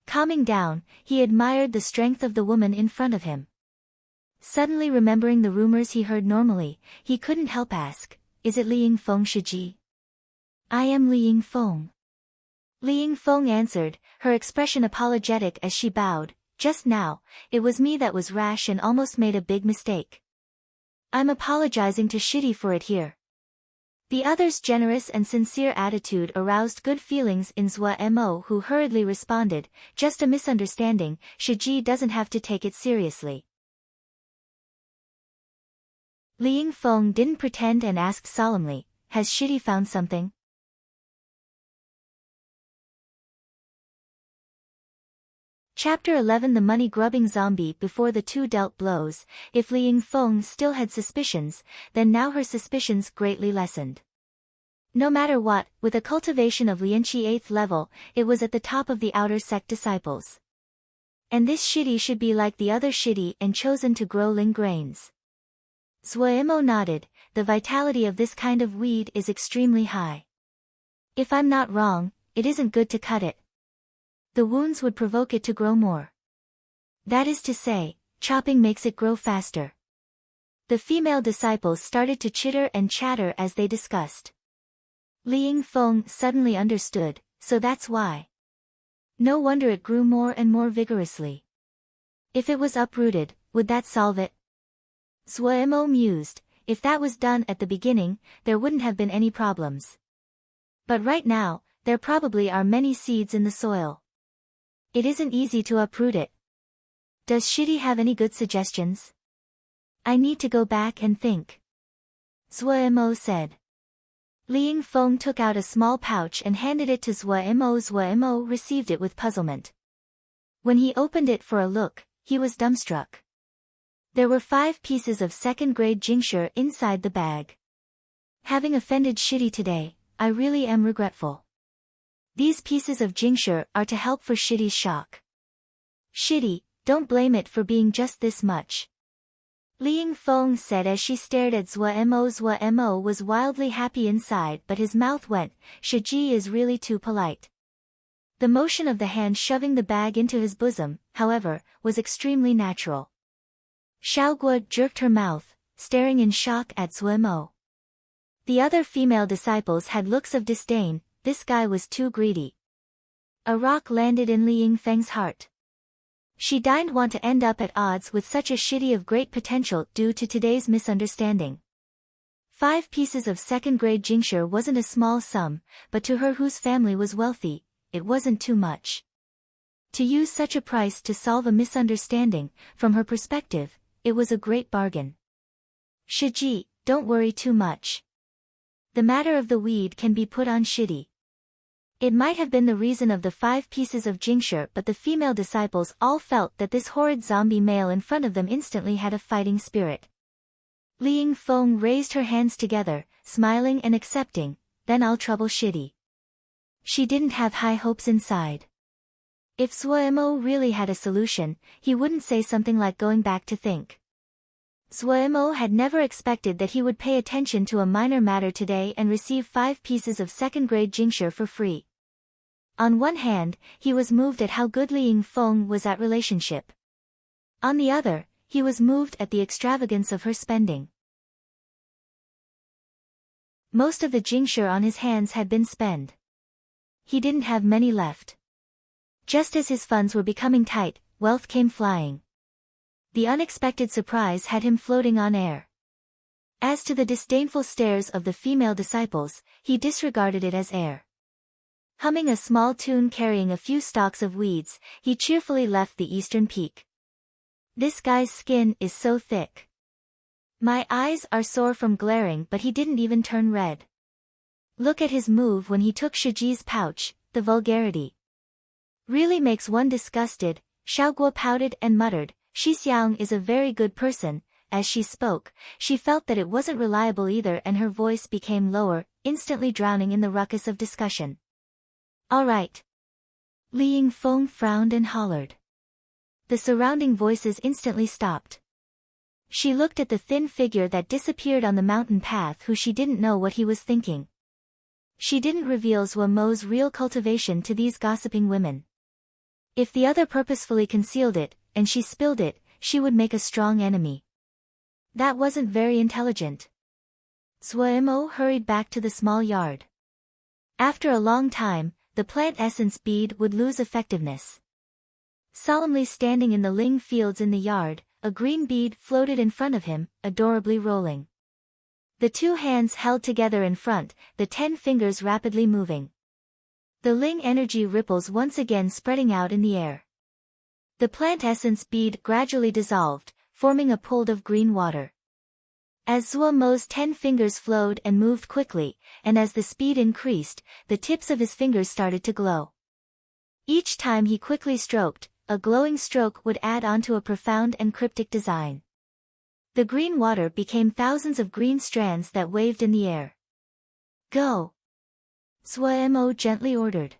Calming down, he admired the strength of the woman in front of him. Suddenly remembering the rumors he heard normally, he couldn't help ask, is it Li Yingfeng Shiji? I am Li Yingfeng. Li Yingfeng answered, her expression apologetic as she bowed, just now, it was me that was rash and almost made a big mistake. I'm apologizing to Shidi for it here. The other's generous and sincere attitude aroused good feelings in Zuemo, who hurriedly responded, just a misunderstanding, Shiji doesn't have to take it seriously. Li Yingfeng didn't pretend and asked solemnly, has Shidi found something? Chapter 11 The money-grubbing zombie. Before the two dealt blows, if Li Yingfeng still had suspicions, then now her suspicions greatly lessened. No matter what, with a cultivation of Lianqi 8th level, it was at the top of the outer sect disciples. And this Shidi should be like the other Shidi and chosen to grow Ling grains. Zuemo nodded, the vitality of this kind of weed is extremely high. If I'm not wrong, it isn't good to cut it. The wounds would provoke it to grow more. That is to say, chopping makes it grow faster. The female disciples started to chitter and chatter as they discussed. Li Yingfeng suddenly understood, so that's why. No wonder it grew more and more vigorously. If it was uprooted, would that solve it? Zuemo mused, if that was done at the beginning, there wouldn't have been any problems. But right now, there probably are many seeds in the soil. It isn't easy to uproot it. Does Shidi have any good suggestions? I need to go back and think. Zuemo said. Li Yingfeng took out a small pouch and handed it to Zuemo. Zuemo received it with puzzlement. When he opened it for a look, he was dumbstruck. There were 5 pieces of second-grade jingshe inside the bag. Having offended Shitty today, I really am regretful. These pieces of Jingshi are to help for Shitty's shock. Shitty, don't blame it for being just this much. Liang Feng said as she stared at Zua Mo. Zua Mo was wildly happy inside, but his mouth went, Shiji is really too polite. The motion of the hand shoving the bag into his bosom, however, was extremely natural. Xiaogua jerked her mouth, staring in shock at Zua Mo. The other female disciples had looks of disdain. This guy was too greedy. A rock landed in Liang Feng's heart. She didn't want to end up at odds with such a Shitty of great potential due to today's misunderstanding. 5 pieces of second-grade Jingshi wasn't a small sum, but to her whose family was wealthy, it wasn't too much. To use such a price to solve a misunderstanding, from her perspective, it was a great bargain. Shiji, don't worry too much. The matter of the weed can be put on Shitty. It might have been the reason of the 5 pieces of Jingshi, but the female disciples all felt that this horrid zombie male in front of them instantly had a fighting spirit. Liang Feng raised her hands together, smiling and accepting, then I'll trouble Shitty. She didn't have high hopes inside. If Suemo really had a solution, he wouldn't say something like going back to think. Suemo had never expected that he would pay attention to a minor matter today and receive 5 pieces of second-grade Jingshi for free. On one hand, he was moved at how good Liang Feng was at relationship. On the other, he was moved at the extravagance of her spending. Most of the Jingshi on his hands had been spent. He didn't have many left. Just as his funds were becoming tight, wealth came flying. The unexpected surprise had him floating on air. As to the disdainful stares of the female disciples, he disregarded it as air. Humming a small tune carrying a few stalks of weeds, he cheerfully left the eastern peak. This guy's skin is so thick. My eyes are sore from glaring, but he didn't even turn red. Look at his move when he took Shiji's pouch, the vulgarity. Really makes one disgusted. Xiaoguo pouted and muttered, Xixiang is a very good person. As she spoke, she felt that it wasn't reliable either and her voice became lower, instantly drowning in the ruckus of discussion. All right. Liang Feng frowned and hollered. The surrounding voices instantly stopped. She looked at the thin figure that disappeared on the mountain path who she didn't know what he was thinking. She didn't reveal Zua Mo's real cultivation to these gossiping women. If the other purposefully concealed it, and she spilled it, she would make a strong enemy. That wasn't very intelligent. Suemo hurried back to the small yard. After a long time, the plant essence bead would lose effectiveness. Solemnly standing in the ling fields in the yard, a green bead floated in front of him, adorably rolling. The 2 hands held together in front, the 10 fingers rapidly moving. The ling energy ripples once again spreading out in the air. The plant essence bead gradually dissolved, forming a pool of green water. As Zua Mo's 10 fingers flowed and moved quickly, and as the speed increased, the tips of his fingers started to glow. Each time he quickly stroked, a glowing stroke would add on to a profound and cryptic design. The green water became thousands of green strands that waved in the air. Go! Suemo gently ordered.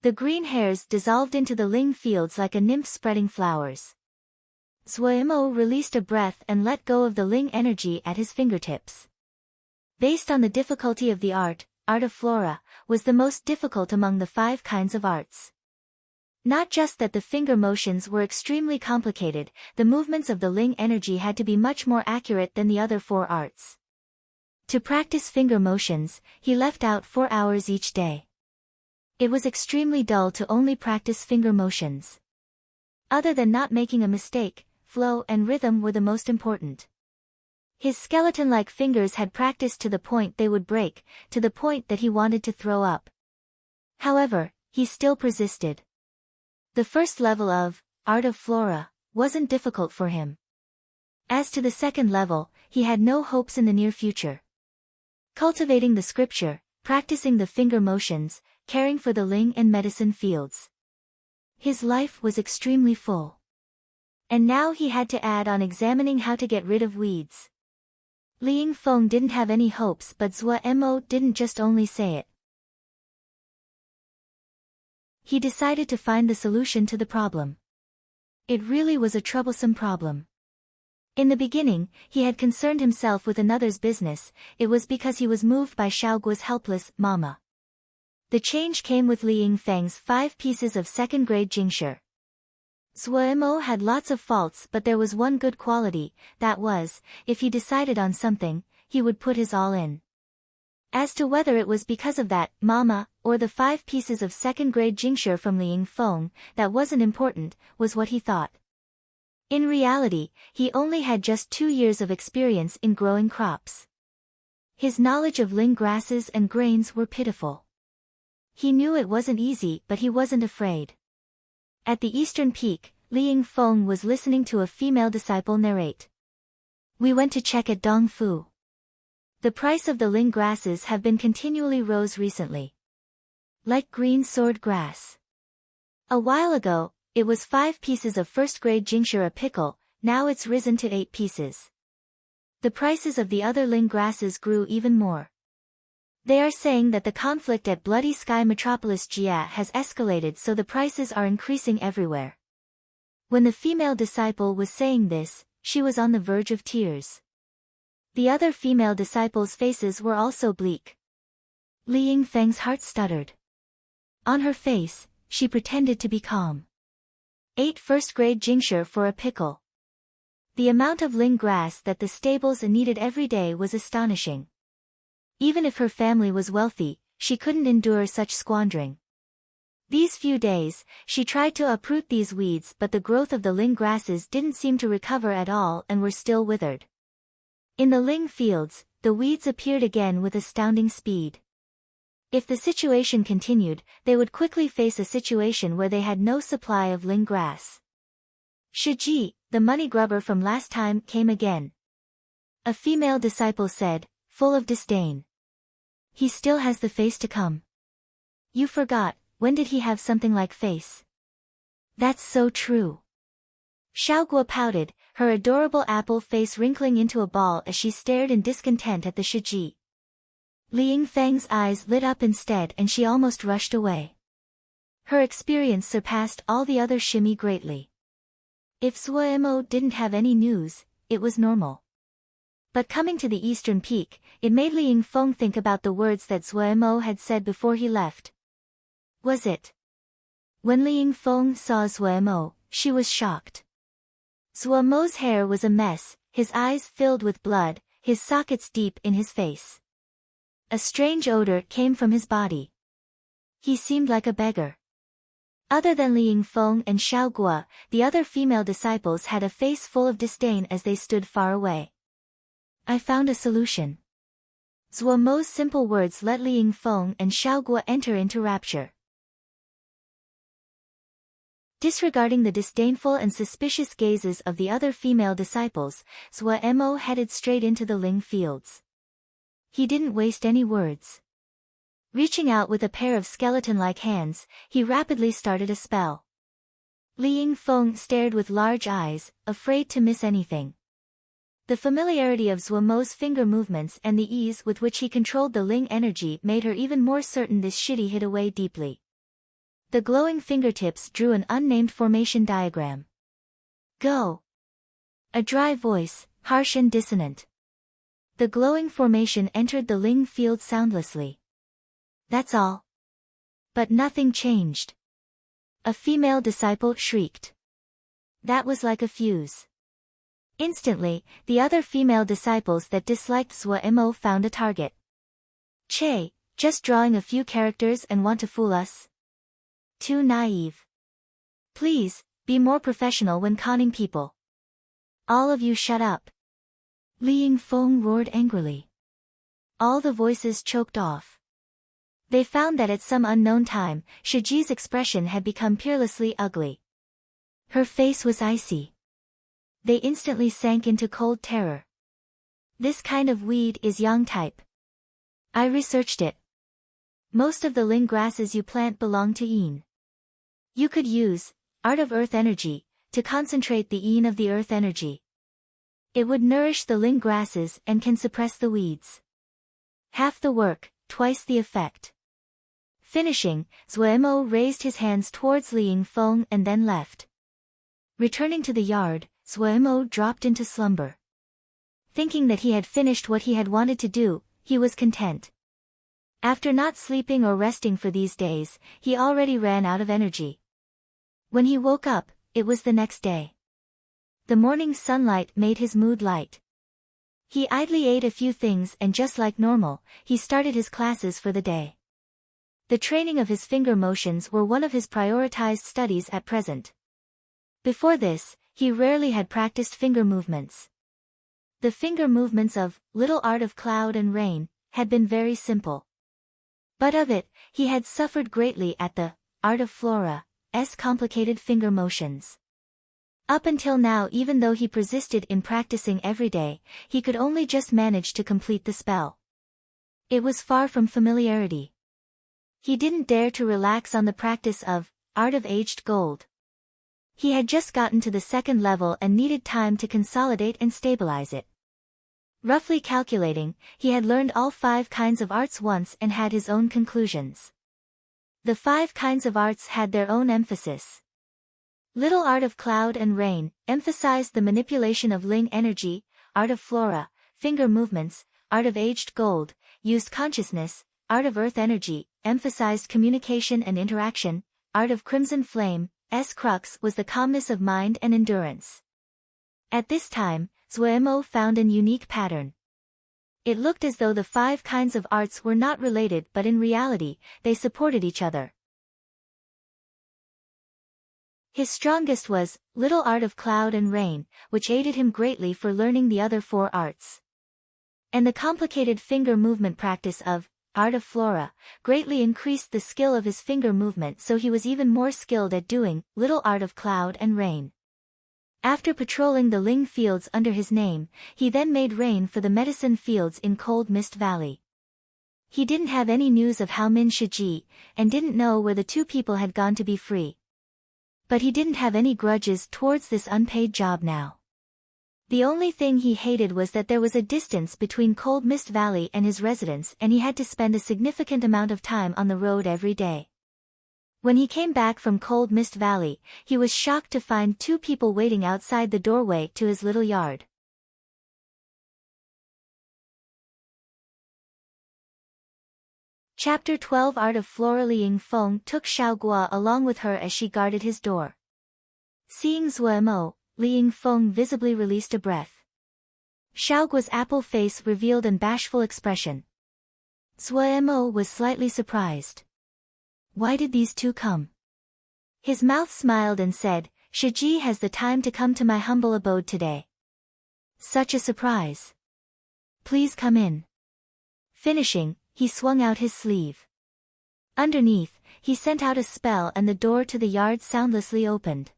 The green hairs dissolved into the ling fields like a nymph spreading flowers. Suemo released a breath and let go of the ling energy at his fingertips. Based on the difficulty of the art of flora, was the most difficult among the 5 kinds of arts. Not just that the finger motions were extremely complicated, the movements of the ling energy had to be much more accurate than the other 4 arts. To practice finger motions, he left out 4 hours each day. It was extremely dull to only practice finger motions. Other than not making a mistake, flow and rhythm were the most important. His skeleton-like fingers had practiced to the point they would break, to the point that he wanted to throw up. However, he still persisted. The first level of art of flora wasn't difficult for him. As to the second level, he had no hopes in the near future. Cultivating the scripture, practicing the finger motions, caring for the ling and medicine fields. His life was extremely full. And now he had to add on examining how to get rid of weeds. Li Yingfeng didn't have any hopes, but Zhuo Mo didn't just only say it. He decided to find the solution to the problem. It really was a troublesome problem. In the beginning, he had concerned himself with another's business. It was because he was moved by Xiaoguo's helpless mama. The change came with Li Yingfeng's 5 pieces of second-grade Jingshi. Zhuo Mo had lots of faults, but there was one good quality, that was, if he decided on something, he would put his all in. As to whether it was because of that mama, or the 5 pieces of second-grade Jingshi from Li Yingfeng, that wasn't important, was what he thought. In reality, he only had just 2 years of experience in growing crops. His knowledge of ling grasses and grains were pitiful. He knew it wasn't easy, but he wasn't afraid. At the eastern peak, Li Yingfeng was listening to a female disciple narrate. We went to check at Dongfu. The price of the ling grasses have been continually rose recently. Like green sword grass. A while ago, it was 5 pieces of first-grade Jingshi a pickle, now it's risen to 8 pieces. The prices of the other ling grasses grew even more. They are saying that the conflict at Bloody Sky Metropolis Jia has escalated, so the prices are increasing everywhere. When the female disciple was saying this, she was on the verge of tears. The other female disciples' faces were also bleak. Li Yingfeng's heart stuttered. On her face, she pretended to be calm. 8 first-grade Jingshi for a pickle. The amount of ling grass that the stables needed every day was astonishing. Even if her family was wealthy, she couldn't endure such squandering. These few days, she tried to uproot these weeds, but the growth of the ling grasses didn't seem to recover at all and were still withered. In the ling fields, the weeds appeared again with astounding speed. If the situation continued, they would quickly face a situation where they had no supply of ling grass. Shiji, the money grubber from last time, came again. A female disciple said, full of disdain. He still has the face to come. You forgot, when did he have something like face? That's so true. Xiaoguo pouted, her adorable apple face wrinkling into a ball as she stared in discontent at the Shiji. Li Yingfeng's eyes lit up instead and she almost rushed away. Her experience surpassed all the other shimmy greatly. If Zhuo Mo didn't have any news, it was normal. But coming to the eastern peak, it made Li Yingfeng think about the words that Zhuo Mo had said before he left. Was it? When Li Yingfeng saw Zhuo Mo, she was shocked. Zhuo Mo's hair was a mess, his eyes filled with blood, his sockets deep in his face. A strange odor came from his body. He seemed like a beggar. Other than Li Yingfeng and Xiaoguo, the other female disciples had a face full of disdain as they stood far away. I found a solution. Zhuo Mo's simple words let Li Yingfeng and Xiaoguo enter into rapture. Disregarding the disdainful and suspicious gazes of the other female disciples, Zhuo Mo headed straight into the ling fields. He didn't waste any words. Reaching out with a pair of skeleton-like hands, he rapidly started a spell. Li Yingfeng stared with large eyes, afraid to miss anything. The familiarity of Zhuo Mo's finger movements and the ease with which he controlled the ling energy made her even more certain this shidi hid away deeply. The glowing fingertips drew an unnamed formation diagram. Go! A dry voice, harsh and dissonant. The glowing formation entered the ling field soundlessly. That's all. But nothing changed. A female disciple shrieked. That was like a fuse. Instantly, the other female disciples that disliked Zhuo Mo found a target. Che, just drawing a few characters and want to fool us? Too naive. Please, be more professional when conning people. All of you shut up. Li Yingfeng roared angrily. All the voices choked off. They found that at some unknown time, Shiji's expression had become peerlessly ugly. Her face was icy. They instantly sank into cold terror. This kind of weed is yang type. I researched it. Most of the ling grasses you plant belong to yin. You could use art of earth energy to concentrate the yin of the earth energy. It would nourish the ling grasses and can suppress the weeds. Half the work, twice the effect. Finishing, Zuemo raised his hands towards Li Yingfeng and then left. Returning to the yard, Zuemo dropped into slumber. Thinking that he had finished what he had wanted to do, he was content. After not sleeping or resting for these days, he already ran out of energy. When he woke up, it was the next day. The morning sunlight made his mood light. He idly ate a few things and just like normal, he started his classes for the day. The training of his finger motions were one of his prioritized studies at present. Before this, he rarely had practiced finger movements. The finger movements of Little Art of Cloud and Rain had been very simple. But of it, he had suffered greatly at the Art of Flora's complicated finger motions. Up until now, even though he persisted in practicing every day, he could only just manage to complete the spell. It was far from familiarity. He didn't dare to relax on the practice of Art of Aged Gold. He had just gotten to the second level and needed time to consolidate and stabilize it. Roughly calculating, he had learned all 5 kinds of arts once and had his own conclusions. The 5 kinds of arts had their own emphasis. Little Art of Cloud and Rain emphasized the manipulation of Ling energy. Art of Flora, finger movements. Art of Aged Gold used consciousness. Art of Earth energy emphasized communication and interaction. Art of Crimson Flame's crux was the calmness of mind and endurance. At this time, Zuemo found an unique pattern. It looked as though the 5 kinds of arts were not related, but in reality, they supported each other. His strongest was Little Art of Cloud and Rain, which aided him greatly for learning the other 4 arts. And the complicated finger movement practice of Art of Flora greatly increased the skill of his finger movement, so he was even more skilled at doing Little Art of Cloud and Rain. After patrolling the Ling fields under his name, he then made rain for the medicine fields in Cold Mist Valley. He didn't have any news of Hao Min Shiji, and didn't know where the 2 people had gone to be free. But he didn't have any grudges towards this unpaid job now. The only thing he hated was that there was a distance between Cold Mist Valley and his residence, and he had to spend a significant amount of time on the road every day. When he came back from Cold Mist Valley, he was shocked to find 2 people waiting outside the doorway to his little yard. Chapter 12 Art of Flora. Li Yingfeng took Xiaoguo along with her as she guarded his door. Seeing Zuemo, Li Yingfeng visibly released a breath. Xiaoguo's apple face revealed an bashful expression. Zuemo was slightly surprised. Why did these 2 come? His mouth smiled and said, Shiji has the time to come to my humble abode today. Such a surprise. Please come in. Finishing, he swung out his sleeve. Underneath, he sent out a spell and the door to the yard soundlessly opened.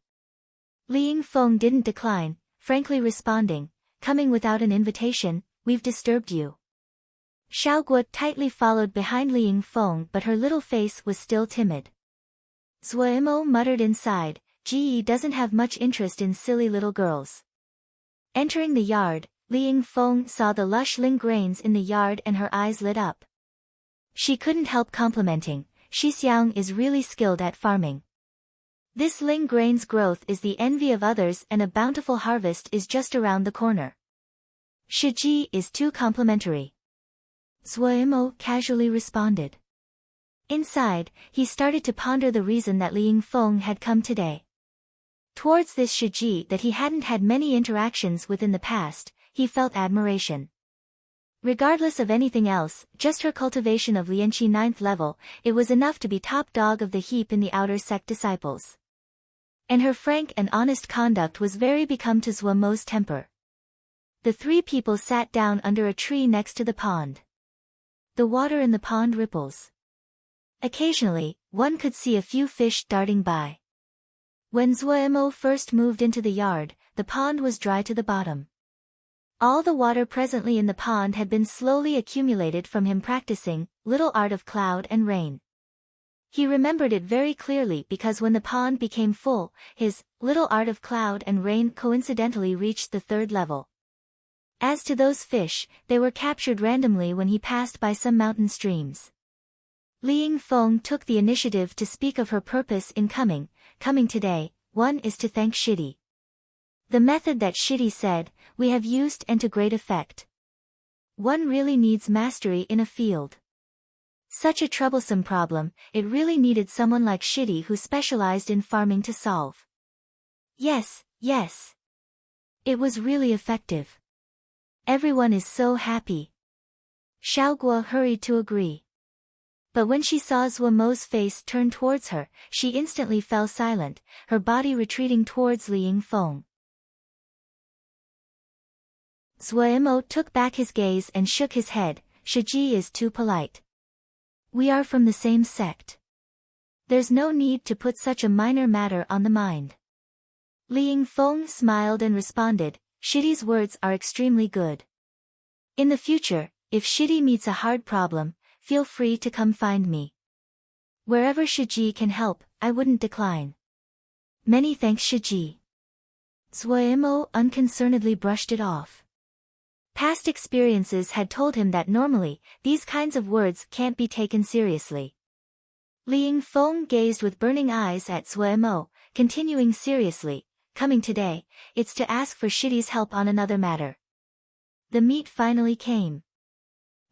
Li Yingfeng didn't decline, frankly responding, coming without an invitation, we've disturbed you. Xiaoguo tightly followed behind Li Yingfeng, but her little face was still timid. Zuemo muttered inside, Ji doesn't have much interest in silly little girls. Entering the yard, Li Yingfeng saw the lush ling grains in the yard and her eyes lit up. She couldn't help complimenting, Xixiang is really skilled at farming. This ling grain's growth is the envy of others and a bountiful harvest is just around the corner. Shiji is too complimentary. Zuemo casually responded. Inside, he started to ponder the reason that Li Yingfeng had come today. Towards this Shiji that he hadn't had many interactions with in the past, he felt admiration. Regardless of anything else, just her cultivation of Lianqi 9th level, it was enough to be top dog of the heap in the outer sect disciples. And her frank and honest conduct was very become to Zuemo's temper. The 3 people sat down under a tree next to the pond. The water in the pond ripples. Occasionally, one could see a few fish darting by. When Zuemo first moved into the yard, the pond was dry to the bottom. All the water presently in the pond had been slowly accumulated from him practicing Little Art of Cloud and Rain. He remembered it very clearly because when the pond became full, his Little Art of Cloud and Rain coincidentally reached the 3rd level. As to those fish, they were captured randomly when he passed by some mountain streams. Li Yingfeng took the initiative to speak of her purpose in coming today. One is to thank Shidi. The method that Shidi said, we have used and to great effect. One really needs mastery in a field. Such a troublesome problem, it really needed someone like Shidi who specialized in farming to solve. Yes. It was really effective. Everyone is so happy. Xiaoguo hurried to agree. But when she saw Zuomo's face turn towards her, she instantly fell silent, her body retreating towards Li Yingfeng. Zuomo took back his gaze and shook his head. Shiji is too polite. We are from the same sect. There's no need to put such a minor matter on the mind. Li Yingfeng smiled and responded, Shidi's words are extremely good. In the future, if Shidi meets a hard problem, feel free to come find me. Wherever Shiji can help, I wouldn't decline. Many thanks Shiji. Zuomo unconcernedly brushed it off. Past experiences had told him that normally, these kinds of words can't be taken seriously. Li Yingfeng gazed with burning eyes at Zuomo, continuing seriously, coming today, it's to ask for Shidi's help on another matter. The meat finally came.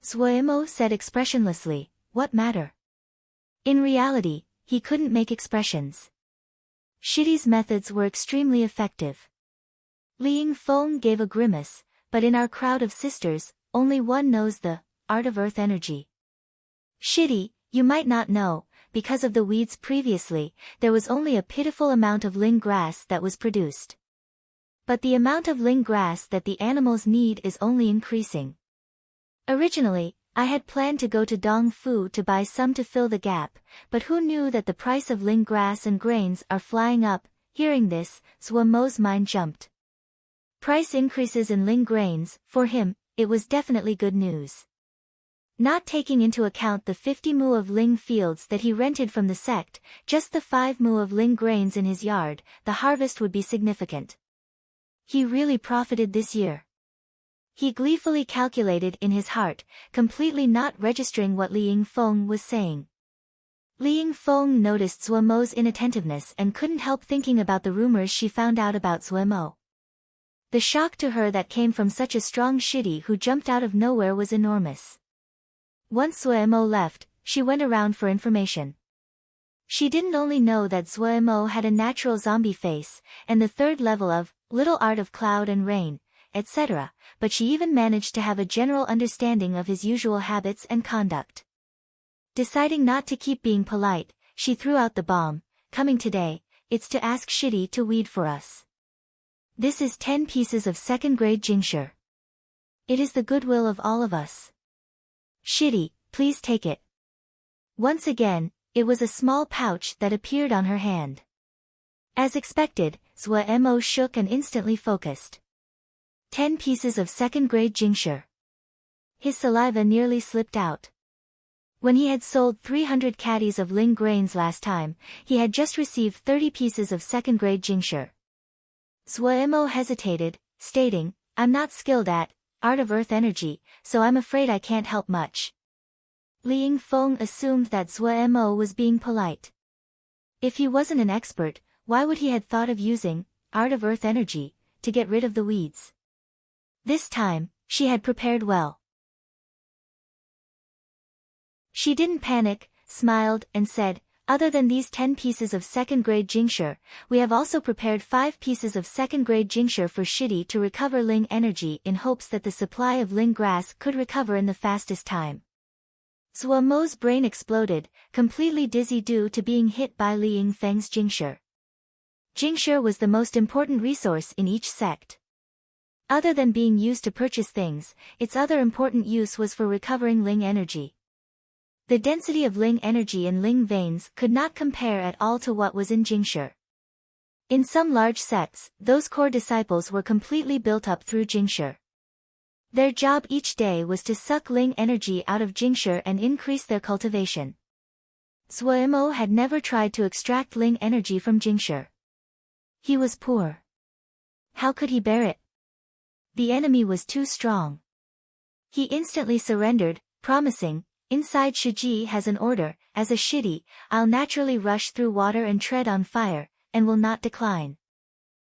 Zuomo said expressionlessly, what matter? In reality, he couldn't make expressions. Shidi's methods were extremely effective. Li Yingfeng gave a grimace, but in our crowd of sisters, only one knows the art of earth energy. Shidi, you might not know, because of the weeds previously, there was only a pitiful amount of ling grass that was produced. But the amount of ling grass that the animals need is only increasing. Originally, I had planned to go to Dongfu to buy some to fill the gap, but who knew that the price of ling grass and grains are flying up? Hearing this, Zuomo's mind jumped. Price increases in ling grains, for him, it was definitely good news. Not taking into account the 50 mu of ling fields that he rented from the sect, just the 5 mu of ling grains in his yard, the harvest would be significant. He really profited this year. He gleefully calculated in his heart, completely not registering what Li Yingfeng was saying. Li Yingfeng noticed Zuomo's inattentiveness and couldn't help thinking about the rumors she found out about Zuomo. The shock to her that came from such a strong Shidi who jumped out of nowhere was enormous. Once Zuomo left, she went around for information. She didn't only know that Zuomo had a natural zombie face, and the third level of little art of cloud and rain, etc., but she even managed to have a general understanding of his usual habits and conduct. Deciding not to keep being polite, she threw out the bomb, coming today, it's to ask Shidi to weed for us. This is 10 pieces of second-grade jingsher. It is the goodwill of all of us. Shidi, please take it. Once again, it was a small pouch that appeared on her hand. As expected, Zuomo shook and instantly focused. 10 pieces of second-grade jingsher. His saliva nearly slipped out. When he had sold 300 caddies of ling grains last time, he had just received 30 pieces of second-grade jingsher. Zuomo hesitated, stating, I'm not skilled at art of earth energy, so I'm afraid I can't help much. Li Yingfeng assumed that Zuomo was being polite. If he wasn't an expert, why would he had thought of using art of earth energy to get rid of the weeds? This time, she had prepared well. She didn't panic, smiled, and said, other than these 10 pieces of second-grade jingsher, we have also prepared 5 pieces of second-grade jingsher for Shidi to recover ling energy in hopes that the supply of ling grass could recover in the fastest time. Zuomo's brain exploded, completely dizzy due to being hit by Li Yingfeng's jingsher. Jingsher was the most important resource in each sect. Other than being used to purchase things, its other important use was for recovering ling energy. The density of ling energy in ling veins could not compare at all to what was in jingsher. In some large sects, those core disciples were completely built up through jingsher. Their job each day was to suck ling energy out of jingsher and increase their cultivation. Zuomo had never tried to extract ling energy from jingsher. He was poor. How could he bear it? The enemy was too strong. He instantly surrendered, promising, "Inside Shiji has an order, as a shidi, I'll naturally rush through water and tread on fire, and will not decline."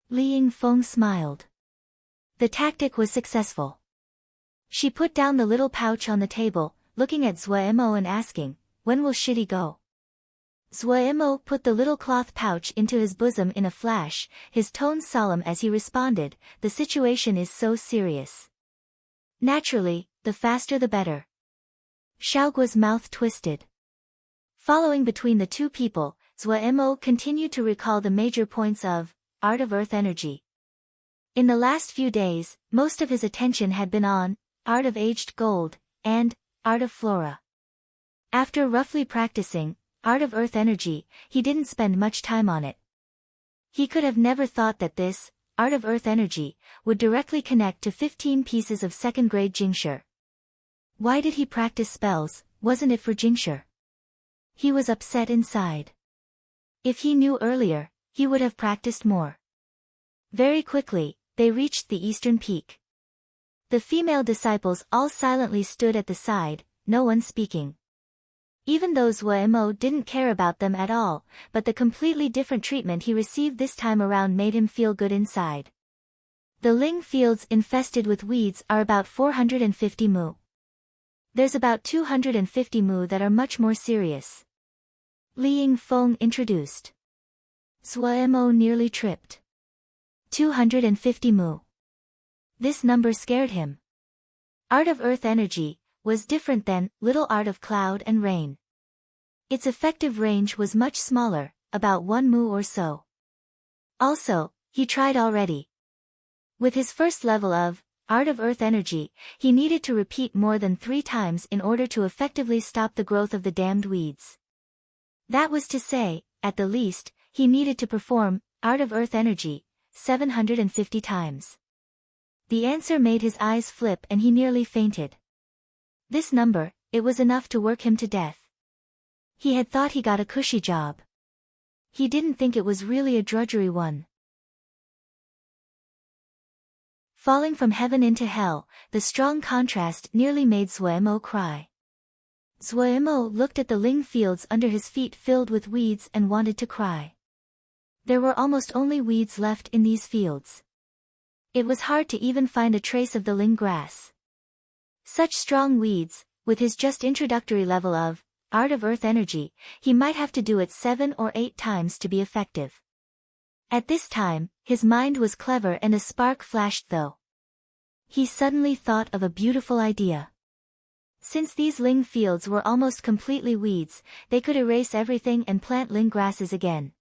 Li Yingfeng smiled. The tactic was successful. She put down the little pouch on the table, looking at Zuemo and asking, "When will shidi go?" Zuemo put the little cloth pouch into his bosom in a flash, his tone solemn as he responded, "The situation is so serious. Naturally, the faster the better." Xiaoguo's mouth twisted. Following between the two people, Zuemo continued to recall the major points of Art of Earth Energy. In the last few days, most of his attention had been on Art of Aged Gold and Art of Flora. After roughly practicing Art of Earth Energy, he didn't spend much time on it. He could have never thought that this Art of Earth Energy would directly connect to 15 pieces of second-grade Jingshi. Why did he practice spells? Wasn't it for Jingshi? He was upset inside. If he knew earlier, he would have practiced more. Very quickly, they reached the eastern peak. The female disciples all silently stood at the side, no one speaking. Even though Zuemo didn't care about them at all, but the completely different treatment he received this time around made him feel good inside. The Ling fields infested with weeds are about 450 mu. There's about 250 mu that are much more serious. Li Yingfeng introduced. Zuemo nearly tripped. 250 mu. This number scared him. Art of Earth Energy was different than Little Art of Cloud and Rain. Its effective range was much smaller, about 1 mu or so. Also, he tried already. With his first level of Art of Earth Energy, he needed to repeat more than 3 times in order to effectively stop the growth of the damned weeds. That was to say, at the least, he needed to perform Art of Earth Energy 750 times. The answer made his eyes flip and he nearly fainted. This number, it was enough to work him to death. He had thought he got a cushy job. He didn't think it was really a drudgery one. Falling from heaven into hell, the strong contrast nearly made Zuemo cry. Zuemo looked at the Ling fields under his feet filled with weeds and wanted to cry. There were almost only weeds left in these fields. It was hard to even find a trace of the Ling grass. Such strong weeds, with his just introductory level of Art of Earth Energy, he might have to do it 7 or 8 times to be effective. At this time, his mind was clever and a spark flashed though. He suddenly thought of a beautiful idea. Since these Ling fields were almost completely weeds, they could erase everything and plant Ling grasses again.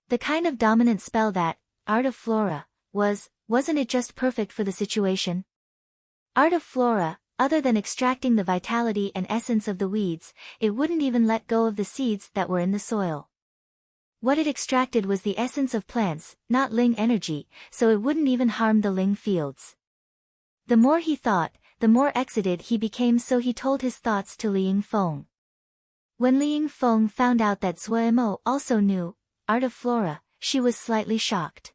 The kind of dominant spell that Art of Flora wasn't it just perfect for the situation? Art of Flora, other than extracting the vitality and essence of the weeds, it wouldn't even let go of the seeds that were in the soil. What it extracted was the essence of plants, not Ling energy, so it wouldn't even harm the Ling fields. The more he thought, the more excited he became, so he told his thoughts to Li Yingfeng. When Li Yingfeng found out that Zuemo also knew Art of Flora, she was slightly shocked.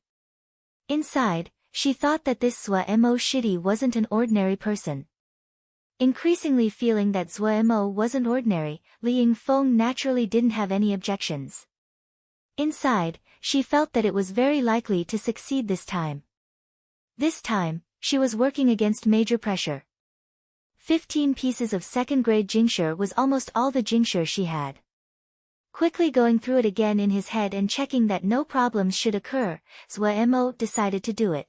Inside, she thought that this Zuemo shidi wasn't an ordinary person. Increasingly feeling that Zuemo wasn't ordinary, Li Yingfeng naturally didn't have any objections. Inside, she felt that it was very likely to succeed this time. This time, she was working against major pressure. 15 pieces of second-grade Jingshi was almost all the Jingshi she had. Quickly going through it again in his head and checking that no problems should occur, Zuemo decided to do it.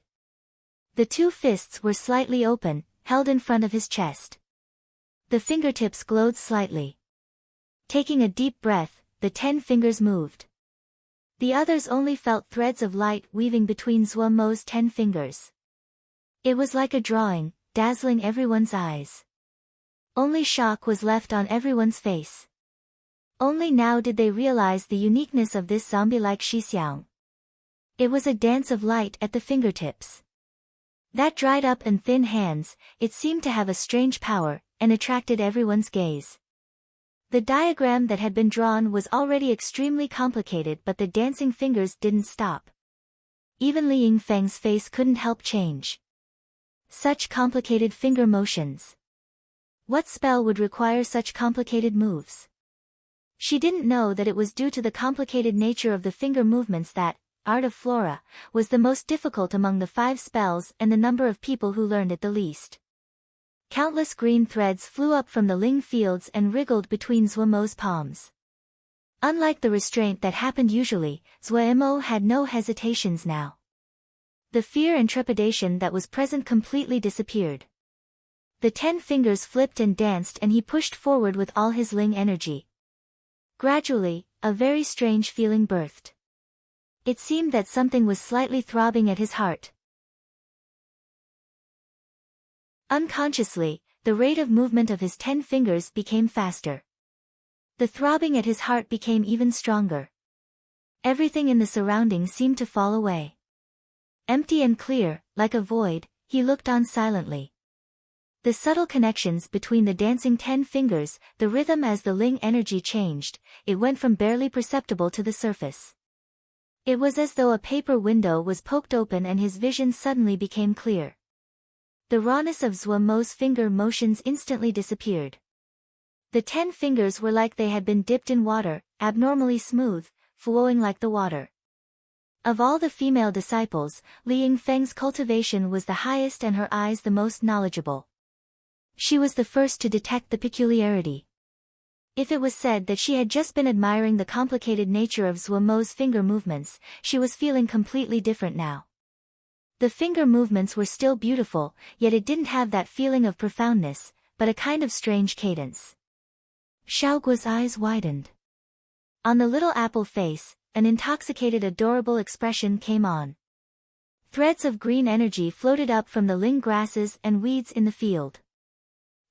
The 2 fists were slightly open, held in front of his chest. The fingertips glowed slightly. Taking a deep breath, the 10 fingers moved. The others only felt threads of light weaving between Zuemo's 10 fingers. It was like a drawing, dazzling everyone's eyes. Only shock was left on everyone's face. Only now did they realize the uniqueness of this zombie-like Shixiang. It was a dance of light at the fingertips. That dried up and thin hands, it seemed to have a strange power, and attracted everyone's gaze. The diagram that had been drawn was already extremely complicated, but the dancing fingers didn't stop. Even Li Yingfeng's face couldn't help change. Such complicated finger motions. What spell would require such complicated moves? She didn't know that it was due to the complicated nature of the finger movements that Art of Flora was the most difficult among the 5 spells and the number of people who learned it the least. Countless green threads flew up from the Ling fields and wriggled between Zuomo's palms. Unlike the restraint that happened usually, Zuomo had no hesitations now. The fear and trepidation that was present completely disappeared. The 10 fingers flipped and danced and he pushed forward with all his Ling energy. Gradually, a very strange feeling birthed. It seemed that something was slightly throbbing at his heart. Unconsciously, the rate of movement of his 10 fingers became faster. The throbbing at his heart became even stronger. Everything in the surroundings seemed to fall away. Empty and clear, like a void, he looked on silently. The subtle connections between the dancing 10 fingers, the rhythm as the Ling energy changed, it went from barely perceptible to the surface. It was as though a paper window was poked open and his vision suddenly became clear. The rawness of Zuomo's finger motions instantly disappeared. The 10 fingers were like they had been dipped in water, abnormally smooth, flowing like the water. Of all the female disciples, Li Yingfeng's cultivation was the highest and her eyes the most knowledgeable. She was the first to detect the peculiarity. If it was said that she had just been admiring the complicated nature of Zuomo's finger movements, she was feeling completely different now. The finger movements were still beautiful, yet it didn't have that feeling of profoundness, but a kind of strange cadence. Xiaoguo's eyes widened. On the little apple face, an intoxicated adorable expression came on. Threads of green energy floated up from the Ling grasses and weeds in the field.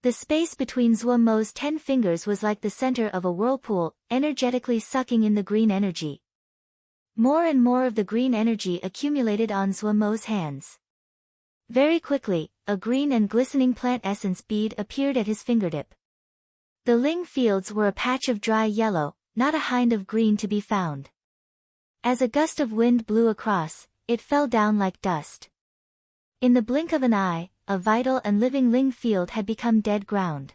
The space between Zuomo's 10 fingers was like the center of a whirlpool, energetically sucking in the green energy. More and more of the green energy accumulated on Zuomo's hands. Very quickly, a green and glistening plant essence bead appeared at his fingertip. The Ling fields were a patch of dry yellow, not a hind of green to be found. As a gust of wind blew across, it fell down like dust. In the blink of an eye, a vital and living Ling field had become dead ground.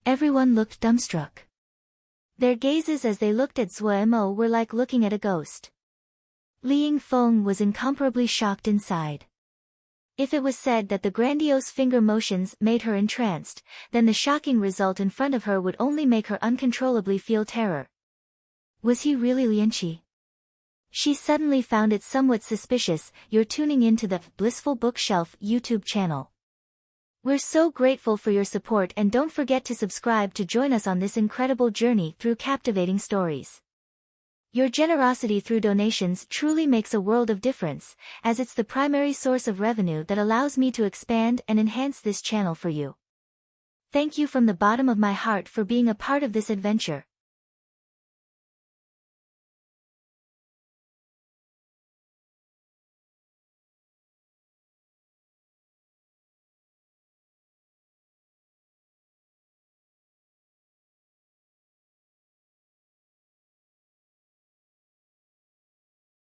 Everyone looked dumbstruck. Their gazes as they looked at Zuomo were like looking at a ghost. Li Yingfeng was incomparably shocked inside. If it was said that the grandiose finger motions made her entranced, then the shocking result in front of her would only make her uncontrollably feel terror. Was he really Lianqi? She suddenly found it somewhat suspicious. You're tuning into the Blissful Bookshelf YouTube channel. We're so grateful for your support and don't forget to subscribe to join us on this incredible journey through captivating stories. Your generosity through donations truly makes a world of difference, as it's the primary source of revenue that allows me to expand and enhance this channel for you. Thank you from the bottom of my heart for being a part of this adventure.